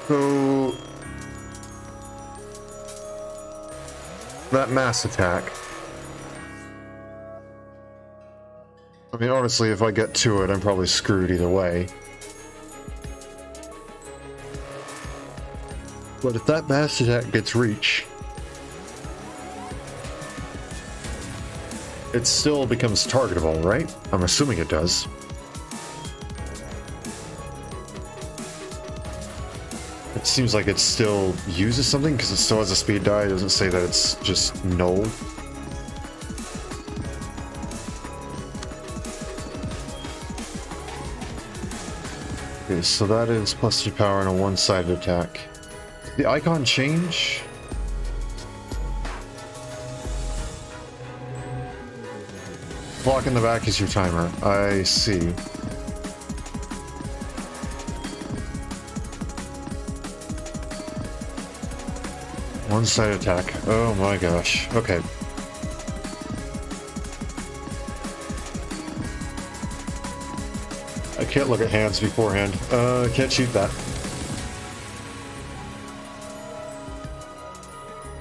Speaker 2: So that mass attack. I mean, honestly, if I get to it, I'm probably screwed either way. But if that mass attack gets reach, it still becomes targetable, right? I'm assuming it does. It seems like it still uses something because it still has a speed die. It doesn't say that it's just null. Okay, so that is +3 power and a one-sided attack. Did the icon change? Clock in the back is your timer. I see. One-sided attack. Oh my gosh. Okay. I can't look at hands beforehand. Can't shoot that.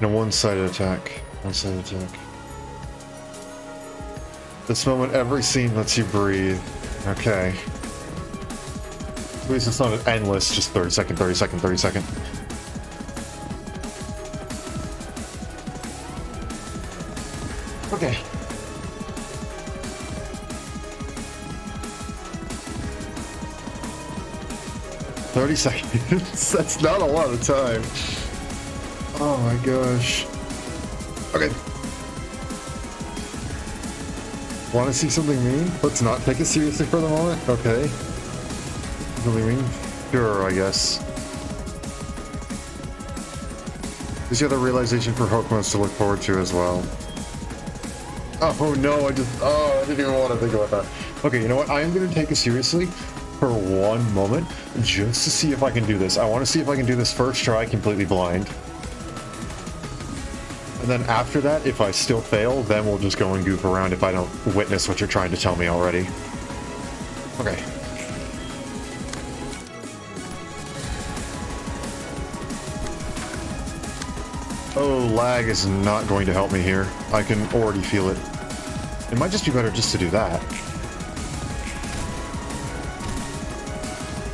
Speaker 2: And a one-sided attack. One-sided attack. This moment, every scene lets you breathe. Okay. At least it's not an endless, just 30 second, 30 second, 30 second. Okay. "30 seconds." That's not a lot of time. Oh my gosh. Okay. Want to see something mean? Let's not take it seriously for the moment. Okay. Really mean? Sure, I guess. There's the other realization for Hokumas to look forward to as well. Oh no, I didn't even want to think about that. Okay, you know what? I am going to take it seriously for one moment, just to see if I can do this. I want to see if I can do this first try completely blind. And then after that, if I still fail, then we'll just go and goof around if I don't witness what you're trying to tell me already. Okay. Oh, lag is not going to help me here. I can already feel it. It might just be better just to do that.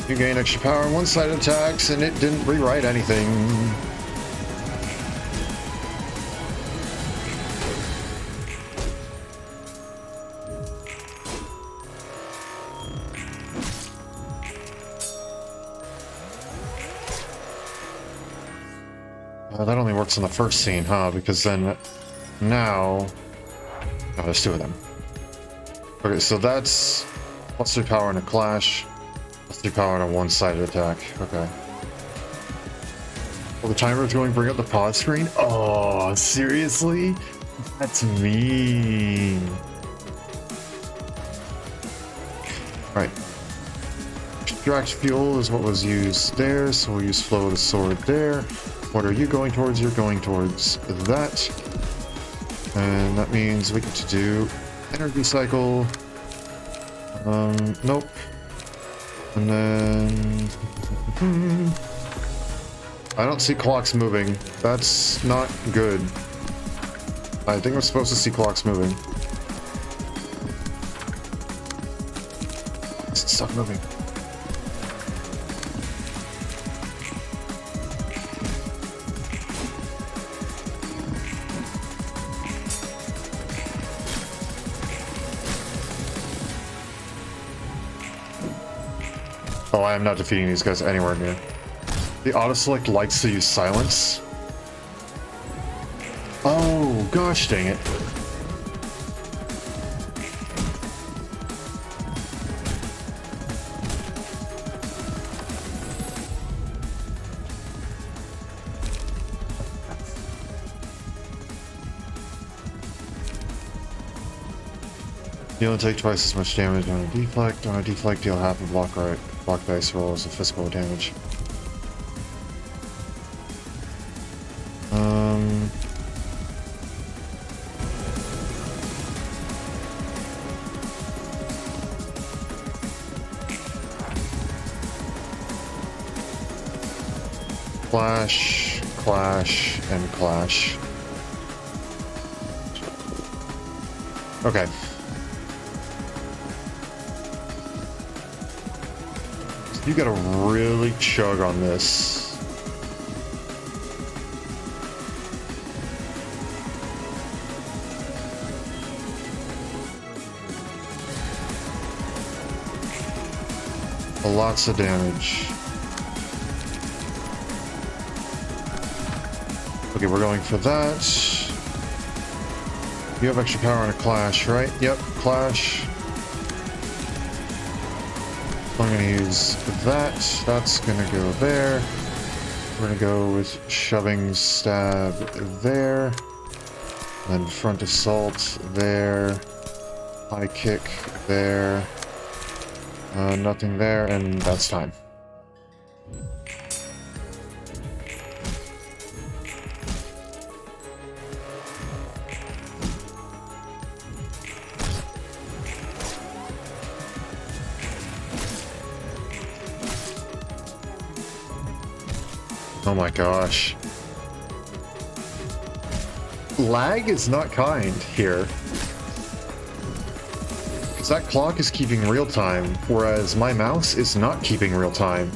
Speaker 2: You gain extra power in one-sided attacks, and it didn't rewrite anything. That only works in the first scene, huh? Because then now... Oh, there's two of them. Okay, so that's +3 power in a clash, +3 power in a one-sided attack. Okay. Well, the timer is going to bring up the pause screen? Oh, seriously? That's mean. Right. Extract fuel is what was used there, so we'll use flow of the sword there. What are you going towards? You're going towards that. And that means we get to do energy cycle. Nope. And then... I don't see clocks moving. That's not good. I think I'm supposed to see clocks moving. Stop moving. Oh, I am not defeating these guys anywhere near. The autoselect likes to use silence. Oh, gosh dang it. You only take twice as much damage on a deflect. On a deflect, deal half of block dice roll as a physical damage. Clash, clash, and clash. Okay. You gotta really chug on this. Lots of damage. Okay, we're going for that. You have extra power on a clash, right? Yep, clash. I'm gonna use that. That's gonna go there. We're gonna go with shoving stab there. Then front assault there. High kick there. Nothing there, and that's time. Oh my gosh. lag is not kind here. That clock is keeping real time, whereas my mouse is not keeping real time.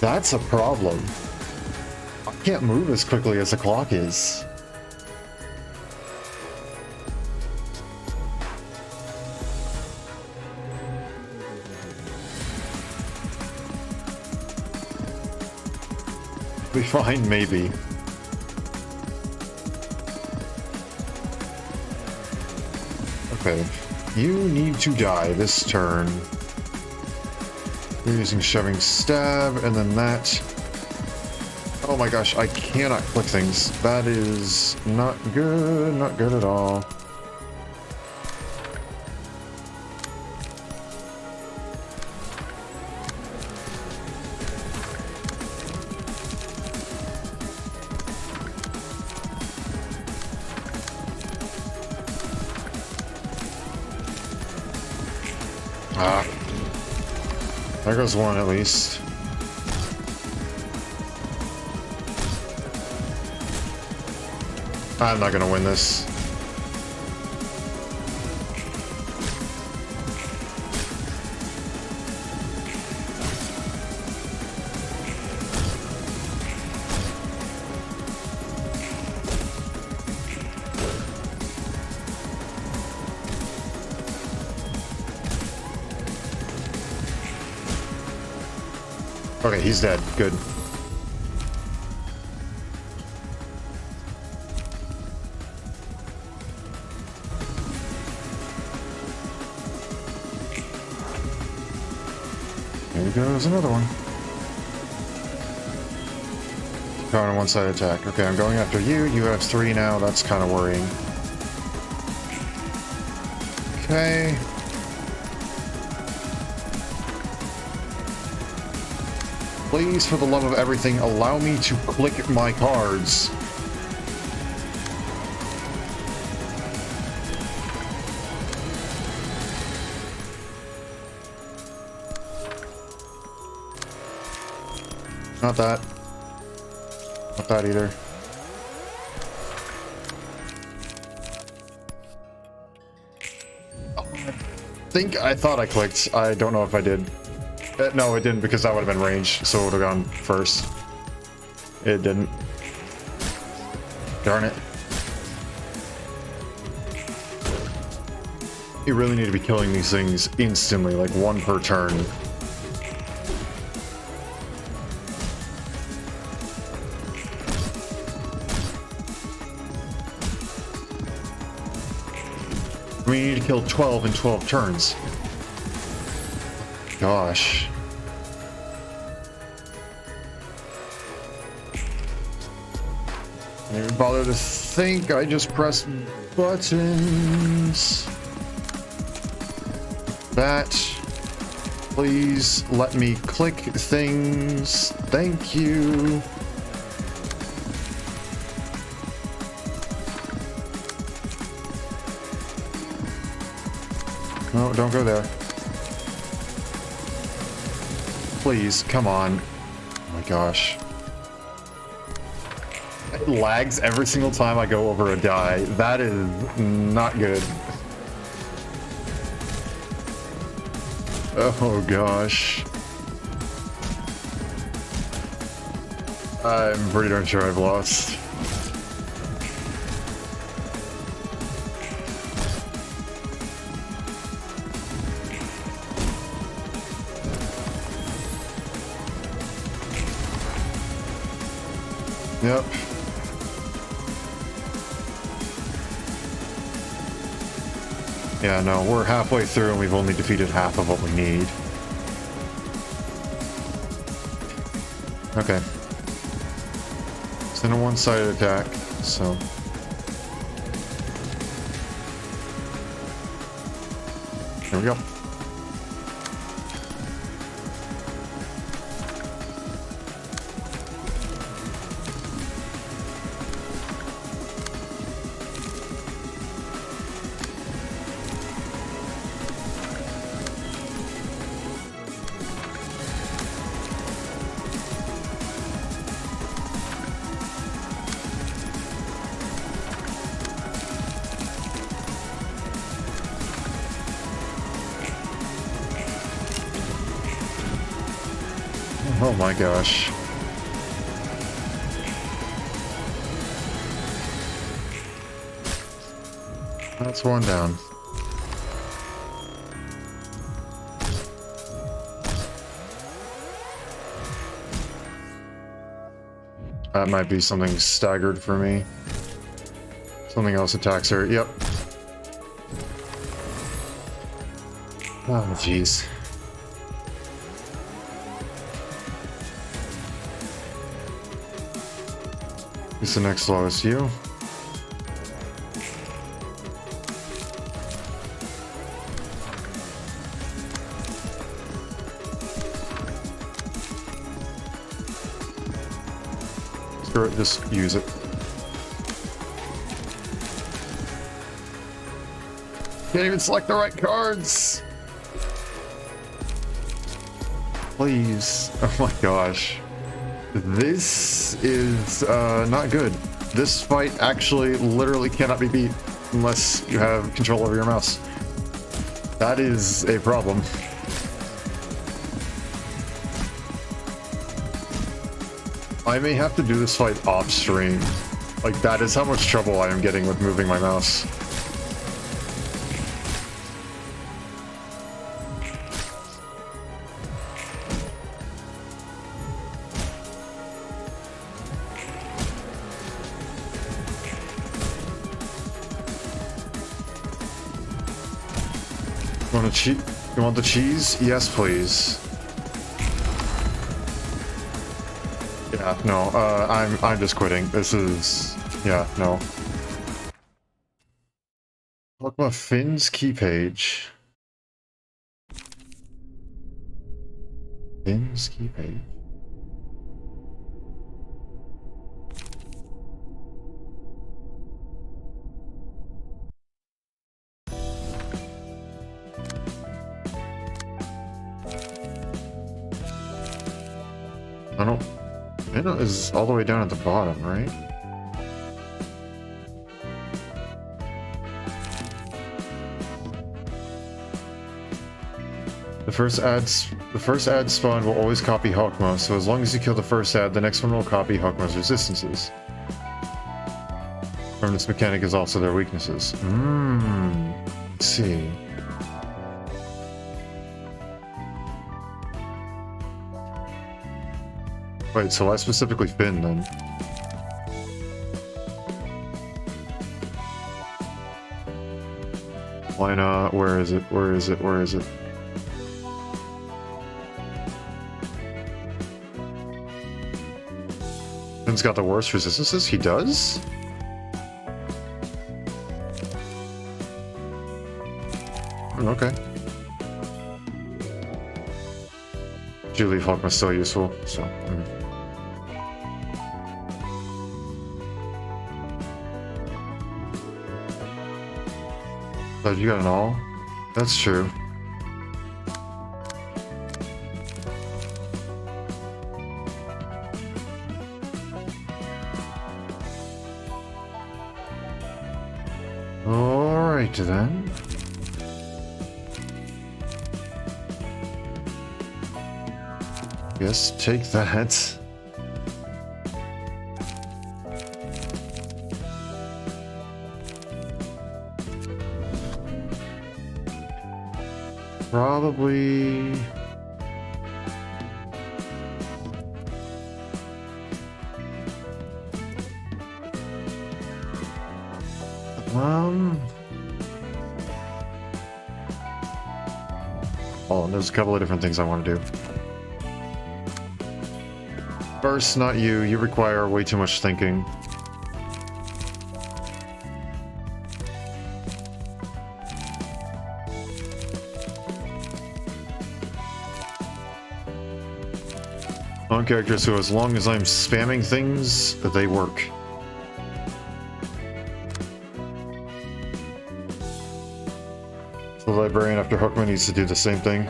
Speaker 2: That's a problem. I can't move as quickly as the clock is. Be fine, maybe. Okay, you need to die this turn. You're using shoving stab, and then that. Oh my gosh, I cannot click things. That is not good at all. Ah. There goes one at least. I'm not gonna win this. Okay, he's dead. Good. Here goes another one. Power on one-side attack. Okay, I'm going after you. You have 3 now. That's kind of worrying. Okay. Please, for the love of everything, allow me to click my cards. Not that. Not that either. I thought I clicked. I don't know if I did. No, it didn't, because that would have been range, so it would have gone first. It didn't. Darn it. You really need to be killing these things instantly, like 1 per turn. We need to kill 12 in 12 turns. Gosh. I didn't even bother to think, I just pressed buttons. That. Please let me click things. Thank you. No, don't go there. Please, come on. Oh my gosh. It lags every single time I go over a die. That is not good. Oh gosh. I'm pretty darn sure I've lost. Yep. Yeah, no, we're halfway through and we've only defeated half of what we need. Okay. It's in a one-sided attack, so... There we go.
Speaker 1: Oh my gosh. That's one down. That might be something staggered for me. Something else attacks her. Yep. Oh, jeez. Who's the next lowest? You? Screw it, just use it. Can't even select the right cards! Please. Oh my gosh. This is not good. This fight actually literally cannot be beat unless you have control over your mouse. That is a problem. I may have to do this fight off stream. Like, that is how much trouble I am getting with moving my mouse. You want the cheese? Yes, please. Yeah, no, I'm just quitting. This is... yeah, no. Talk about Finn's key page. Finn's key page. I don't... It is all the way down at the bottom, right? The first ad spawn will always copy Hawkmoth, so as long as you kill the first ad, the next one will copy Hawkmoth's resistances. From this mechanic is also their weaknesses. Let's see. Wait, so why specifically Finn, then? Why not? Where is it? Where is it? Where is it? Finn's got the worst resistances? He does? Okay. Julie Hawk was so useful, so... Oh, you got an all? That's true. Alright then. Yes, take that. Probably... Oh, there's a couple of different things I want to do. First, not you. You require way too much thinking. On characters who, as long as I'm spamming things, they work. The librarian after Hookman needs to do the same thing.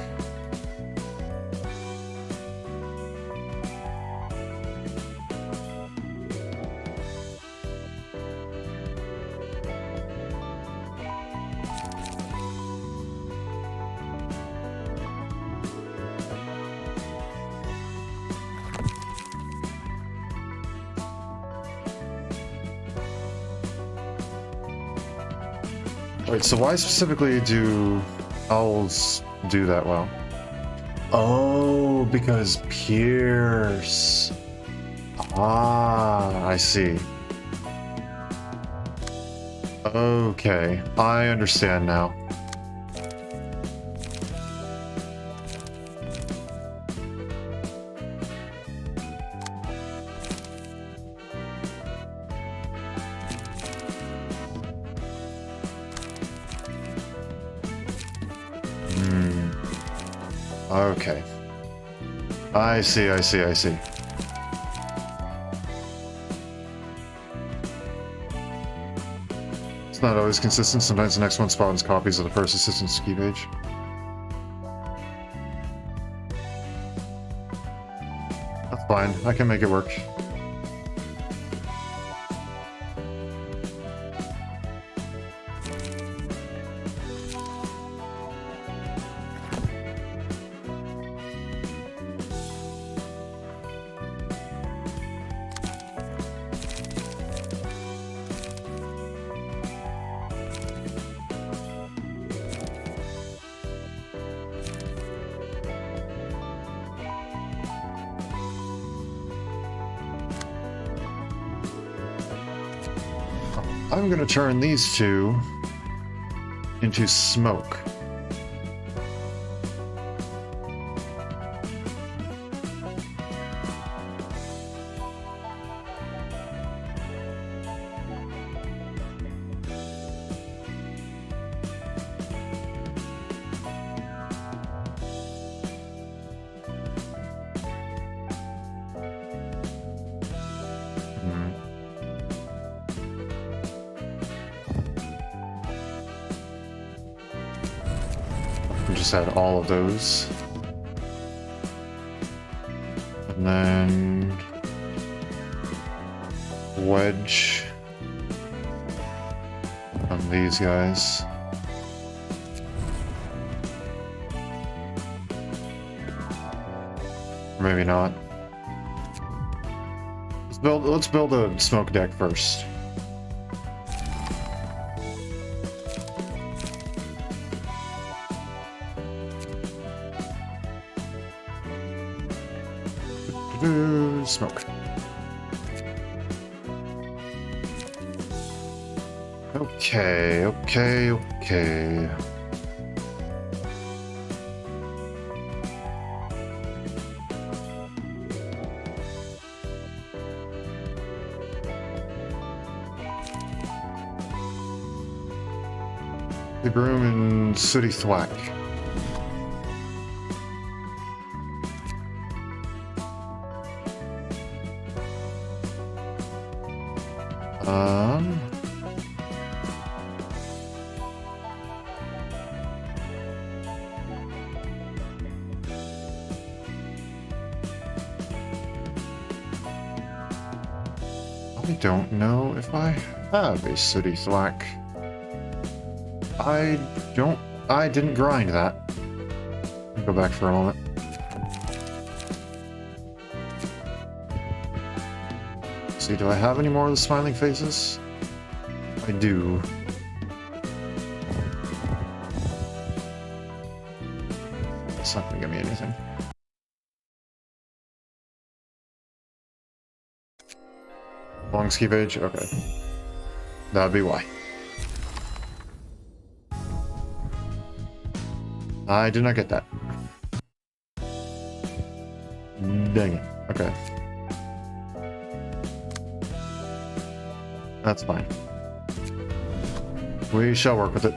Speaker 1: Wait, so why specifically do owls do that well? Oh, because Pierce. Ah, I see. Okay, I understand now. Okay. I see, I see, I see. It's not always consistent. Sometimes the next one spawns copies of the first assistant's key page. That's fine. I can make it work. I'm gonna turn these two into smoke. Just add all of those. And then wedge on these guys. Maybe not. Let's build a smoke deck first. Smoke. Okay. The broom and sooty thwack. I don't know if I have a sooty thwack. I didn't grind that. Go back for a moment. See, do I have any more of the smiling faces? I do. It's not gonna give me anything. Long ski page? Okay. That'd be why. I did not get that. Dang it. Okay. That's fine. We shall work with it.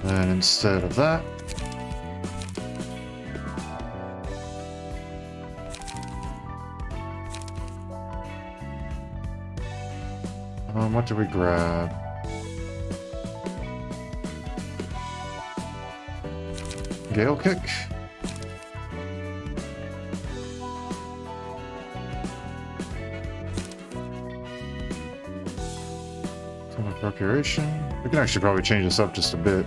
Speaker 1: And instead of that, what do we grab? Gale kick? Some procuration. We can actually probably change this up just a bit.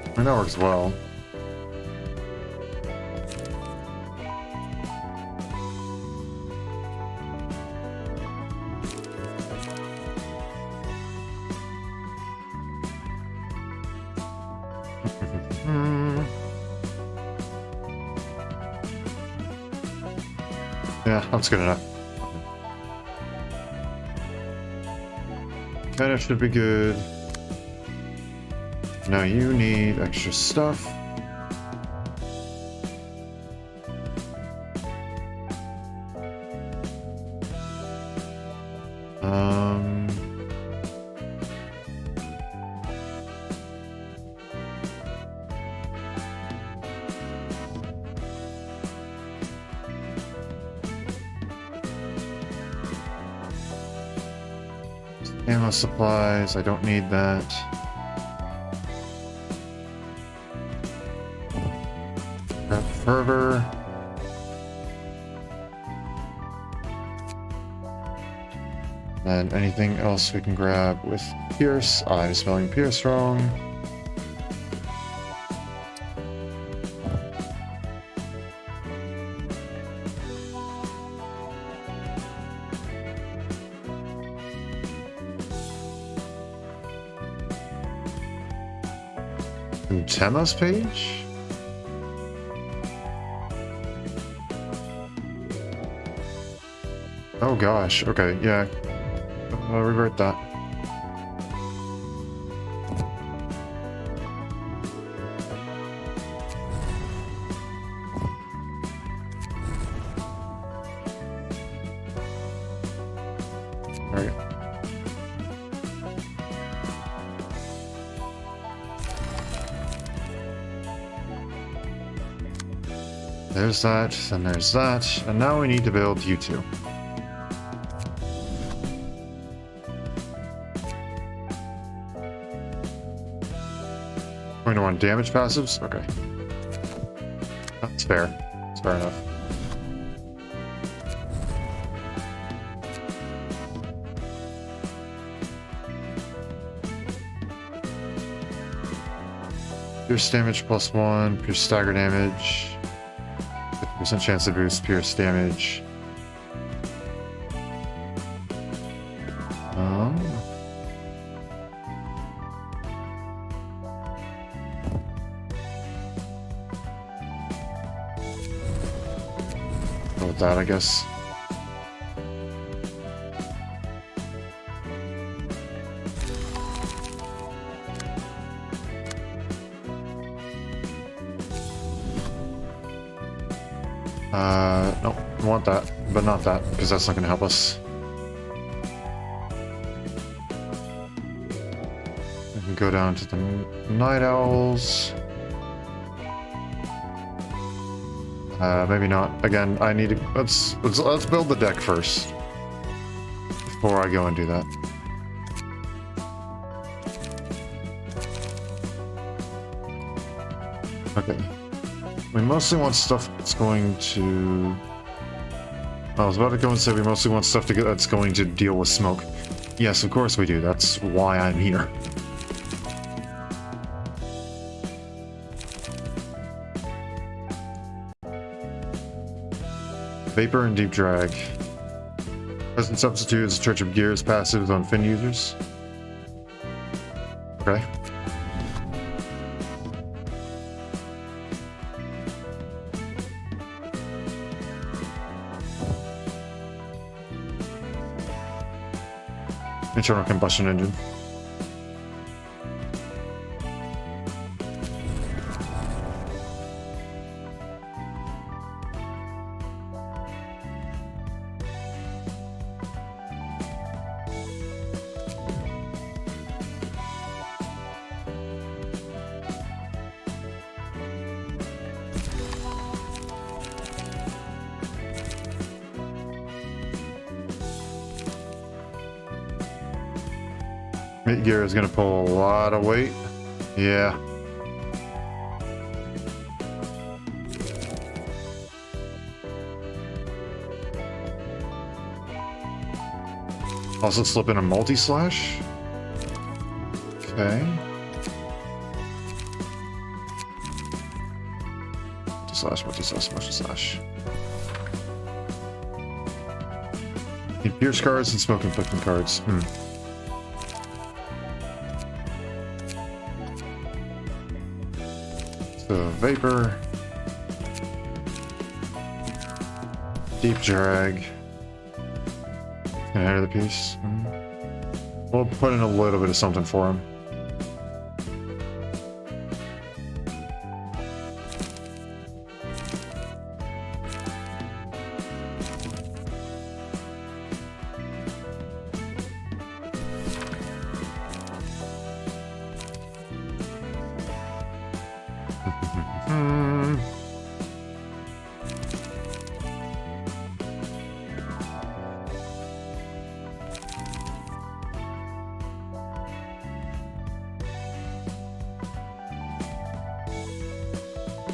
Speaker 1: I mean, that works well. Yeah, that's good enough. Kind of should be good. Now you need extra stuff. Ammo supplies, I don't need that. Grab fervor. And anything else we can grab with Pierce. I'm spelling Pierce wrong. Tema's page? Oh gosh, okay, yeah. I'll revert that. There we go. There's that, and there's that, and now we need to build you two. Going to want damage passives? Okay. That's fair. That's fair enough. Pierce damage +1, pierce stagger damage. 50% chance to boost pierce damage. Go with that, I guess. Nope, we want that, but not that, because that's not going to help us. We can go down to the Night Owls. Maybe not. Again, I need to, let's build the deck first before I go and do that. Okay. We mostly want stuff that's going to... I was about to go and say we mostly want stuff that's going to deal with smoke. Yes, of course we do. That's why I'm here. Vapor and Deep Drag. Present substitute is a Church of Gears passive on Fin users. Okay. Internal combustion engine. Mid gear is going to pull a lot of weight. Yeah. Also slip in a multi-slash. Okay. Multi-slash, multi-slash. Need pierce cards and smoke inflicting cards. So, vapor. Deep drag. Can I enter the piece? We'll put in a little bit of something for him.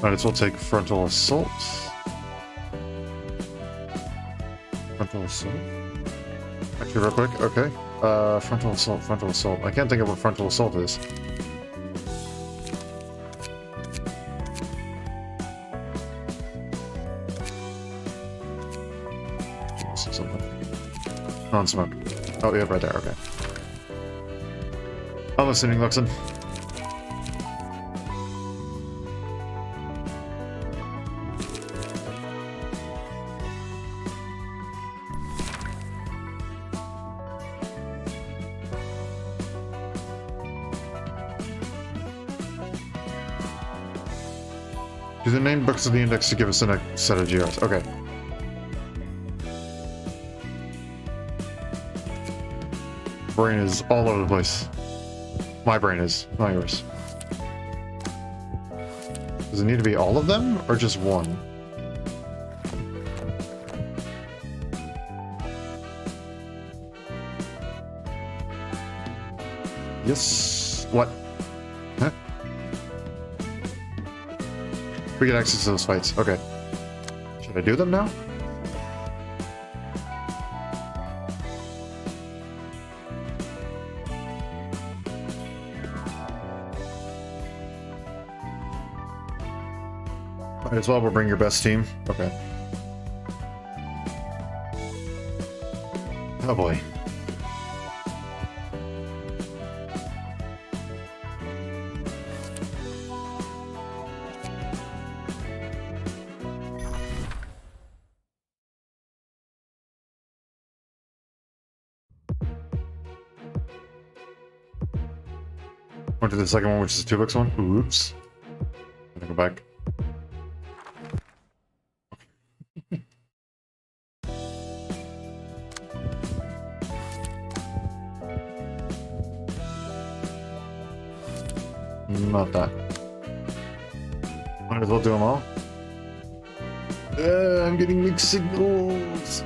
Speaker 1: Might as well take frontal assault. Frontal assault? Actually, real quick, okay. Frontal assault, frontal assault. I can't think of what frontal assault is. Non-smoke. Oh, yeah, right there, okay. I'm listening, Luxon. Do the name books of the index to give us a set of GRs. Okay. Brain is all over the place. My brain is, not yours. Does it need to be all of them, or just one? Yes. What? Huh? We get access to those fights. Okay. Should I do them now? Might as well, we'll bring your best team. Okay. Oh boy. Went to the second one, which is the 2x one. Oops. Gotta go back. Not that. Might as well do them all. I'm getting mixed signals.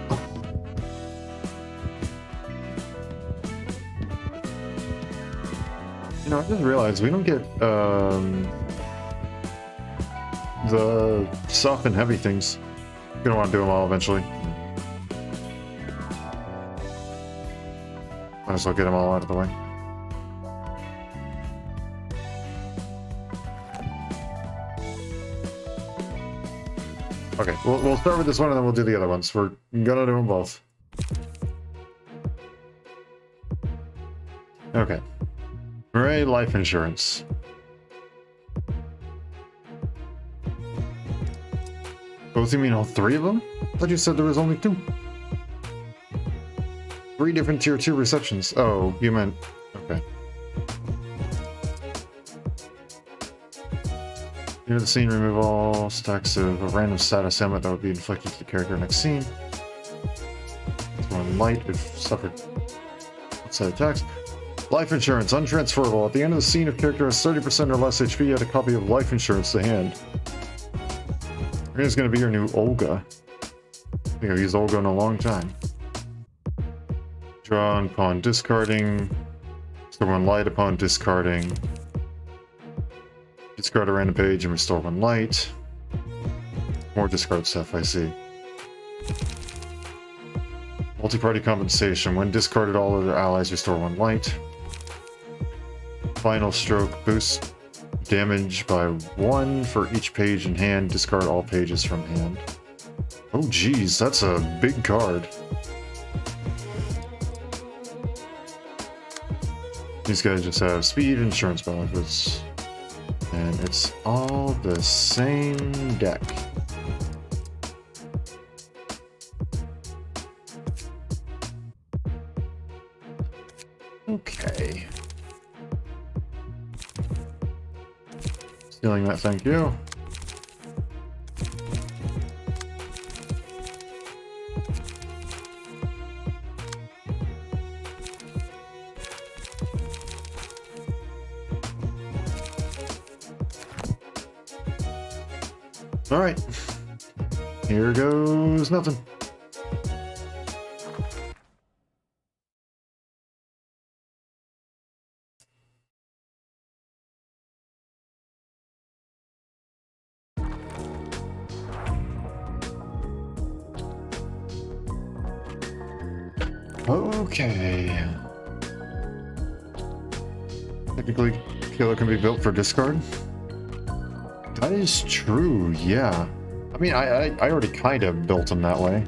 Speaker 1: You know, I just realized we don't get the soft and heavy things. You're gonna want to do them all eventually. Might as well get them all out of the way. Okay, we'll start with this one and then we'll do the other ones. We're gonna do them both. Okay. Hooray, life insurance. Both, you mean all three of them? I thought you said there was only two. 3 different tier 2 receptions. Oh, you meant... Okay. Near the scene, remove all stacks of a random status ailment that would be inflicted to the character next scene. One light if suffered outside attacks. Life insurance, untransferable. At the end of the scene, if character has 30% or less HP, add a copy of life insurance to hand. Here's going to be your new Olga. I think I've used Olga in a long time. Draw upon discarding. Restore 1 light upon discarding. Discard a random page and restore 1 light. More discard stuff, I see.
Speaker 2: Multi-party compensation. When discarded, all other allies restore 1 light. Final stroke boost damage by 1 for each page in hand. Discard all pages from hand. Oh geez, that's a big card. These guys just have speed, insurance benefits. And it's all the same deck. Okay. Stealing that, thank you. All right, here goes nothing. Okay. Technically, killer can be built for discard. That is true, yeah. I mean, I already kind of built them that way.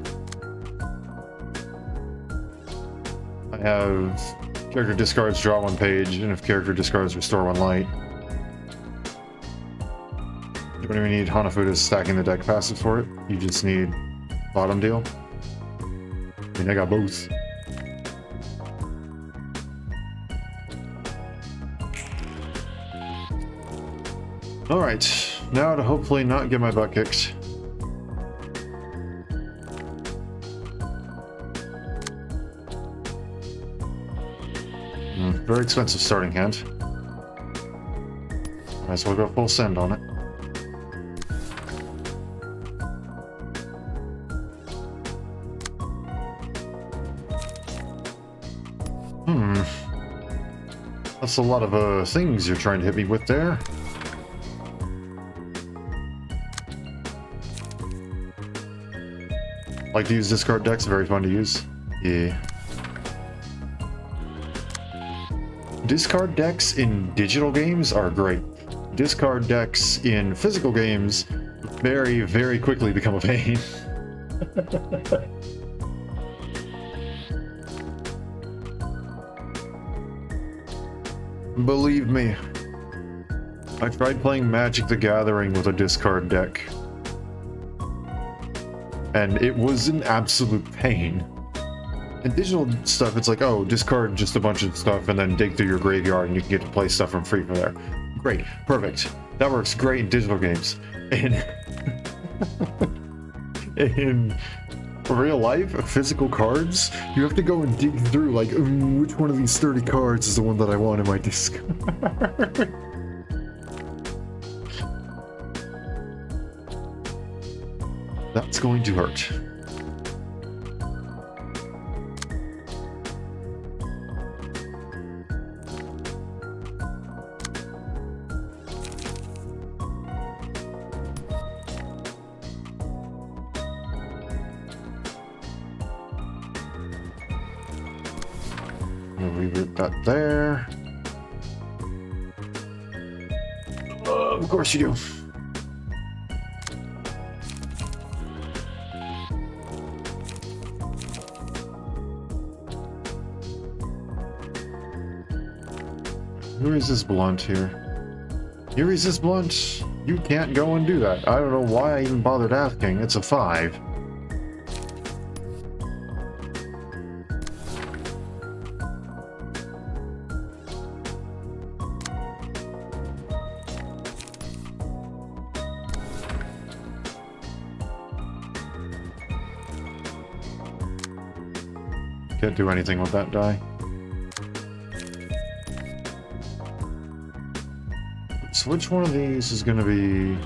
Speaker 2: I have character discards, draw 1 page, and if character discards, restore 1 light. You don't even need Hanafuda's stacking the deck passive for it. You just need bottom deal. I mean, I got both. Alright, now to hopefully not get my butt kicked. Very expensive starting hand. Might as well go full send on it. That's a lot of things you're trying to hit me with there. Like to use discard decks, very fun to use. Yeah. Discard decks in digital games are great. Discard decks in physical games very, very quickly become a pain. Believe me, I tried playing Magic the Gathering with a discard deck, and it was an absolute pain. In digital stuff, it's like, oh, discard just a bunch of stuff and then dig through your graveyard and you can get to play stuff from free from there. Great, perfect. That works great in digital games. In real life, physical cards, you have to go and dig through, like, which one of these 30 cards is the one that I want in my discard? That's going to hurt. Reroute that there. Of course you do. Who is this blunt here? Here is this blunt. You can't go and do that. I don't know why I even bothered asking. It's a 5. Can't do anything with that die. So which one of these is going to be...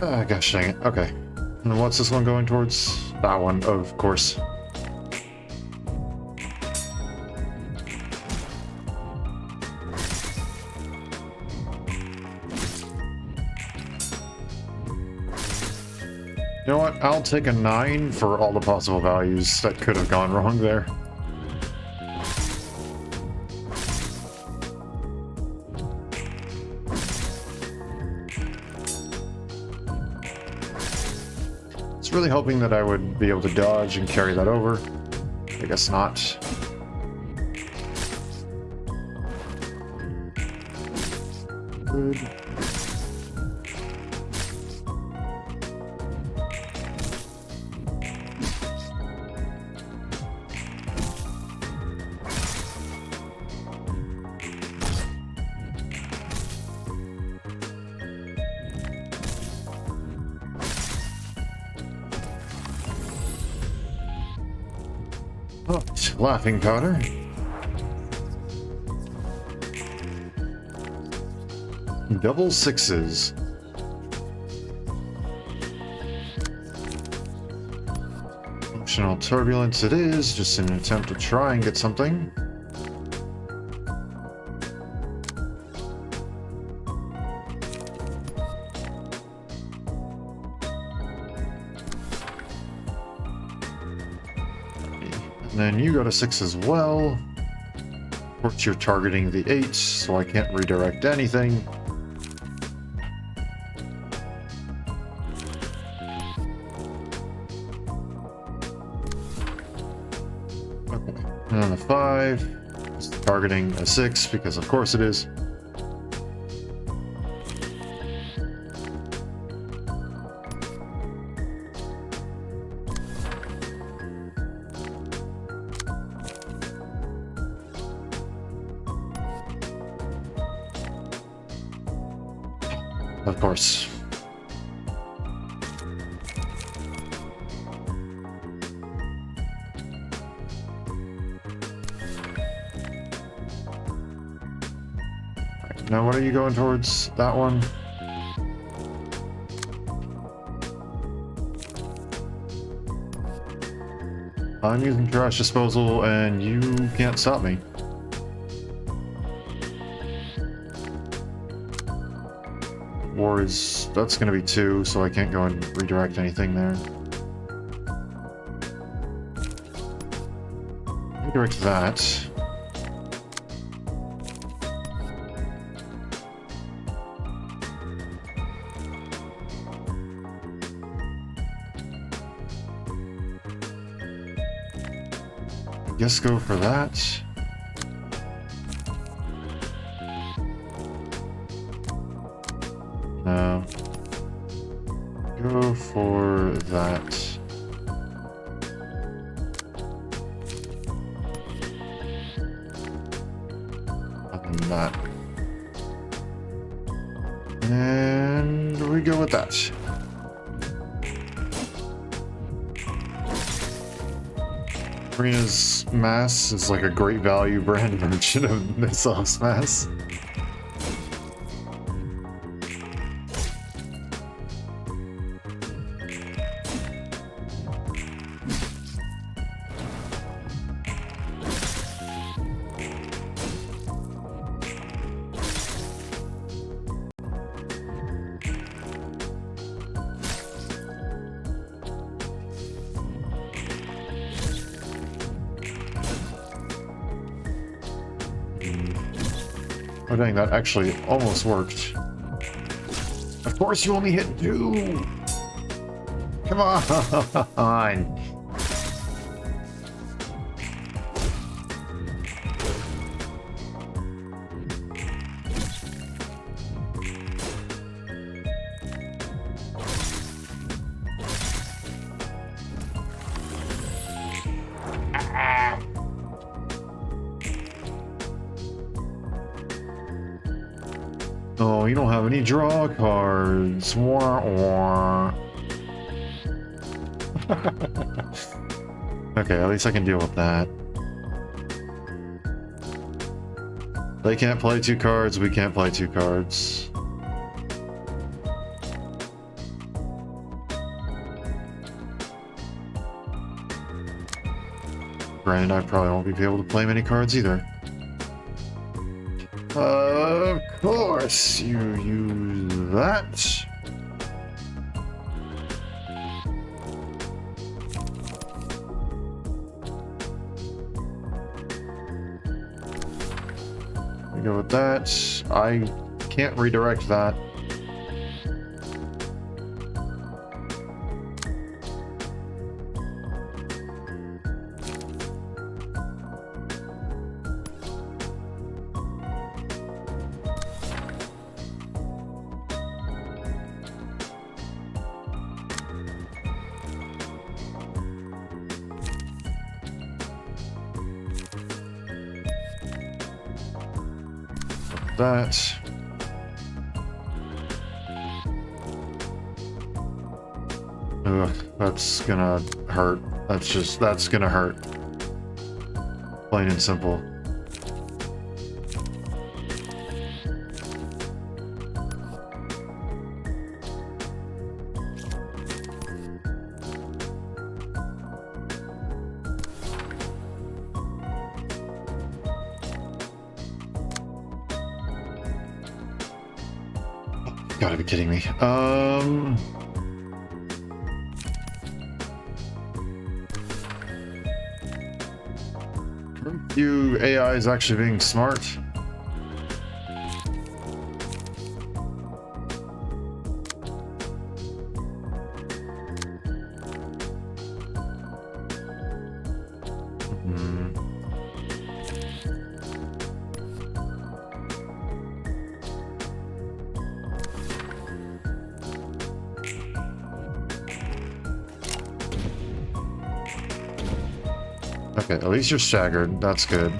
Speaker 1: Ah, gosh dang it. Okay. And what's this one going towards? That one, of course. You know what? I'll take a 9 for all the possible values that could have gone wrong there. I was really hoping that I would be able to dodge and carry that over. I guess not. Good. Oh, laughing powder. Double sixes. Functional turbulence it is, just in an attempt to try and get something. And then you got a 6 as well. Of course, you're targeting the 8, so I can't redirect anything. Okay. And on the 5, it's targeting a 6, because of course it is. Of course. Right, now what are you going towards? That one? I'm using trash disposal and you can't stop me. Or is that's going to be 2, so I can't go and redirect anything there. Redirect that. I guess go for that. No. Go for that. And that. And we go with that. Ruina's mass is like a great value brand version of Nissa's mass. Oh dang, that actually almost worked. Of course you only hit 2! Come on! Oh, you don't have any draw cards. Wah, wah. Okay, at least I can deal with that. They can't play 2 cards, we can't play 2 cards. Granted, I probably won't be able to play many cards either. Of course, you use that. We go with that. I can't redirect that. That. Ugh, that's gonna hurt. That's gonna hurt. Plain and simple. Gotta be kidding me. You AI is actually being smart. Okay, at least you're staggered. That's good.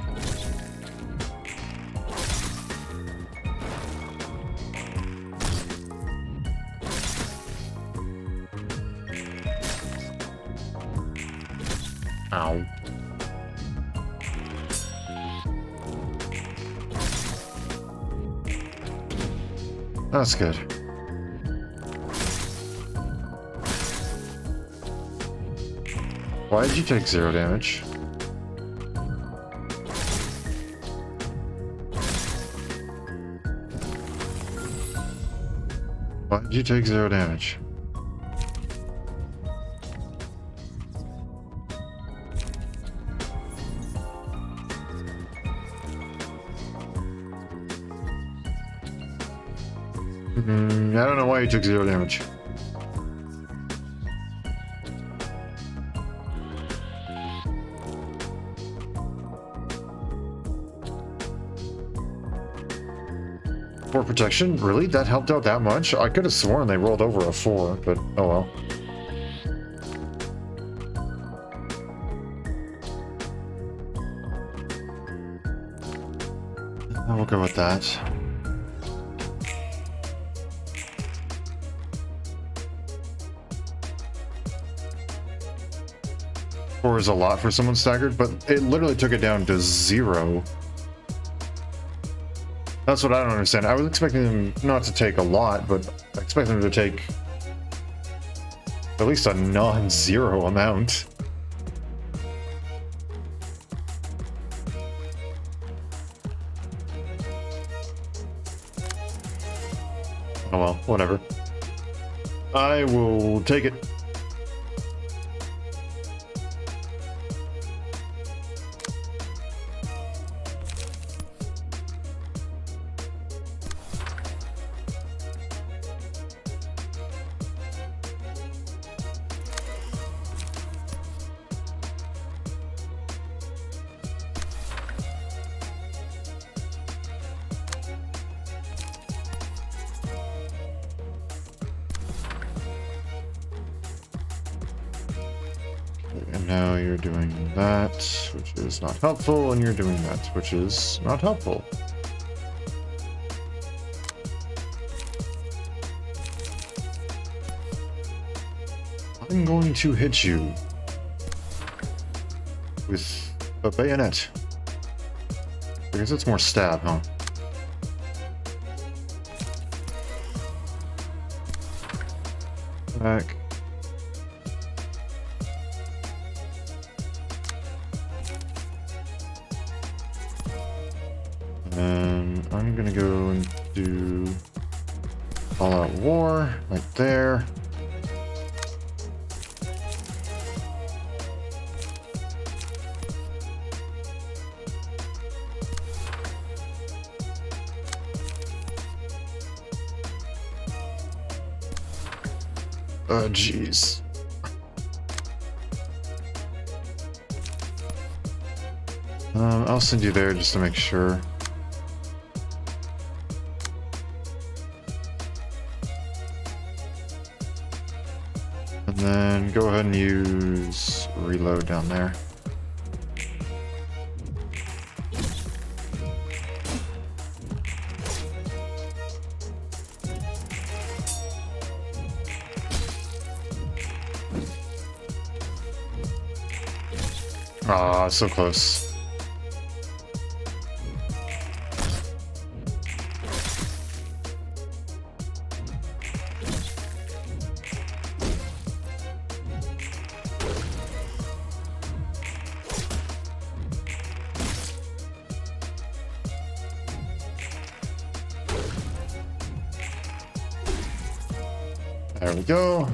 Speaker 1: Ow. That's good. Why did you take 0 damage? Why did you take 0 damage? I don't know why you took 0 damage. For protection? Really? That helped out that much? I could have sworn they rolled over a 4, but oh well. We'll go with that. Four is a lot for someone staggered, but it literally took it down to 0. That's what I don't understand. I was expecting them not to take a lot, but I expect them to take at least a non-zero amount. Oh well, whatever. I will take it. And now you're doing that, which is not helpful, and you're doing that, which is not helpful. I'm going to hit you with a bayonet. I guess it's more stab, huh? Back. gonna go and do all out war right there. Jeez. I'll send you there just to make sure. And then go ahead and use reload down there. Ah, so close. There we go.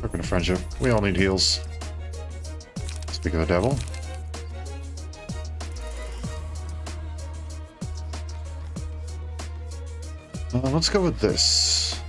Speaker 1: Token of friendship. We all need heals. Speak of the devil. Let's go with this.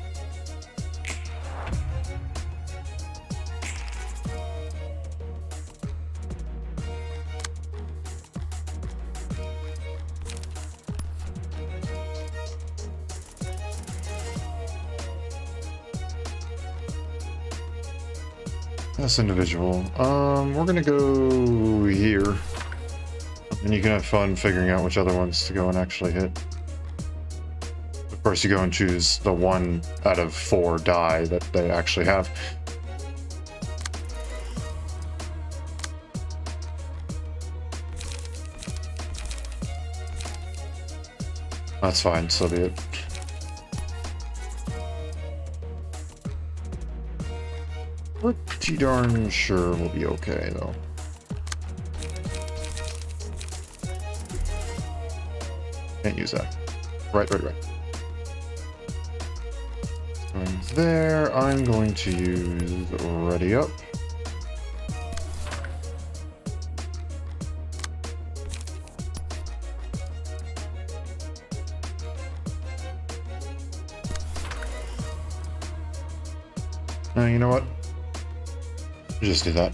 Speaker 1: That's individual. We're gonna go here. And you can have fun figuring out which other ones to go and actually hit. Of course, you go and choose the 1 out of 4 die that they actually have. That's fine, so be it. Pretty darn sure we'll be okay, though. Can't use that. Right. And there, I'm going to use Ready Up. You know what? Just do that.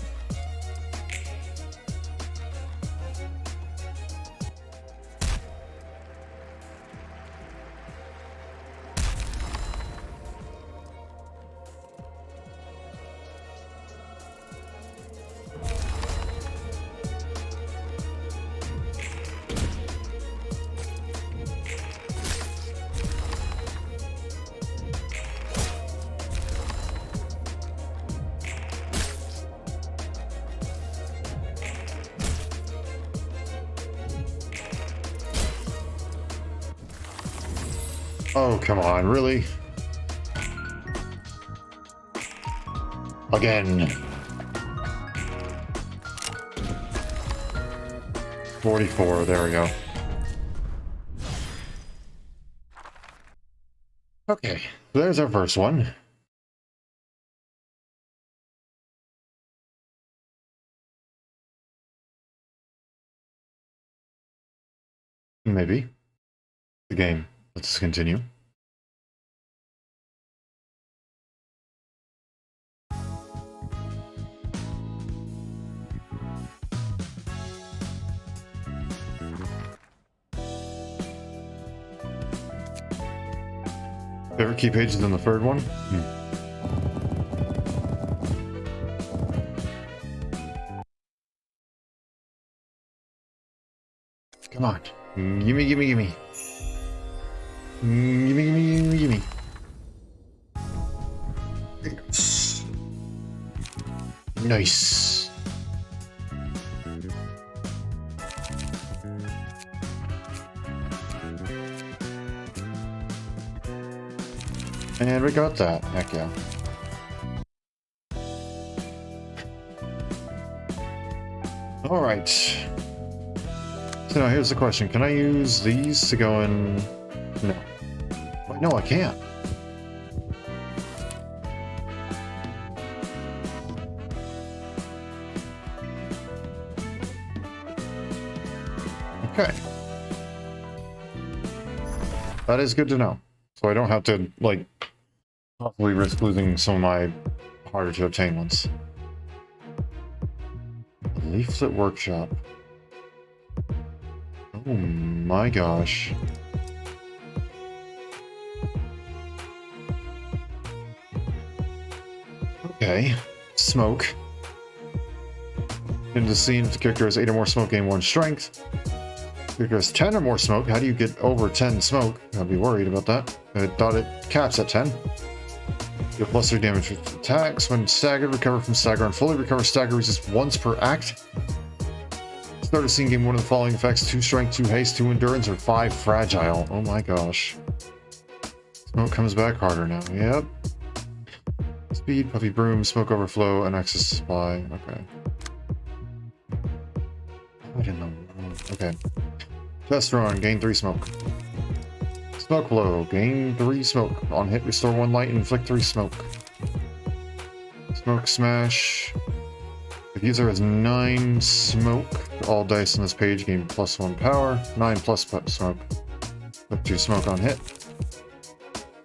Speaker 1: Oh, come on, really? Again. 44, there we go. Okay, there's our first one. Maybe. The game. Let's continue. Favorite key pages than the third one? Come on. Gimme. Gimme. Nice. And we got that. Heck yeah. Alright. So now here's the question. Can I use these to go in... No. Wait, no, I can't. Okay. That is good to know. So I don't have to, like, possibly risk losing some of my harder to obtain ones. Leaflet Workshop. Oh my gosh. Okay. Smoke. In the scene, if the character has 8 or more smoke, gain 1 strength. If the character has 10 or more smoke, how do you get over 10 smoke? I'd be worried about that. I thought it caps at 10. Deal +3 damage with attacks. When staggered, recover from stagger and fully recover stagger resist once per act. Start a scene, gain 1 of the following effects: 2 strength, 2 haste, 2 endurance, or 5 fragile. Oh my gosh. Smoke comes back harder now. Yep. Speed, puffy broom, smoke overflow, and excess supply. Okay. I didn't know. Okay. Test run, gain 3 smoke. Smoke blow, gain 3 smoke. On hit, restore 1 light and inflict 3 smoke. Smoke smash. The user has 9 smoke. All dice on this page gain +1 power. 9 plus smoke. Put 2 smoke on hit.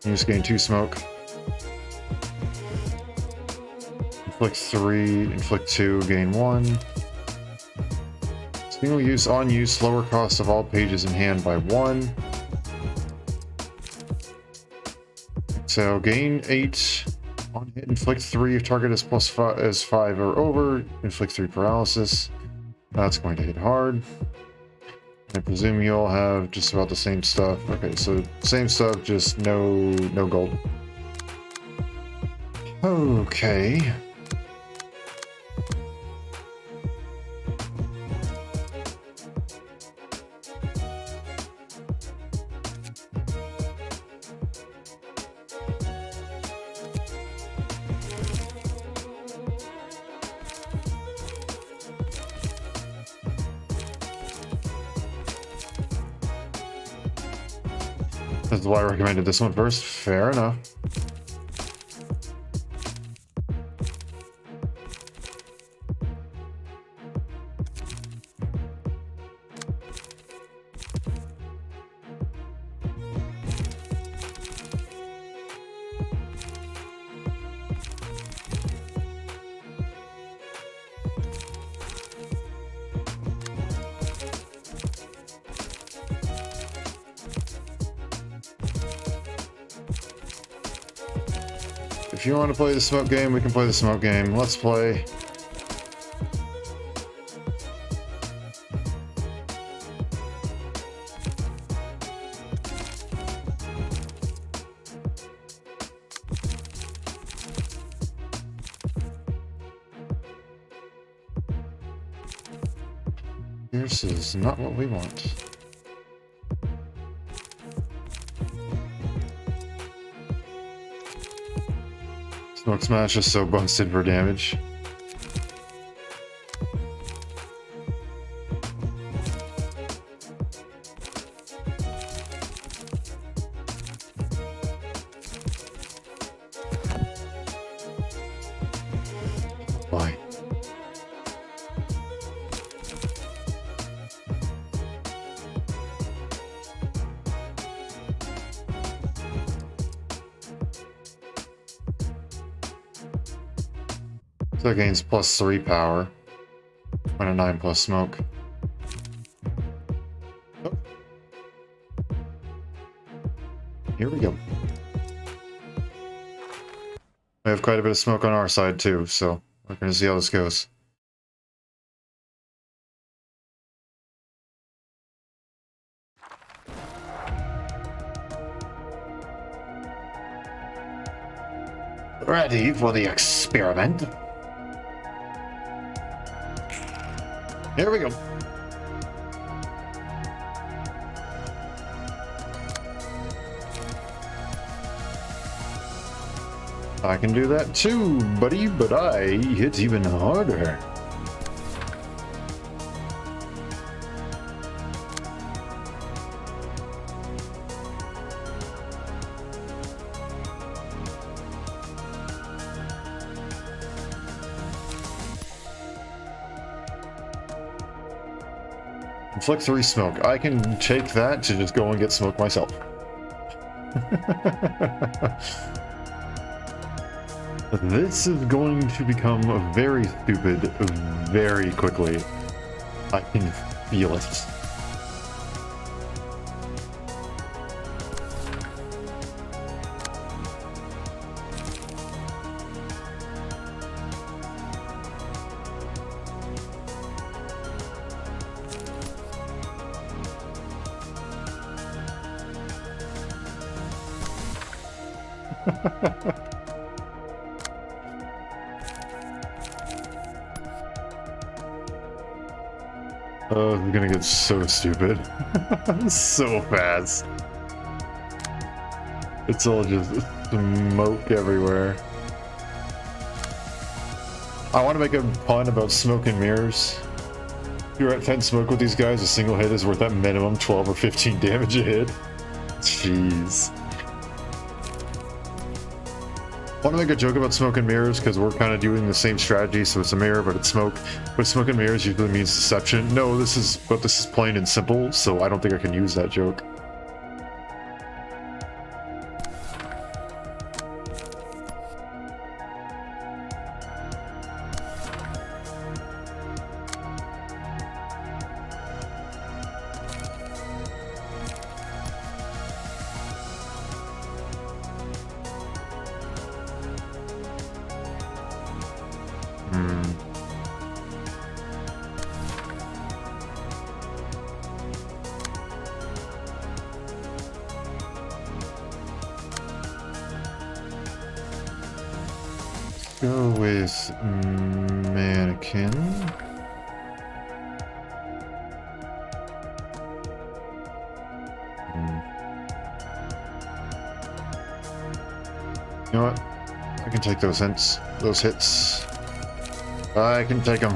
Speaker 1: Use gain 2 smoke. Inflict 3, inflict 2, gain 1. Single use on use, lower cost of all pages in hand by 1. So gain 8 on hit, inflict 3 if target is +5 or over, inflict 3 paralysis. That's going to hit hard. I presume you all have just about the same stuff. Okay, so same stuff, just no gold. Okay. That's why I recommended this one first. Fair enough. If you want to play the smoke game, we can play the smoke game. Let's play. This is not what we want. Smoke Smash is so busted for damage. Why? So that gains +3 power. And a 9 plus smoke. Oh. Here we go. We have quite a bit of smoke on our side too, so we're gonna see how this goes. Ready for the experiment? Here we go.
Speaker 2: I can do that too, buddy, but I hit even harder. Inflict 3 smoke. I can take that to just go and get smoke myself. This is going to become very stupid very quickly. I can feel it. Oh, I'm gonna get so stupid. So fast. It's all just smoke everywhere. I want to make a pun about smoke and mirrors. If you're at 10 smoke with these guys, a single hit is worth at minimum 12 or 15 damage a hit. Jeez. I want to make a joke about smoke and mirrors because we're kind of doing the same strategy, so it's a mirror, but it's smoke. But smoke and mirrors usually means deception. No, this is plain and simple, so I don't think I can use that joke. Go with mannequin. You know what? I can take those hits. I can take them.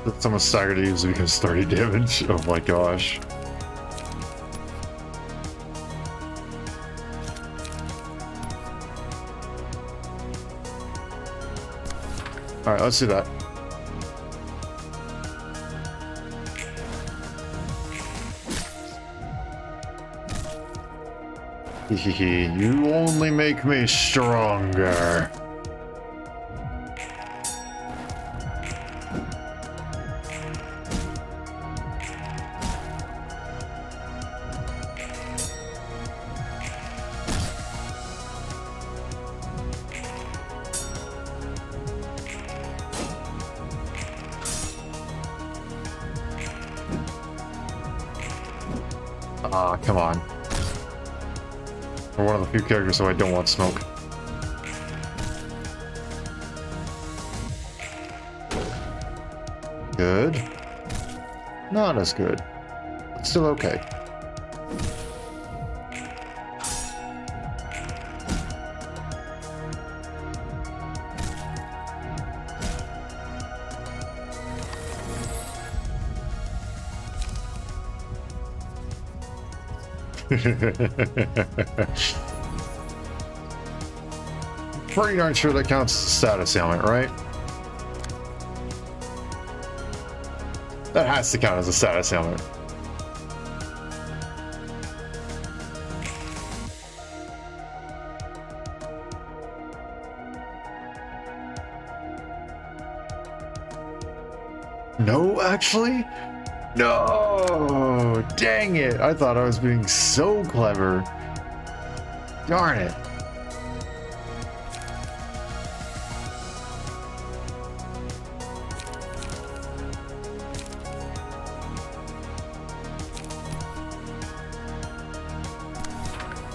Speaker 2: That's almost staggered to use because 30 damage. Oh my gosh. Alright, let's do that. Hehehe, you only make me stronger. Ah, come on. We're one of the few characters so I don't want smoke. Good. Not as good. But still okay. Pretty darn sure that counts as a status ailment, right? That has to count as a status ailment. No, actually? No! Dang it! I thought I was being so clever. Darn it.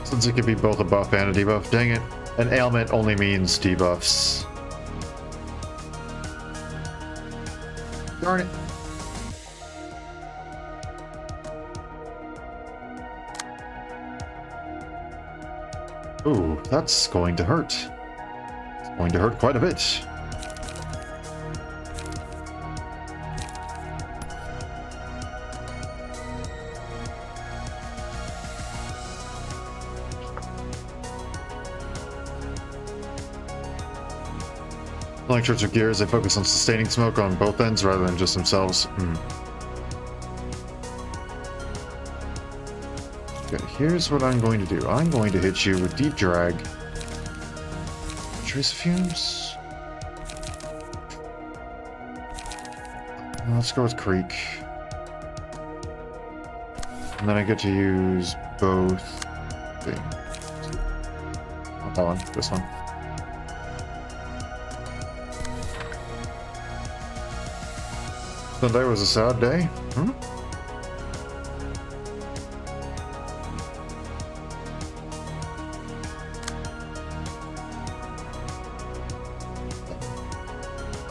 Speaker 2: Since it could be both a buff and a debuff, dang it. An ailment only means debuffs. Darn it. Ooh, that's going to hurt. It's going to hurt quite a bit. Like Church of Gears, they focus on sustaining smoke on both ends rather than just themselves. Okay, here's what I'm going to do. I'm going to hit you with Deep Drag. Trace fumes. Let's go with Creek. And then I get to use both things. Not that one, this one. Sunday was a sad day. Hmm?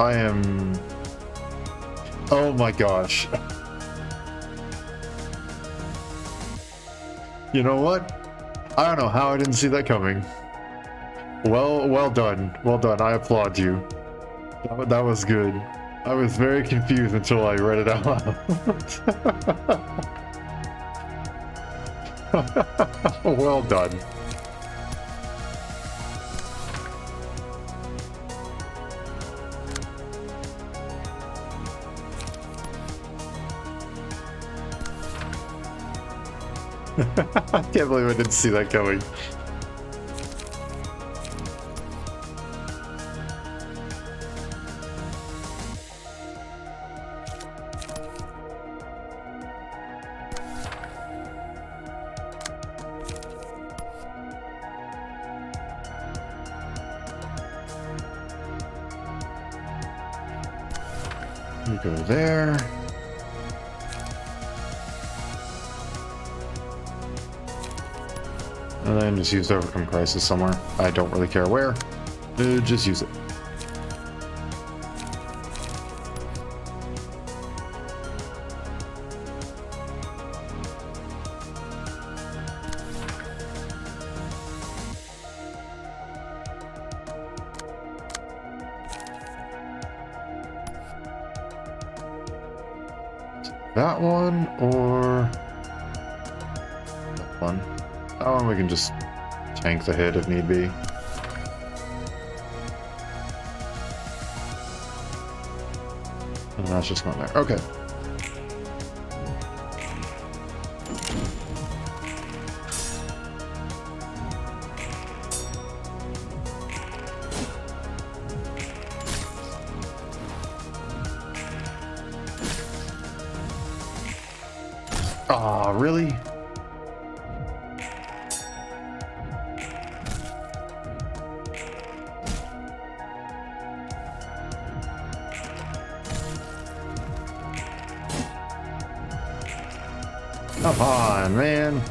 Speaker 2: I am... Oh my gosh. You know what? I don't know how I didn't see that coming. Well done. Well done. I applaud you. That was good. I was very confused until I read it out loud. Well done. I can't believe I didn't see that coming. You go there. And then just use Overcome Crisis somewhere. I don't really care where. Just use it. That one or that one. That one we can just tank the hit if need be. And that's just going there. Okay. Aw, really? Come on, man.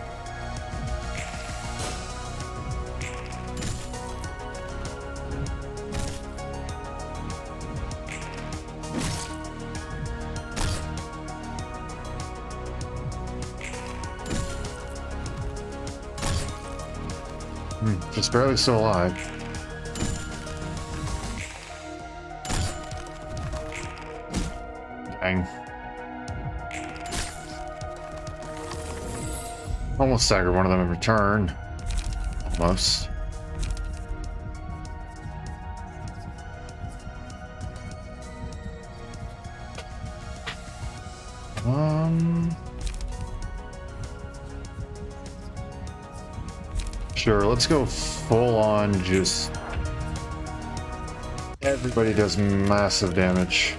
Speaker 2: Just barely still alive. Dang. Almost staggered one of them in return. Almost. Sure, let's go full on just... Everybody does massive damage.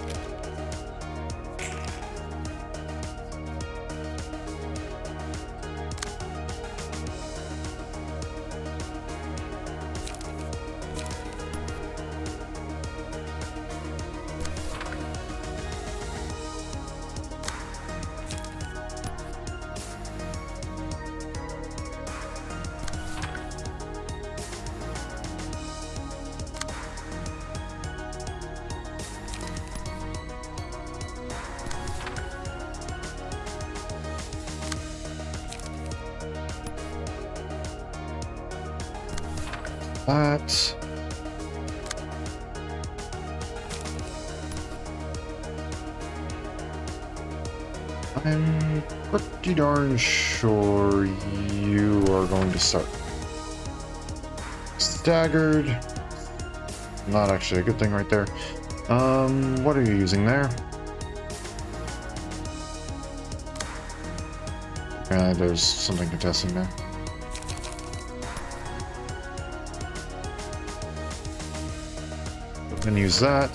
Speaker 1: that. I'm pretty darn sure you are going to start staggered. Not actually a good thing right there. What are you using there? There's something contesting there. I'm gonna use that.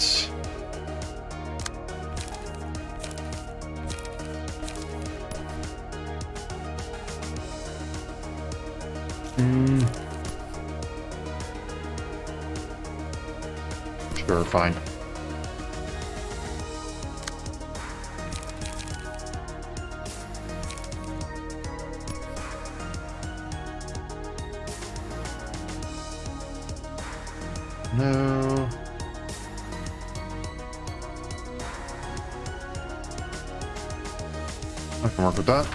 Speaker 1: Sure, fine. No. I can work with that.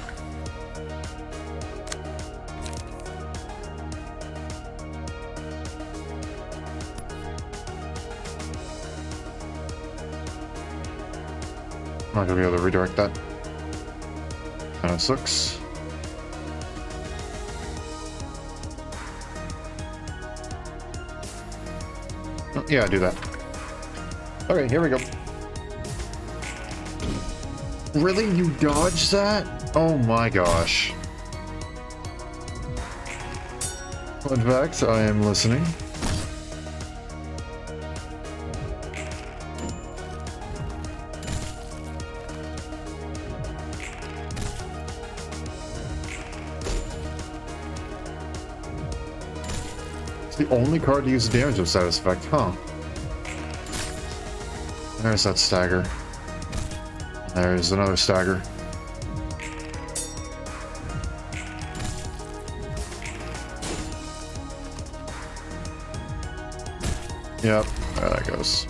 Speaker 1: I'm not gonna be able to redirect that. Kind of sucks. Oh, yeah, I do that. Okay, here we go. Really? You dodged that? Oh my gosh. In fact, I am listening. It's the only card to use damage of status effect, huh? There's that stagger. There's another stagger. Yep, there that goes.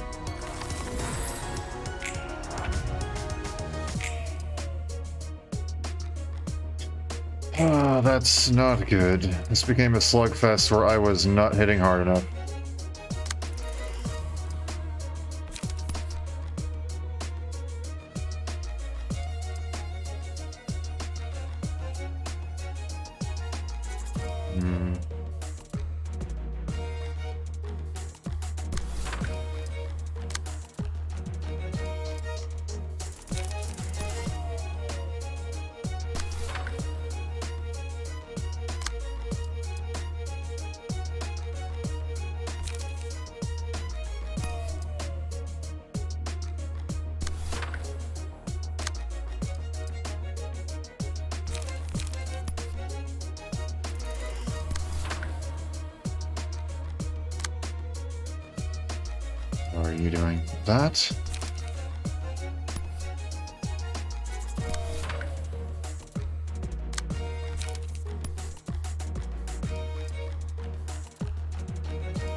Speaker 1: Ah, that's not good. This became a slugfest where I was not hitting hard enough. Are you doing that?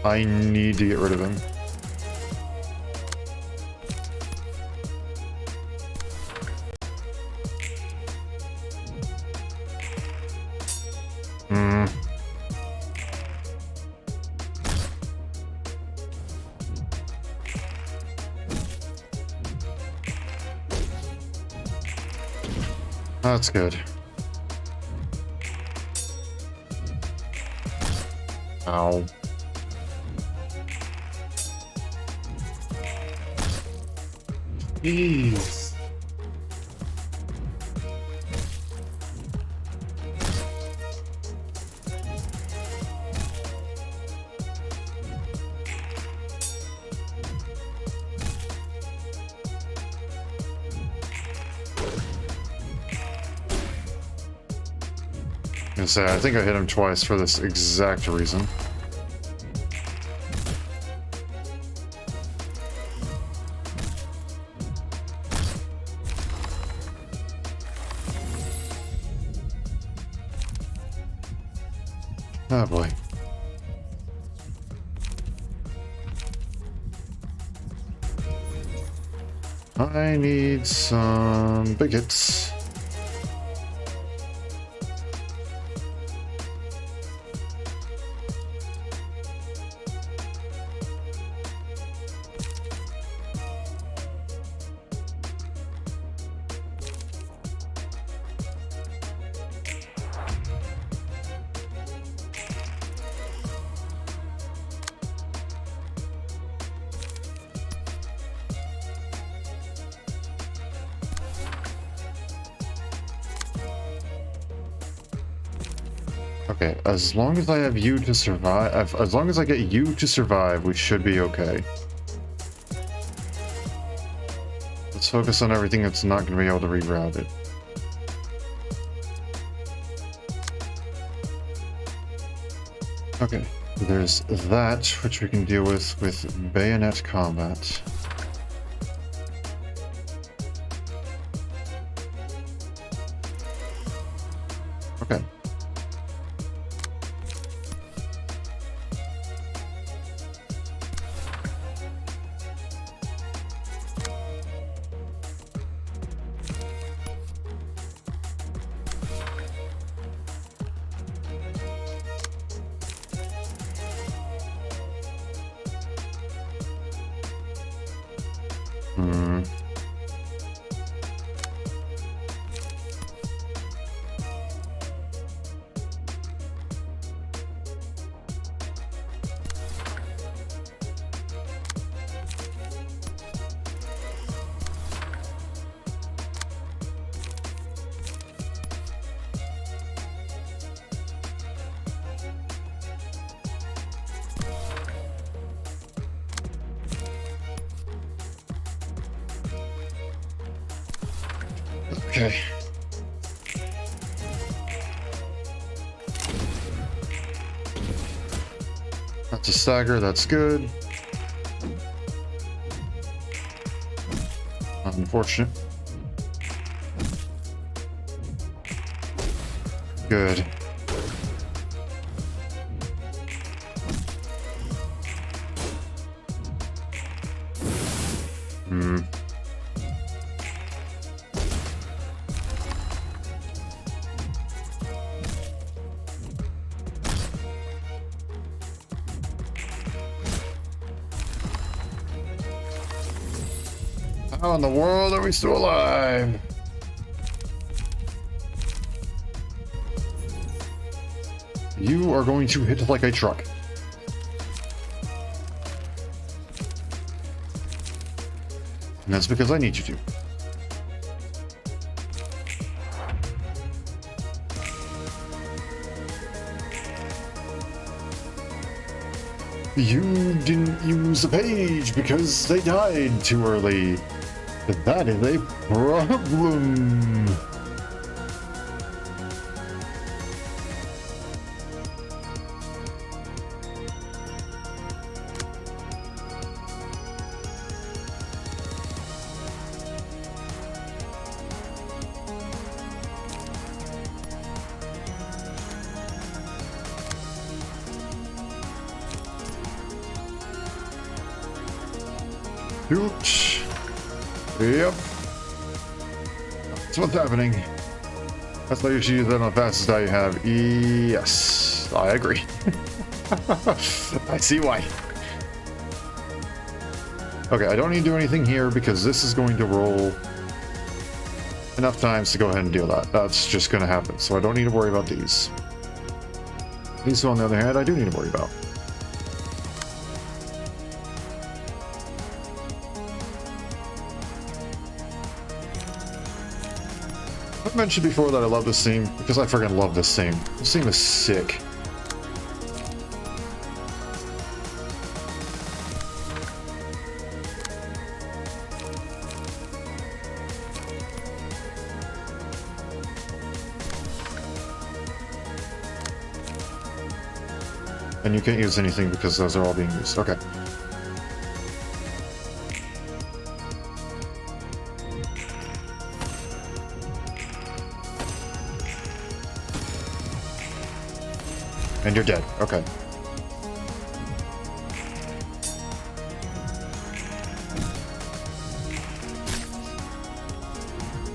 Speaker 1: I need to get rid of him. That's good. Ow. Jeez. I think I hit him twice for this exact reason. Oh boy. I need some big hits.
Speaker 2: Okay, as long as I have you to survive, as long as I get you to survive, we should be okay. Let's focus on everything that's not going to be able to reroute it. Okay, there's that, which we can deal with bayonet combat. Okay. Hmm. Okay. That's a stagger, that's good. Unfortunate. Good. Hmm. How in the world are we still alive? You are going to hit like a truck. And that's because I need you to. You didn't use the page because they died too early. That is a problem. Ouch. Yep. That's what's happening. That's why you should use that on the fastest die you have. Yes, I agree. I see why. Okay, I don't need to do anything here because this is going to roll enough times to go ahead and deal that. That's just going to happen, so I don't need to worry about these. These, on the other hand, I do need to worry about. I've mentioned before that I love this theme because I freaking love this theme. This theme is sick. And you can't use anything because those are all being used. Okay. And you're dead. Okay.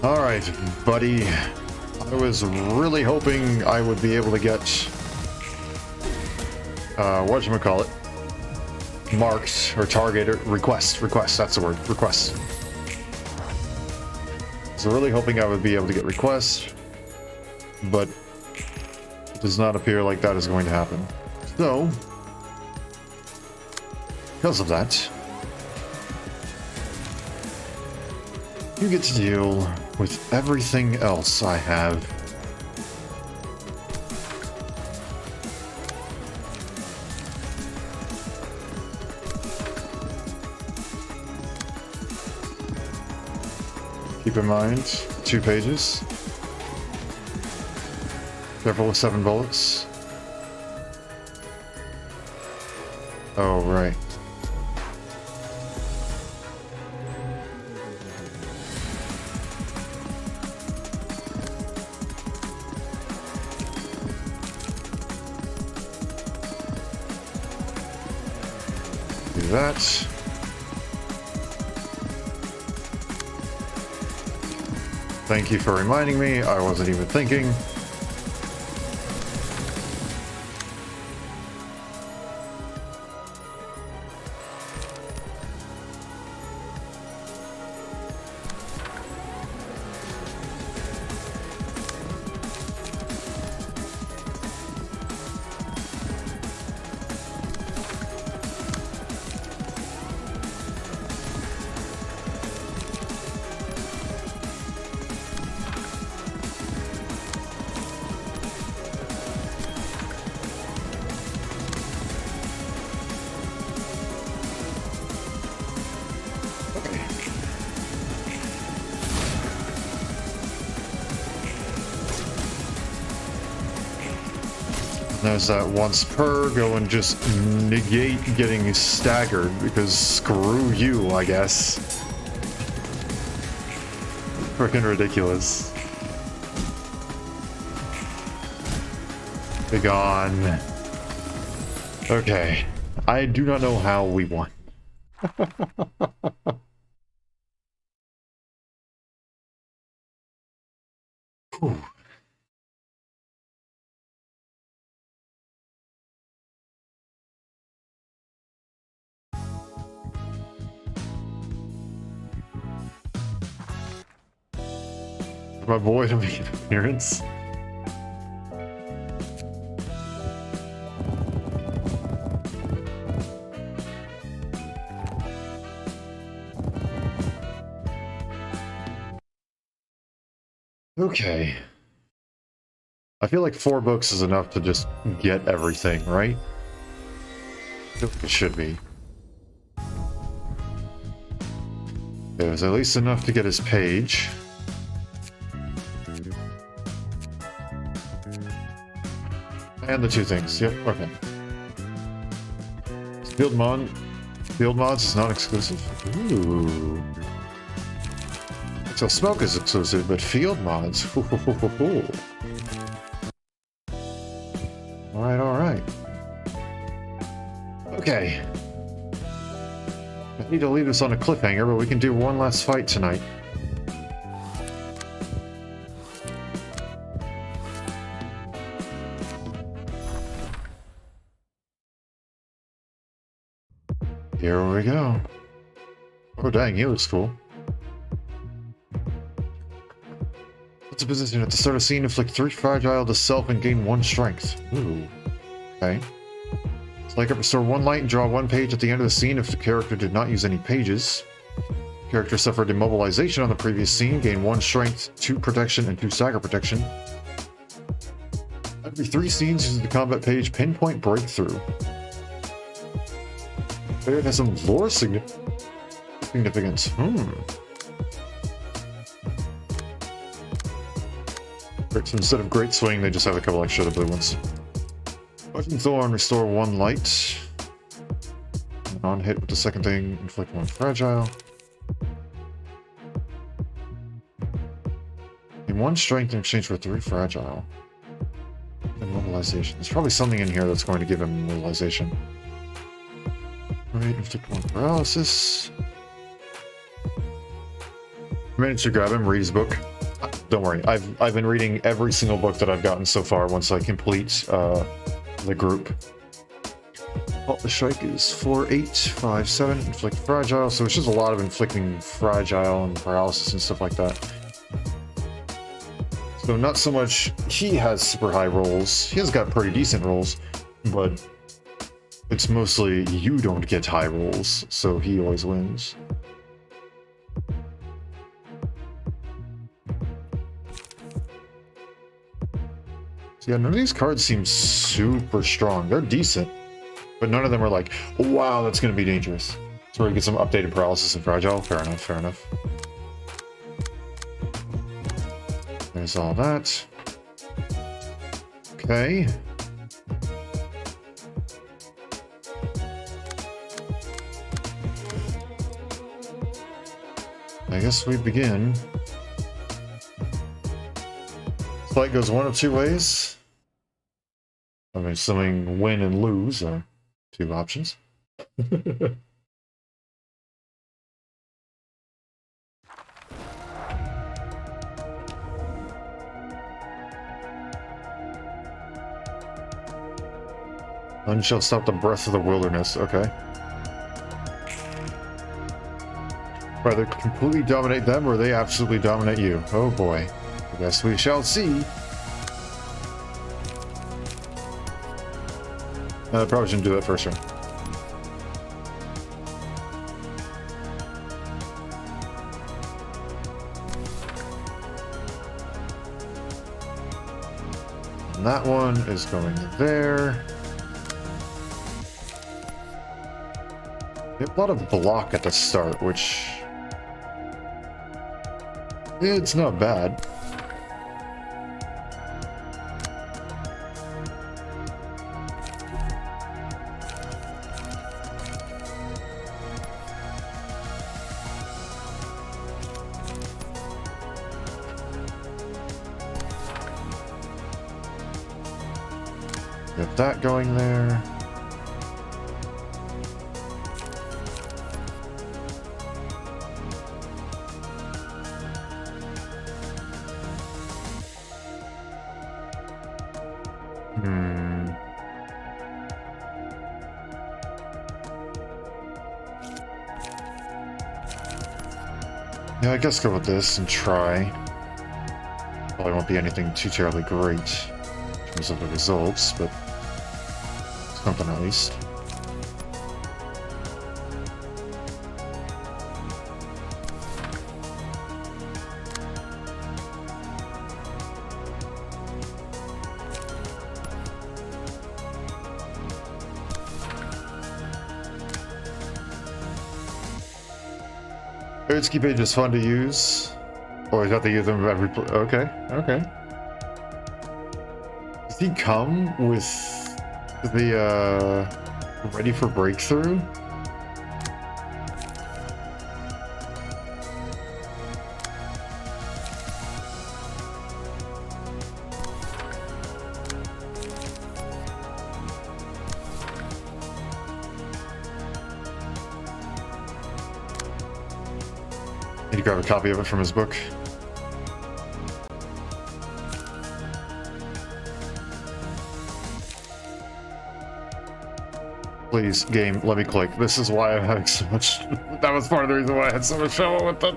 Speaker 2: All right, buddy. I was really hoping I would be able to get whatchamacallit, marked or target request, that's the word, request. So really hoping I would be able to get requests, but it does not appear like that is going to happen. So, because of that, you get to deal with everything else I have
Speaker 1: Keep in mind, 2 pages. Careful with 7 bullets. Oh, right. Do that. Thank you for reminding me. I wasn't even thinking. Notice that once per, go and just negate getting staggered, because screw you, I guess. Freaking ridiculous. Be gone. Okay. I do not know how we won. Whew. My boy to make an appearance. Okay. I feel like 4 books is enough to just get everything, right? It should be. It was at least enough to get his page. And the 2 things. Yep, okay. Field mods is not exclusive. Ooh. So smoke is exclusive, but field mods. Alright, alright. Okay. I need to leave this on a cliffhanger, but we can do one last fight tonight. Here we go. Oh dang, he looks cool. What's a position at the start of scene? Inflict 3 fragile to self and gain 1 strength. Ooh. Okay. Select up, restore 1 light and draw 1 page at the end of the scene if the character did not use any pages. Character suffered immobilization on the previous scene, gain 1 strength, 2 protection, and 2 stagger protection. Every 3 scenes uses the combat page pinpoint breakthrough. It has some lore significance. So instead of Great Swing, they just have a couple extra blue ones. Button Thorn, restore 1 light. And on hit with the second thing, inflict 1 fragile. And 1 strength in exchange for 3 fragile. Immobilization. There's probably something in here that's going to give him immobilization. Alright, inflict 1 paralysis. I managed to grab him, read his book. Don't worry, I've been reading every single book that I've gotten so far once I complete the group. Oh, the strike is 4, 8, 5, 7, inflict fragile, so it's just a lot of inflicting fragile and paralysis and stuff like that. So not so much he has super high rolls, he has got pretty decent rolls, but it's mostly you don't get high rolls, so he always wins. So yeah, none of these cards seem super strong. They're decent, but none of them are like, oh, wow, that's going to be dangerous. So we get some updated paralysis and fragile. Fair enough, fair enough. There's all that. Okay. I guess we begin. This fight goes one of two ways. I'm assuming win and lose are two options. None shall stop the breath of the wilderness. Okay. Either completely dominate them or they absolutely dominate you. Oh boy. I guess we shall see. I probably shouldn't do that first round. And that one is going there. We have a lot of block at the start, which... it's not bad. Got that going there. Yeah, I guess go with this and try. Probably won't be anything too terribly great in terms of the results, but something at least. Ski page is fun to use. Or is that to use them every okay, okay. Does he come with the ready for breakthrough? Need to grab a copy of it from his book. Please, game, let me click. This is why I'm having so much... that was part of the reason why I had so much trouble with the...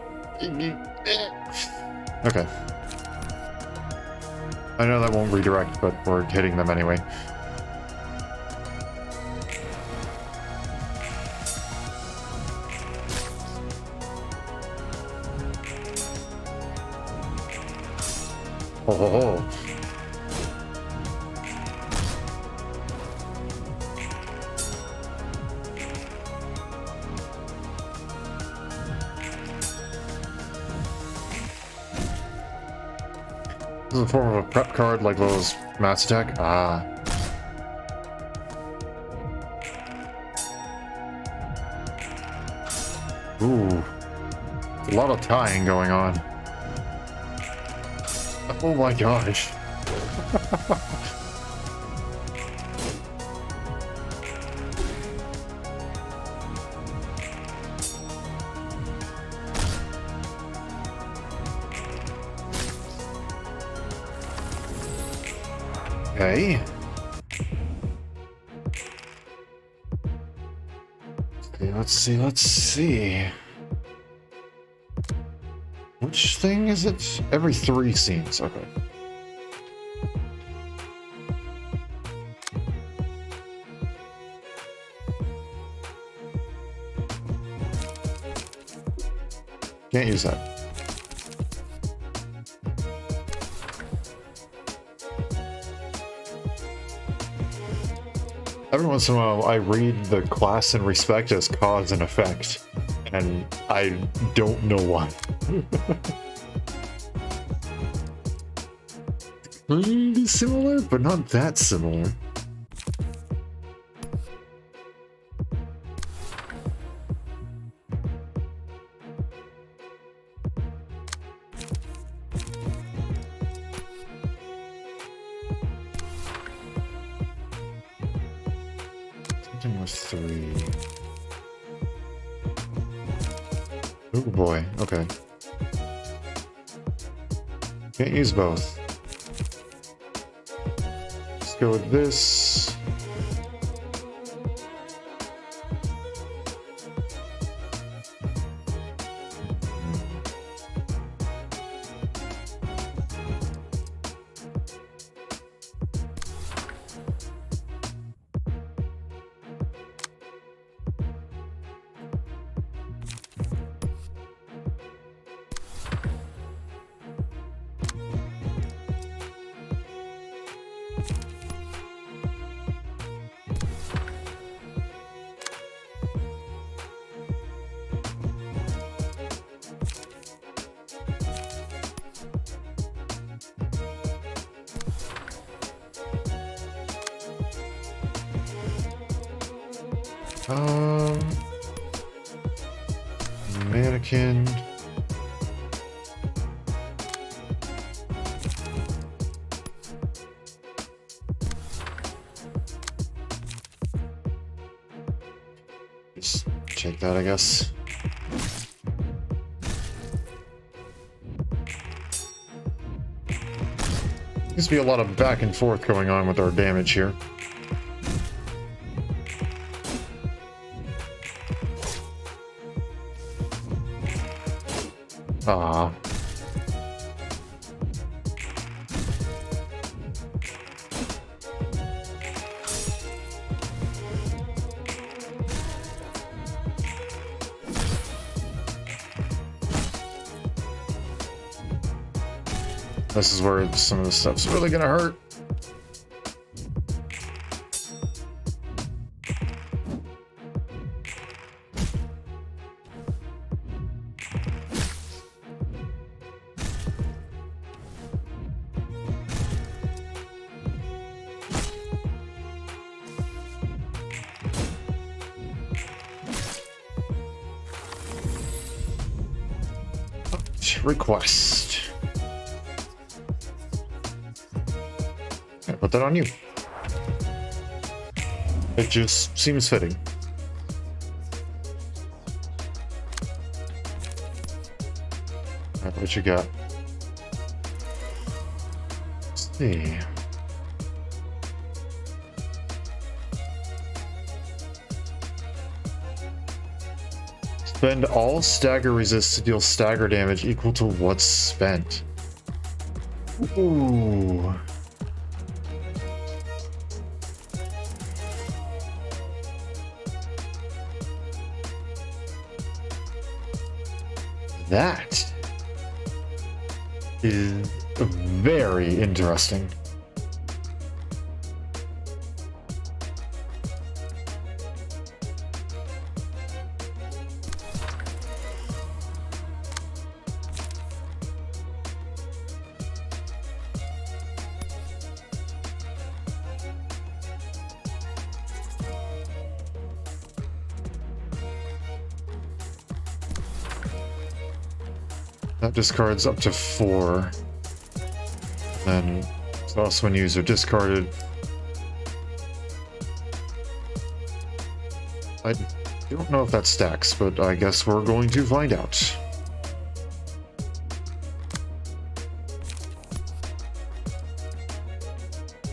Speaker 1: Okay. I know that won't redirect, but we're hitting them anyway. Oh, ho, ho. This is a form of a prep card like those mass attack. Ah. Ooh. A lot of tying going on. Oh my gosh. Okay. Let's see. Which thing is it? Every 3 scenes, okay. Can't use that. Every once in a while, I read the class and respect as cause and effect, and I don't know why. Pretty similar, but not that similar. Something with 3. Oh boy, okay. Can't use both. Let's go with this. Mannequin. Just take that, I guess. Seems to be a lot of back and forth going on with our damage here. Ah. This is where some of the stuff's really gonna hurt. Request. Yeah, put that on you. It just seems fitting. Alright, what you got? Let's see. Spend all stagger resist to deal stagger damage equal to what's spent. Ooh. That is very interesting. That discards up to 4. Then also when used or discarded. I don't know if that stacks, but I guess we're going to find out.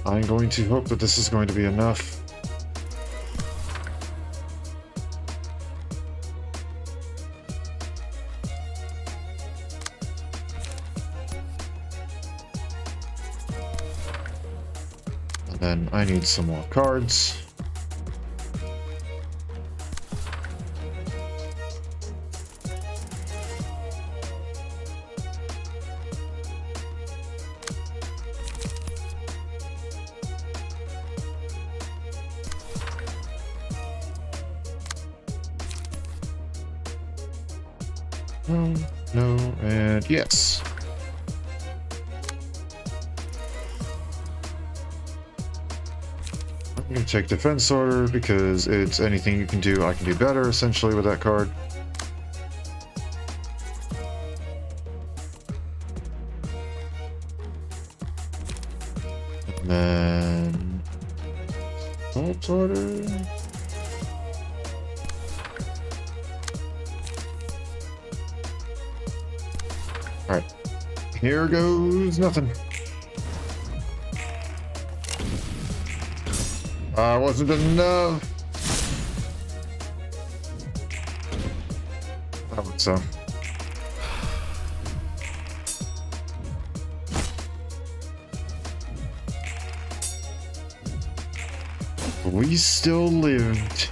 Speaker 1: I'm going to hope that this is going to be enough. Then I need some more cards. No, and yes.
Speaker 2: I'm gonna take defense order because it's anything you can do, I can do better essentially with that card. And then assault order. Alright. Here goes nothing. Wasn't enough. I would so. We still lived.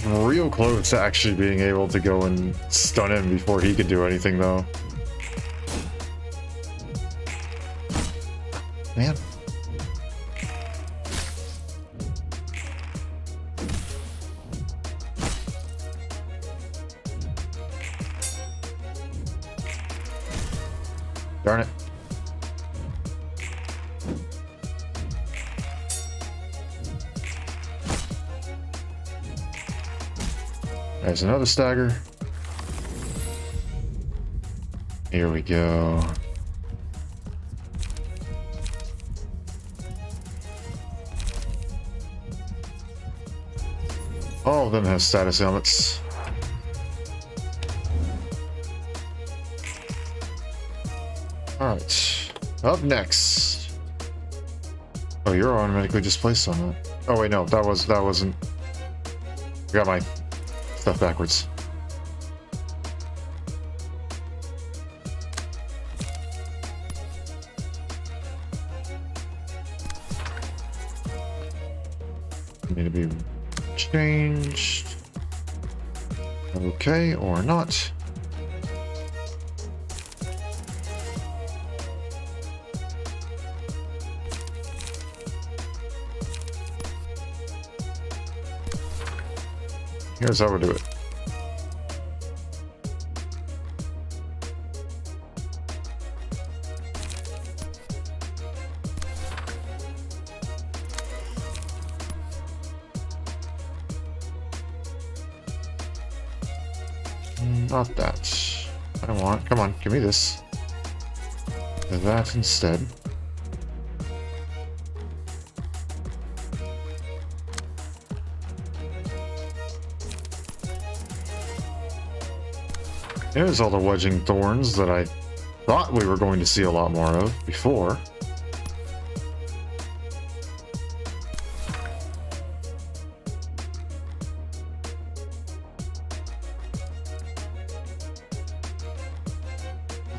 Speaker 2: Real close to actually being able to go and stun him before he could do anything, though. Man. Darn it. There's another stagger. Here we go. All of them have status helmets. Alright. Up next. Oh, you're automatically displaced on that. Oh wait, no, that wasn't. I got my stuff backwards. Need to be changed. Okay, or not. Here's how we do it. Not that. I want. Come on, give me this. That instead. There's all the wedging thorns that I thought we were going to see a lot more of before.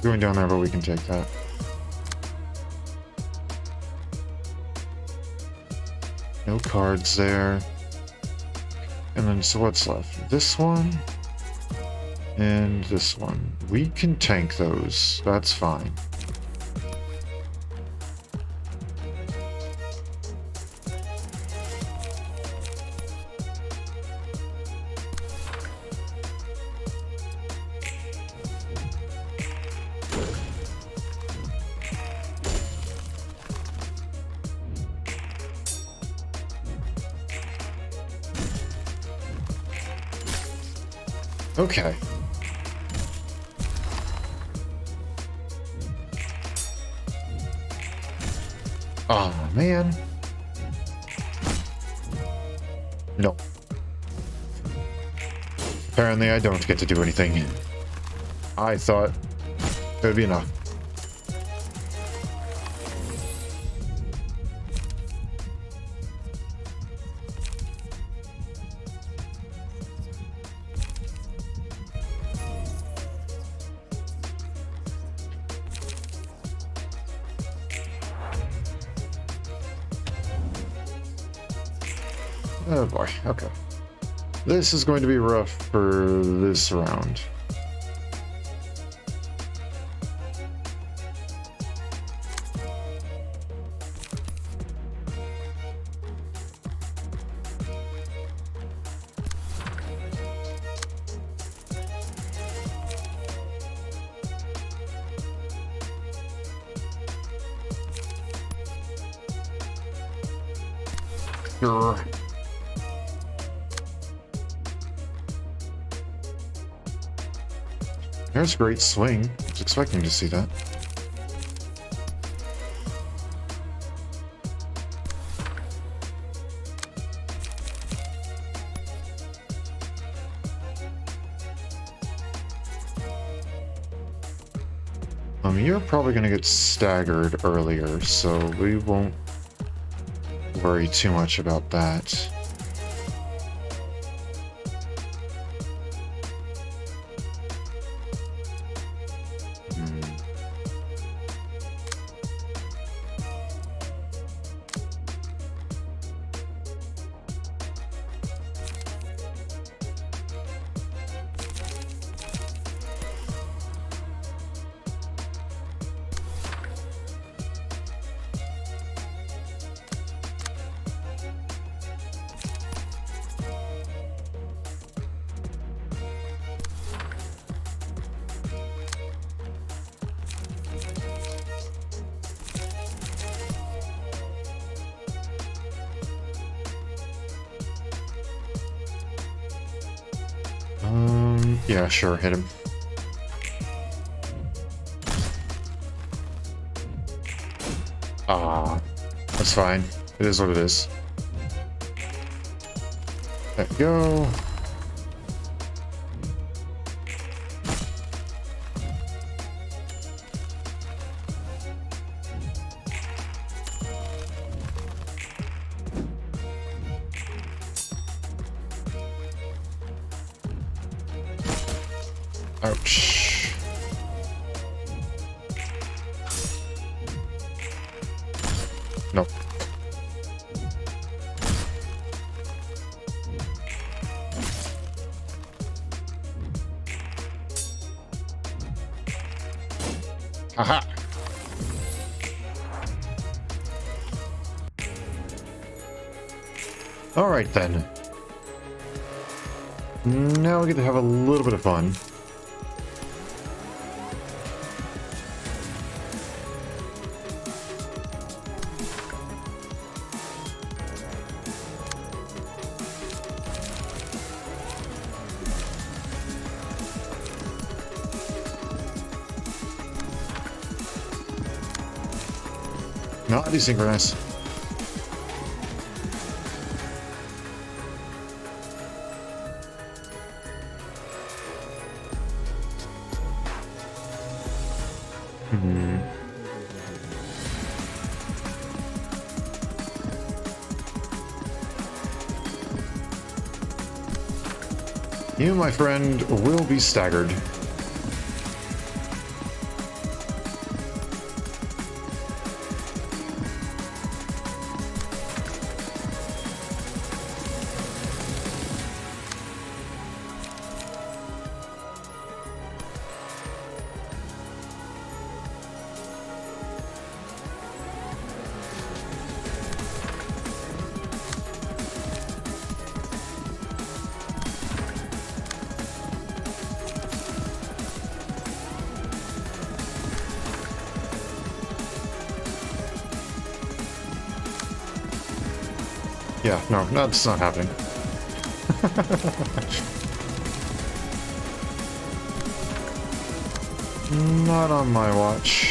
Speaker 2: Going down there, but we can take that. No cards there. And then, so what's left? This one. And this one. We can tank those. That's fine. Okay. Oh, man. No. Apparently I don't get to do anything. I thought it would be enough. Oh boy, okay. This is going to be rough for this round.
Speaker 1: Grr. There's a great swing. I was expecting to see that. You're probably going to get staggered earlier, so we won't worry too much about that. Yeah, sure, hit him. Ah, that's fine. It is what it is. There we go. Ouch. Nope. Haha. All right then. Now we get to have a little bit of fun. Not desynchronous. You, my friend, will be staggered. Yeah, no, that's not happening. Not on my watch.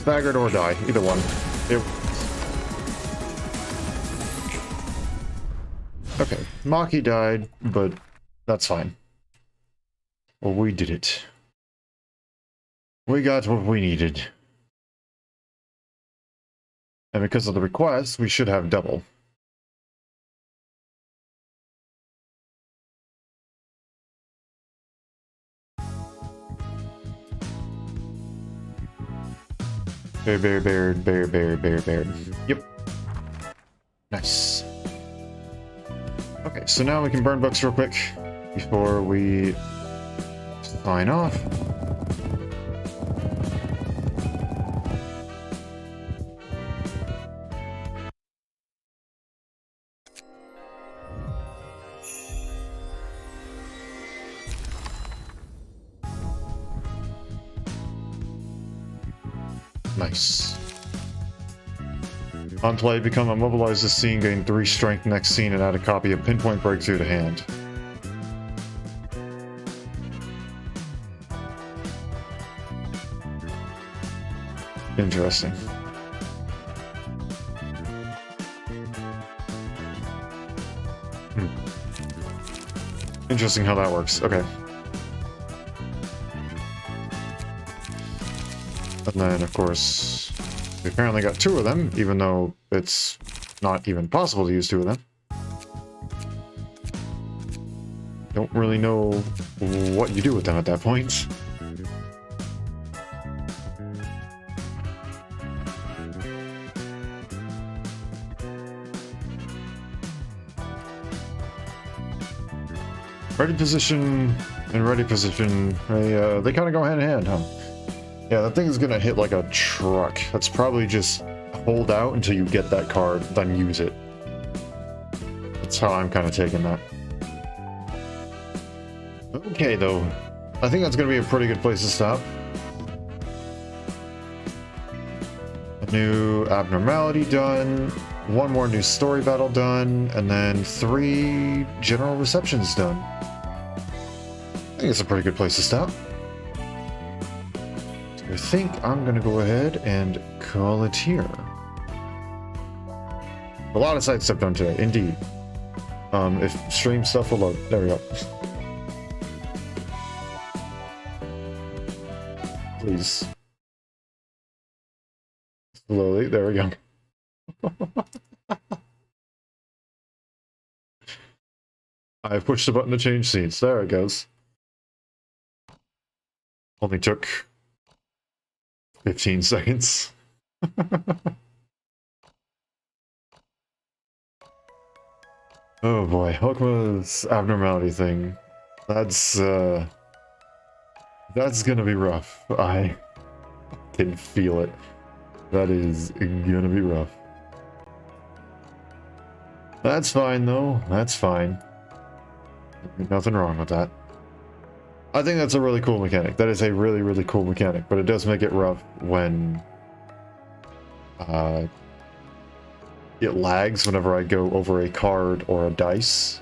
Speaker 1: Staggered or die, either one. Okay, Maki died, but that's fine. Well, we did it. We got what we needed. And because of the request, we should have double.
Speaker 2: Bear. Yep. Nice. Okay, so now we can burn books real quick before we sign off. Nice. On play, become immobilize this scene, gain 3 strength next scene, and add a copy of Pinpoint Breakthrough to hand. Interesting. Interesting how that works. Okay. And then, of course, we apparently got 2 of them, even though it's not even possible to use 2 of them. Don't really know what you do with them at that point. Ready position and ready position, they kind of go hand in hand, huh? Yeah, that thing is gonna hit like a truck. That's probably just hold out until you get that card, then use it. That's how I'm kind of taking that. Okay, though. I think that's gonna be a pretty good place to stop. A new abnormality done. 1 more new story battle done. And then 3 general receptions done. I think it's a pretty good place to stop. I think I'm gonna go ahead and call it here. A lot of side stuff done today, indeed. If stream stuff will load. There we go. Please. Slowly, there we go. I've pushed the button to change scenes. There it goes. Only took 15 seconds. Oh boy, Hokuma's abnormality thing. That's gonna be rough. I can feel it. That is gonna be rough. That's fine though, that's fine. Nothing wrong with that. I think that's a really cool mechanic. That is a really, really cool mechanic, but it does make it rough when it lags whenever I go over a card or a dice.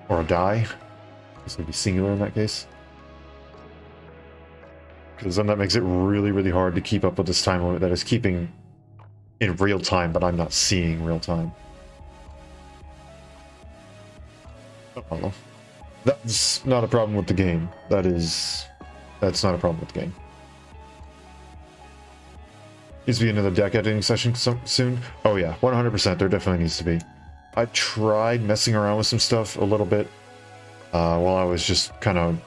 Speaker 2: Or a die. It's going to be singular in that case. Because then that makes it really, really hard to keep up with this time limit that is keeping in real time, but I'm not seeing real time. Oh, that's not a problem with the game. That's not a problem with the game. Needs to be another deck editing session soon. Oh yeah, 100%. There definitely needs to be. I tried messing around with some stuff a little bit while I was just kind of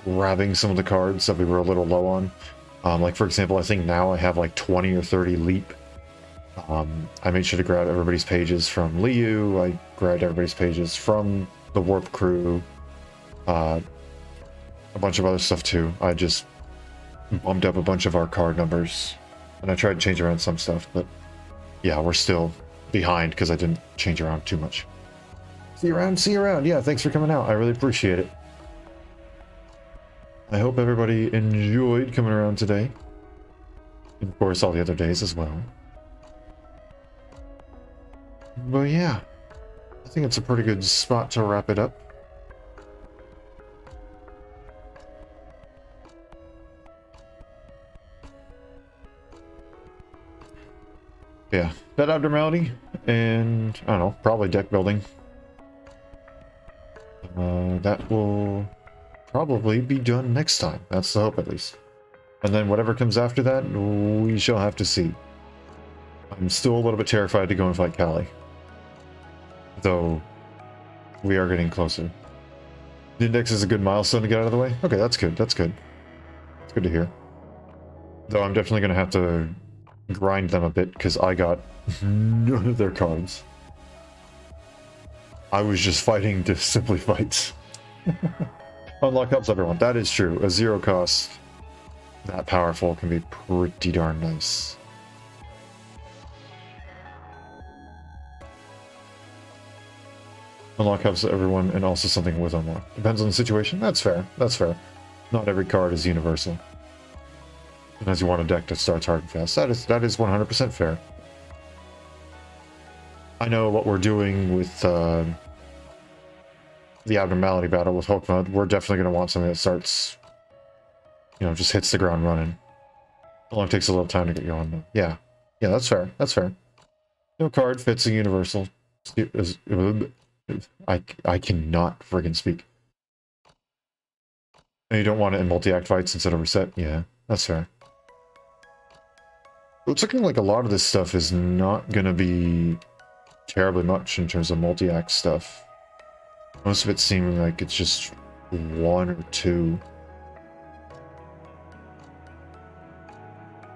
Speaker 2: grabbing some of the cards that we were a little low on. Like for example, I think now I have like 20 or 30 leap. I made sure to grab everybody's pages from Liu. I grabbed everybody's pages from the Warp Crew. A bunch of other stuff too. I just bumped up a bunch of our card numbers. And I tried to change around some stuff, but yeah, we're still behind because I didn't change around too much. See you around, see you around. Yeah, thanks for coming out. I really appreciate it. I hope everybody enjoyed coming around today. And of course, all the other days as well. But yeah, I think it's a pretty good spot to wrap it up. Yeah, that abnormality, and I don't know, probably deck building. That will probably be done next time. That's the hope, at least. And then whatever comes after that, we shall have to see. I'm still a little bit terrified to go and fight Callie. Though, we are getting closer. The index is a good milestone to get out of the way? Okay, that's good, that's good. It's good to hear. Though I'm definitely going to have to grind them a bit because I got none of their cards. I was just fighting to simply fight. Unlock helps everyone. That is true. A 0 cost that powerful can be pretty darn nice. Unlock helps everyone and also something with unlock. Depends on the situation. That's fair. That's fair. Not every card is universal. Unless you want a deck that starts hard and fast. That is 100% fair. I know what we're doing with the abnormality battle with Hulk mode. We're definitely going to want something that starts, you know, just hits the ground running. It only takes a little time to get going, though. Yeah. Yeah, that's fair. That's fair. No card fits a universal. I cannot friggin' speak. And you don't want it in multi-act fights instead of reset? Yeah, that's fair. It's looking like a lot of this stuff is not going to be terribly much in terms of multi-act stuff. Most of it seeming like it's just 1 or 2. You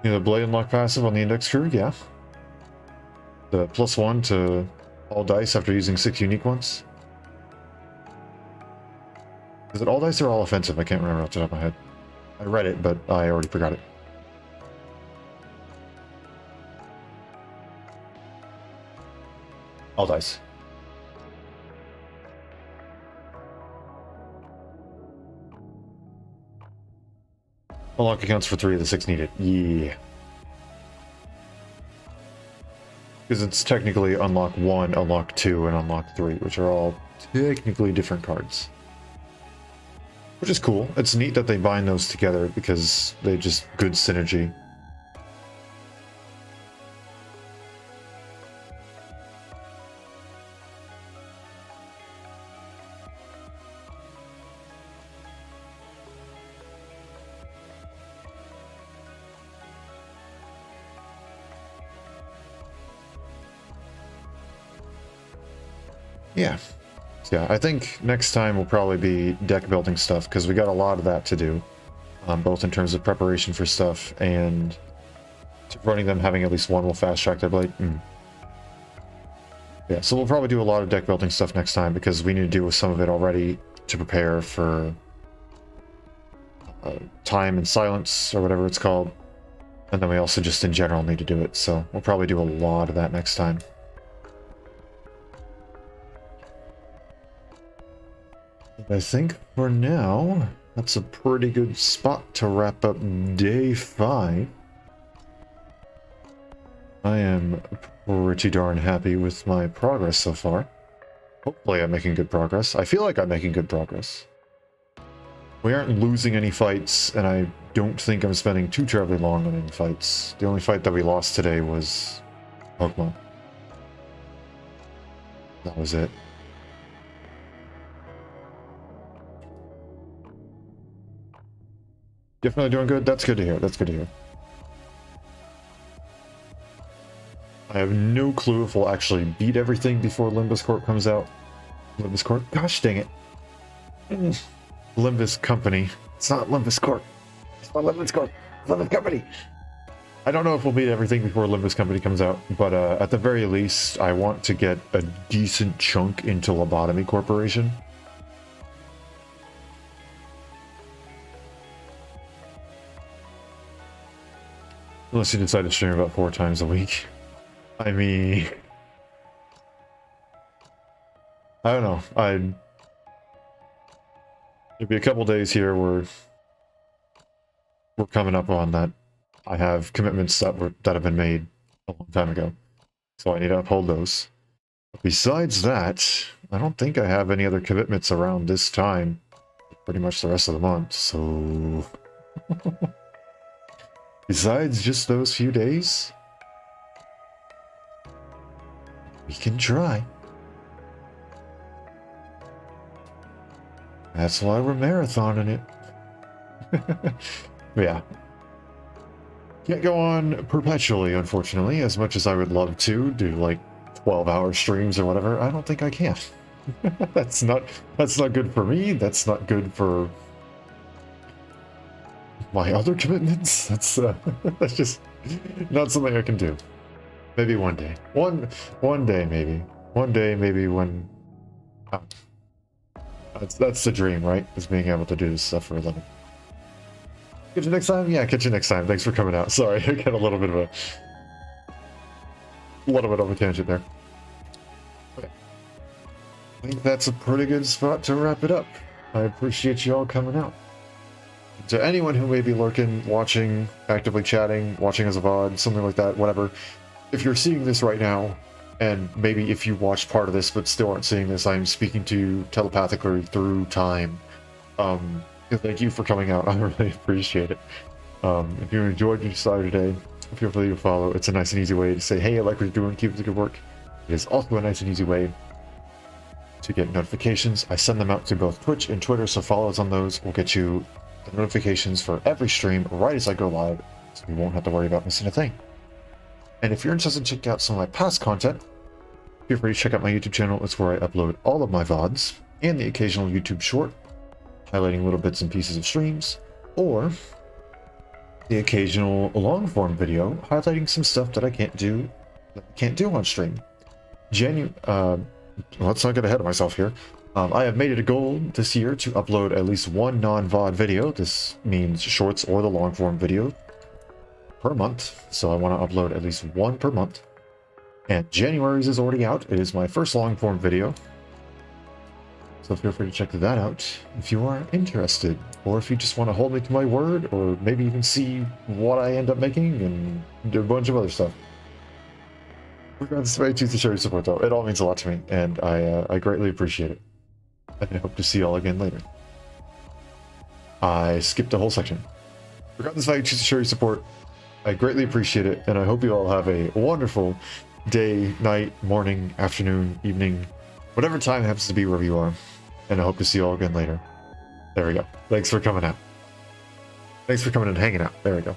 Speaker 2: know, the Blade Unlock passive on the Index Crew? Yeah. The +1 to all dice after using 6 unique ones. Is it all dice or all offensive? I can't remember off the top of my head. I read it, but I already forgot it. All dice. Unlock accounts for 3 of the 6 needed. Yeah. Because it's technically unlock 1, unlock 2, and unlock 3, which are all technically different cards. Which is cool. It's neat that they bind those together because they just good synergy. Yeah. Yeah, I think next time will probably be deck building stuff, because we got a lot of that to do. Both in terms of preparation for stuff and running them, having at least one will fast track their blade. Yeah, so we'll probably do a lot of deck building stuff next time, because we need to deal with some of it already to prepare for time and silence, or whatever it's called. And then we also just in general need to do it, so we'll probably do a lot of that next time. I think for now, that's a pretty good spot to wrap up day 5. I am pretty darn happy with my progress so far. Hopefully I'm making good progress. I feel like I'm making good progress. We aren't losing any fights, and I don't think I'm spending too terribly long on any fights. The only fight that we lost today was Pokemon. That was it. Definitely doing good. That's good to hear. That's good to hear. I have no clue if we'll actually beat everything before Limbus Corp comes out. Limbus Corp? Gosh dang it. Limbus Company. It's not Limbus Corp. It's not Limbus Corp. It's Limbus Company. I don't know if we'll beat everything before Limbus Company comes out, but at the very least, I want to get a decent chunk into Lobotomy Corporation. Unless you decide to stream about 4 times a week. I mean... I don't know. There'll be a couple days here where we're coming up on that. I have commitments that have been made a long time ago. So I need to uphold those. But besides that, I don't think I have any other commitments around this time. Pretty much the rest of the month, so... Besides just those few days, we can try. That's why we're marathoning it. Yeah. Can't go on perpetually, unfortunately, as much as I would love to do like 12-hour streams or whatever. I don't think I can. That's not good for me. That's not good for my other commitments. That's just not something I can do. Maybe one day. One day maybe. One day maybe when. That's the dream, right? Is being able to do this stuff for a living. Catch you next time? Yeah, catch you next time. Thanks for coming out. Sorry, I got a little bit of a tangent there. Okay. I think that's a pretty good spot to wrap it up. I appreciate you all coming out. To anyone who may be lurking, watching, actively chatting, watching as a VOD, something like that, whatever, if you're seeing this right now, and maybe if you watched part of this but still aren't seeing this, I'm speaking to you telepathically through time. Thank you for coming out. I really appreciate it. If you enjoyed your Saturday today, feel free to follow. It's a nice and easy way to say, hey, I like what you're doing, keep up the good work. It is also a nice and easy way to get notifications. I send them out to both Twitch and Twitter, so follow us on those. We'll get you the notifications for every stream right as I go live, so you won't have to worry about missing a thing. And if you're interested in checking out some of my past content, feel free to check out my YouTube channel. It's where I upload all of my VODs and the occasional YouTube short, highlighting little bits and pieces of streams, or the occasional long-form video highlighting some stuff that I can't do on stream. Let's not get ahead of myself here. I have made it a goal this year to upload at least one non-VOD video. This means shorts or the long-form video per month. So I want to upload at least one per month. And January's is already out. It is my first long-form video. So feel free to check that out if you are interested, or if you just want to hold me to my word, or maybe even see what I end up making and do a bunch of other stuff. Regardless of how you choose to show your support, though, it all means a lot to me, and I greatly appreciate it. And I hope to see you all again later. I skipped a whole section. Regardless of how you choose to show your support, I greatly appreciate it, and I hope you all have a wonderful day, night, morning, afternoon, evening, whatever time happens to be wherever you are. And I hope to see you all again later. There we go. Thanks for coming out. Thanks for coming and hanging out. There we go.